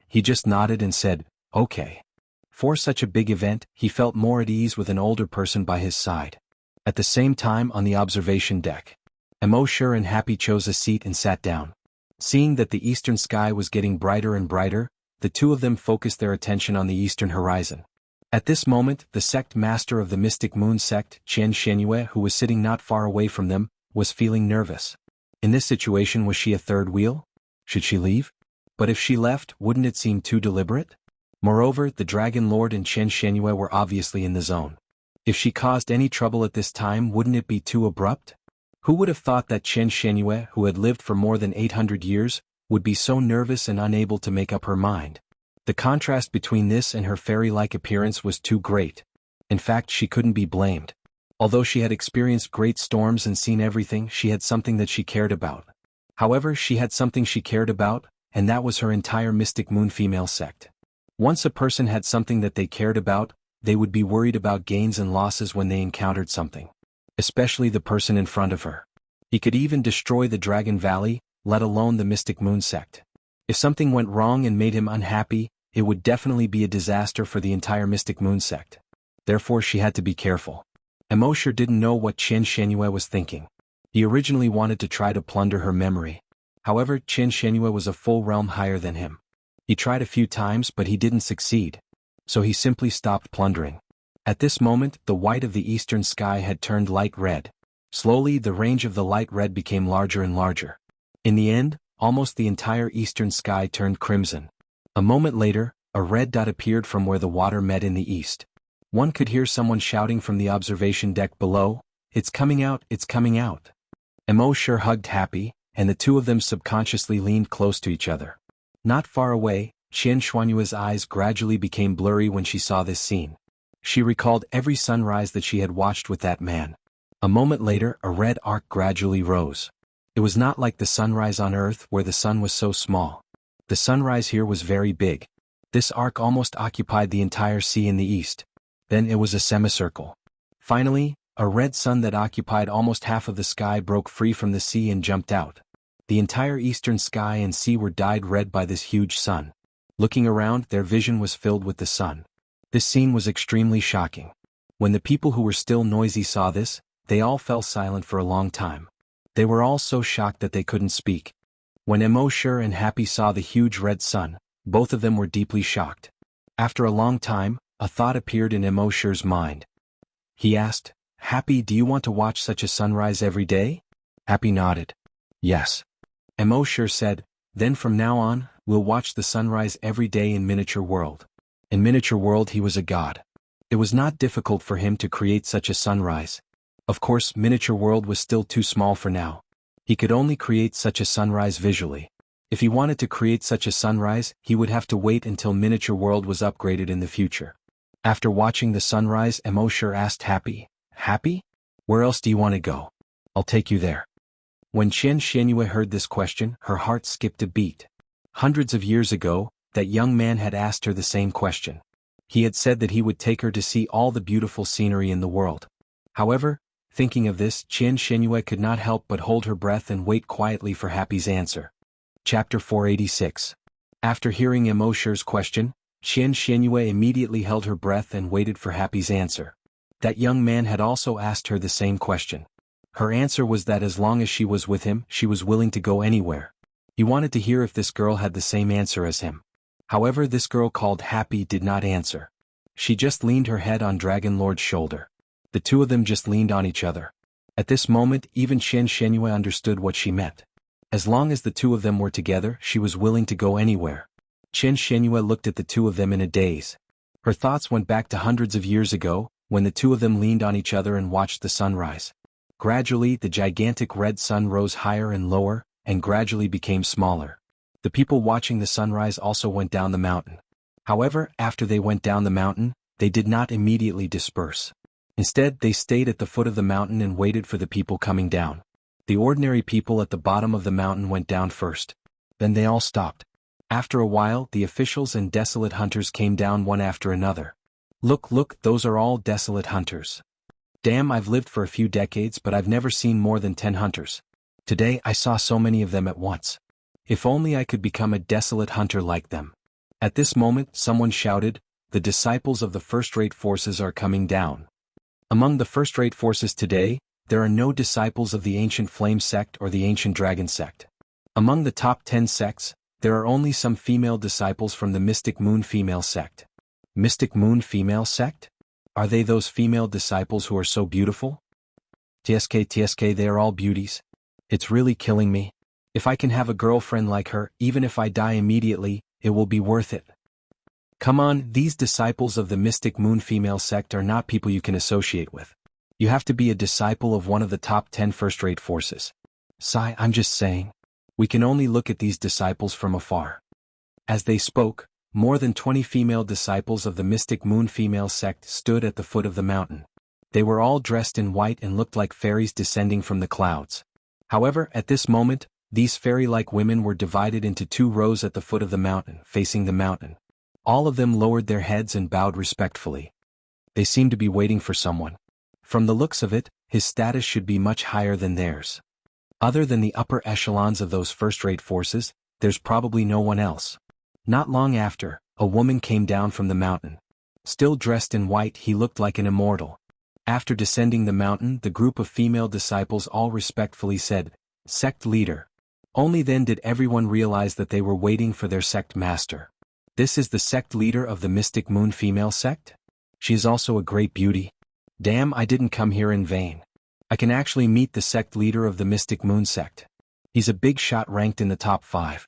He just nodded and said, "Okay." For such a big event, he felt more at ease with an older person by his side. At the same time, on the observation deck, Immortal and Happy chose a seat and sat down. Seeing that the eastern sky was getting brighter and brighter, the two of them focused their attention on the eastern horizon. At this moment, the sect master of the Mystic Moon sect, xianxia, who was sitting not far away from them, was feeling nervous. In this situation, was she a third wheel? Should she leave? But if she left, wouldn't it seem too deliberate? Moreover, the Dragon Lord and xianxia were obviously in the zone. If she caused any trouble at this time, wouldn't it be too abrupt? Who would have thought that xianxia, who had lived for more than 800 years, would be so nervous and unable to make up her mind? The contrast between this and her fairy-like appearance was too great. In fact, she couldn't be blamed. Although she had experienced great storms and seen everything, she had something that she cared about. However, she had something she cared about, and that was her entire Mystic Moon female sect. Once a person had something that they cared about, they would be worried about gains and losses when they encountered something. Especially the person in front of her. He could even destroy the Dragon Valley, let alone the Mystic Moon sect. If something went wrong and made him unhappy, it would definitely be a disaster for the entire Mystic Moon sect. Therefore she had to be careful. Immortal didn't know what xianxia was thinking. He originally wanted to try to plunder her memory. However, xianxia was a full realm higher than him. He tried a few times but he didn't succeed. So he simply stopped plundering. At this moment, the white of the eastern sky had turned light red. Slowly, the range of the light red became larger and larger. In the end, almost the entire eastern sky turned crimson. A moment later, a red dot appeared from where the water met in the east. One could hear someone shouting from the observation deck below, "It's coming out, it's coming out." Immortal hugged Happy, and the two of them subconsciously leaned close to each other. Not far away, xuanhuan's eyes gradually became blurry when she saw this scene. She recalled every sunrise that she had watched with that man. A moment later, a red arc gradually rose. It was not like the sunrise on Earth where the sun was so small. The sunrise here was very big. This arc almost occupied the entire sea in the east. Then it was a semicircle. Finally, a red sun that occupied almost half of the sky broke free from the sea and jumped out. The entire eastern sky and sea were dyed red by this huge sun. Looking around, their vision was filled with the sun. This scene was extremely shocking. When the people who were still noisy saw this, they all fell silent for a long time. They were all so shocked that they couldn't speak. When Immortal and Happy saw the huge red sun, both of them were deeply shocked. After a long time, a thought appeared in Immortal's mind. He asked, "Happy, do you want to watch such a sunrise every day?" Happy nodded. "Yes." Immortal said, "Then from now on, we'll watch the sunrise every day in miniature world. In miniature world he was a god. It was not difficult for him to create such a sunrise. Of course, miniature world was still too small for now. He could only create such a sunrise visually. If he wanted to create such a sunrise, he would have to wait until miniature world was upgraded in the future. After watching the sunrise, Immortal asked Happy, "Happy? Where else do you want to go? I'll take you there." When Xianxia heard this question, her heart skipped a beat. Hundreds of years ago, that young man had asked her the same question. He had said that he would take her to see all the beautiful scenery in the world. However, thinking of this, Xianxia could not help but hold her breath and wait quietly for Happy's answer. Chapter 486. After hearing Immortal's question, Xianxia immediately held her breath and waited for Happy's answer. That young man had also asked her the same question. Her answer was that as long as she was with him, she was willing to go anywhere. He wanted to hear if this girl had the same answer as him. However, this girl called Happy did not answer. She just leaned her head on Dragon Lord's shoulder. The two of them just leaned on each other. At this moment, even Xianxia understood what she meant. As long as the two of them were together, she was willing to go anywhere. Xianxia looked at the two of them in a daze. Her thoughts went back to hundreds of years ago, when the two of them leaned on each other and watched the sunrise. Gradually, the gigantic red sun rose higher and lower, and gradually became smaller. The people watching the sunrise also went down the mountain. However, after they went down the mountain, they did not immediately disperse. Instead, they stayed at the foot of the mountain and waited for the people coming down. The ordinary people at the bottom of the mountain went down first. Then they all stopped. After a while, the officials and desolate hunters came down one after another. Look, those are all desolate hunters. Damn, I've lived for a few decades, but I've never seen more than 10 hunters. Today, I saw so many of them at once. If only I could become a desolate hunter like them. At this moment, someone shouted, "The disciples of the first-rate forces are coming down." Among the first-rate forces today, there are no disciples of the ancient flame sect or the ancient dragon sect. Among the top 10 sects, there are only some female disciples from the Mystic Moon female sect. Mystic Moon female sect? Are they those female disciples who are so beautiful? TSK, they are all beauties. It's really killing me. If I can have a girlfriend like her, even if I die immediately, it will be worth it. Come on, these disciples of the Mystic Moon female sect are not people you can associate with. You have to be a disciple of one of the top 10 first-rate forces. Sigh, I'm just saying. We can only look at these disciples from afar. As they spoke, more than 20 female disciples of the Mystic Moon female sect stood at the foot of the mountain. They were all dressed in white and looked like fairies descending from the clouds. However, at this moment, these fairy-like women were divided into 2 rows at the foot of the mountain, facing the mountain. All of them lowered their heads and bowed respectfully. They seemed to be waiting for someone. From the looks of it, his status should be much higher than theirs. Other than the upper echelons of those first-rate forces, there's probably no one else. Not long after, a woman came down from the mountain. Still dressed in white, he looked like an immortal. After descending the mountain, the group of female disciples all respectfully said, "Sect leader." Only then did everyone realize that they were waiting for their sect master. This is the sect leader of the Mystic Moon female sect? She is also a great beauty. Damn, I didn't come here in vain. I can actually meet the sect leader of the Mystic Moon sect. He's a big shot ranked in the top 5.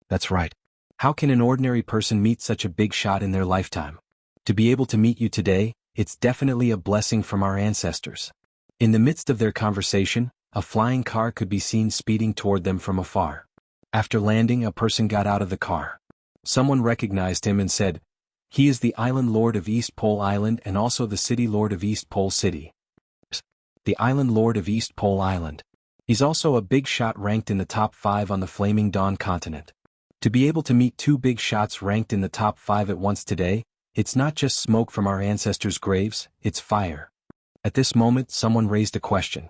That's right. How can an ordinary person meet such a big shot in their lifetime? To be able to meet you today, it's definitely a blessing from our ancestors. In the midst of their conversation, a flying car could be seen speeding toward them from afar. After landing, a person got out of the car. Someone recognized him and said, "He is the Island Lord of East Pole Island and also the City Lord of East Pole City." The Island Lord of East Pole Island. He's also a big shot ranked in the top 5 on the Flaming Dawn continent. To be able to meet 2 big shots ranked in the top 5 at once today, it's not just smoke from our ancestors' graves, it's fire. At this moment, someone raised a question.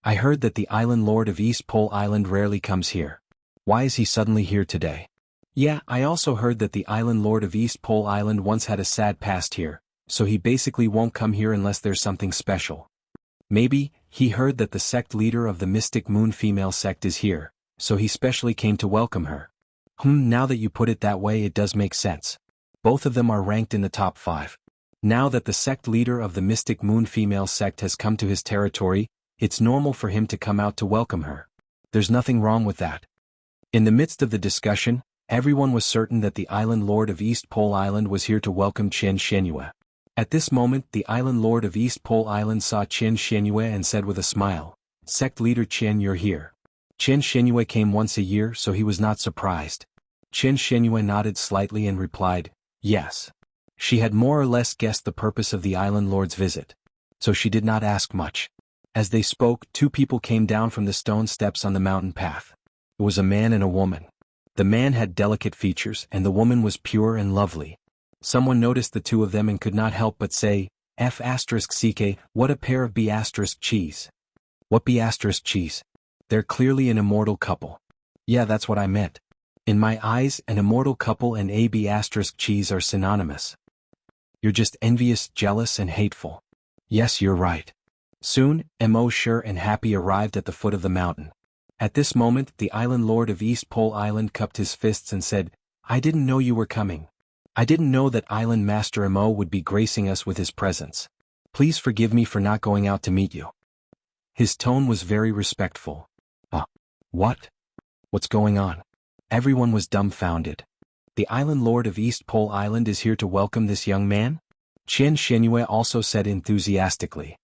I heard that the Island Lord of East Pole Island rarely comes here. Why is he suddenly here today? Yeah, I also heard that the Island Lord of East Pole Island once had a sad past here, so he basically won't come here unless there's something special. Maybe, he heard that the sect leader of the Mystic Moon female sect is here, so he specially came to welcome her. Now that you put it that way, it does make sense. Both of them are ranked in the top 5. Now that the sect leader of the Mystic Moon female sect has come to his territory, it's normal for him to come out to welcome her. There's nothing wrong with that. In the midst of the discussion, Everyone was certain that the island lord of East Pole Island was here to welcome Xianxia. At this moment the island lord of East Pole Island saw Xianxia and said with a smile, "Sect leader Qian, you're here." Xianxia came once a year, so he was not surprised. Xianxia nodded slightly and replied, "Yes." She had more or less guessed the purpose of the island lord's visit, so she did not ask much. As they spoke, two people came down from the stone steps on the mountain path. It was a man and a woman. The man had delicate features and the woman was pure and lovely. Someone noticed the two of them and could not help but say, F***ck, what a pair of B** cheese. What B** cheese? They're clearly an immortal couple. Yeah, that's what I meant. In my eyes, an immortal couple and a B** cheese are synonymous. You're just envious, jealous and hateful. Yes, you're right. Soon, Mo sure and happy arrived at the foot of the mountain. At this moment the island lord of East Pole Island cupped his fists and said, "I didn't know you were coming. I didn't know that Island Master Mo would be gracing us with his presence. Please forgive me for not going out to meet you." His tone was very respectful. What? What's going on? Everyone was dumbfounded. The island lord of East Pole Island is here to welcome this young man? Xianxia also said enthusiastically.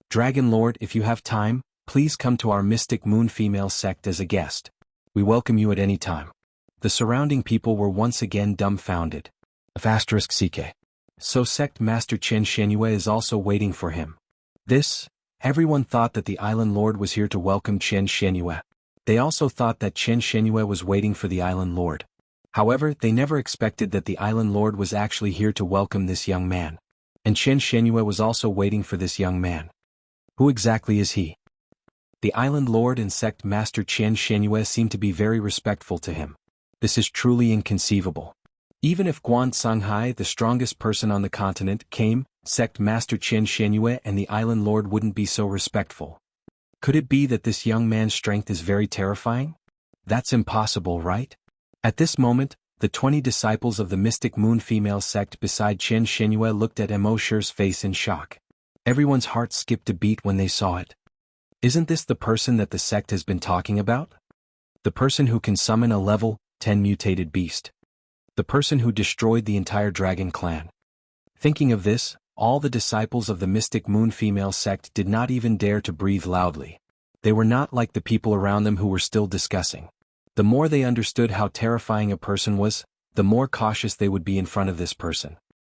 "Dragon Lord, if you have time, please come to our Mystic Moon female sect as a guest. We welcome you at any time." The surrounding people were once again dumbfounded. **ck. So sect master Xianxia is also waiting for him. Everyone thought that the island lord was here to welcome Xianxia. They also thought that Xianxia was waiting for the island lord. However, they never expected that the island lord was actually here to welcome this young man. And Xianxia was also waiting for this young man. Who exactly is he? The island lord and sect master Xianxia seemed to be very respectful to him. This is truly inconceivable. Even if Guan Songhai, the strongest person on the continent, came, sect master Xianxia and the island lord wouldn't be so respectful. Could it be that this young man's strength is very terrifying? That's impossible, right? At this moment, the 20 disciples of the Mystic Moon female sect beside Xianxia looked at Mo Shi's face in shock. Everyone's heart skipped a beat when they saw it. Isn't this the person that the sect has been talking about? The person who can summon a level 10 mutated beast. The person who destroyed the entire dragon clan. Thinking of this, all the disciples of the Mystic Moon female sect did not even dare to breathe loudly. They were not like the people around them who were still discussing. The more they understood how terrifying a person was, the more cautious they would be in front of this person.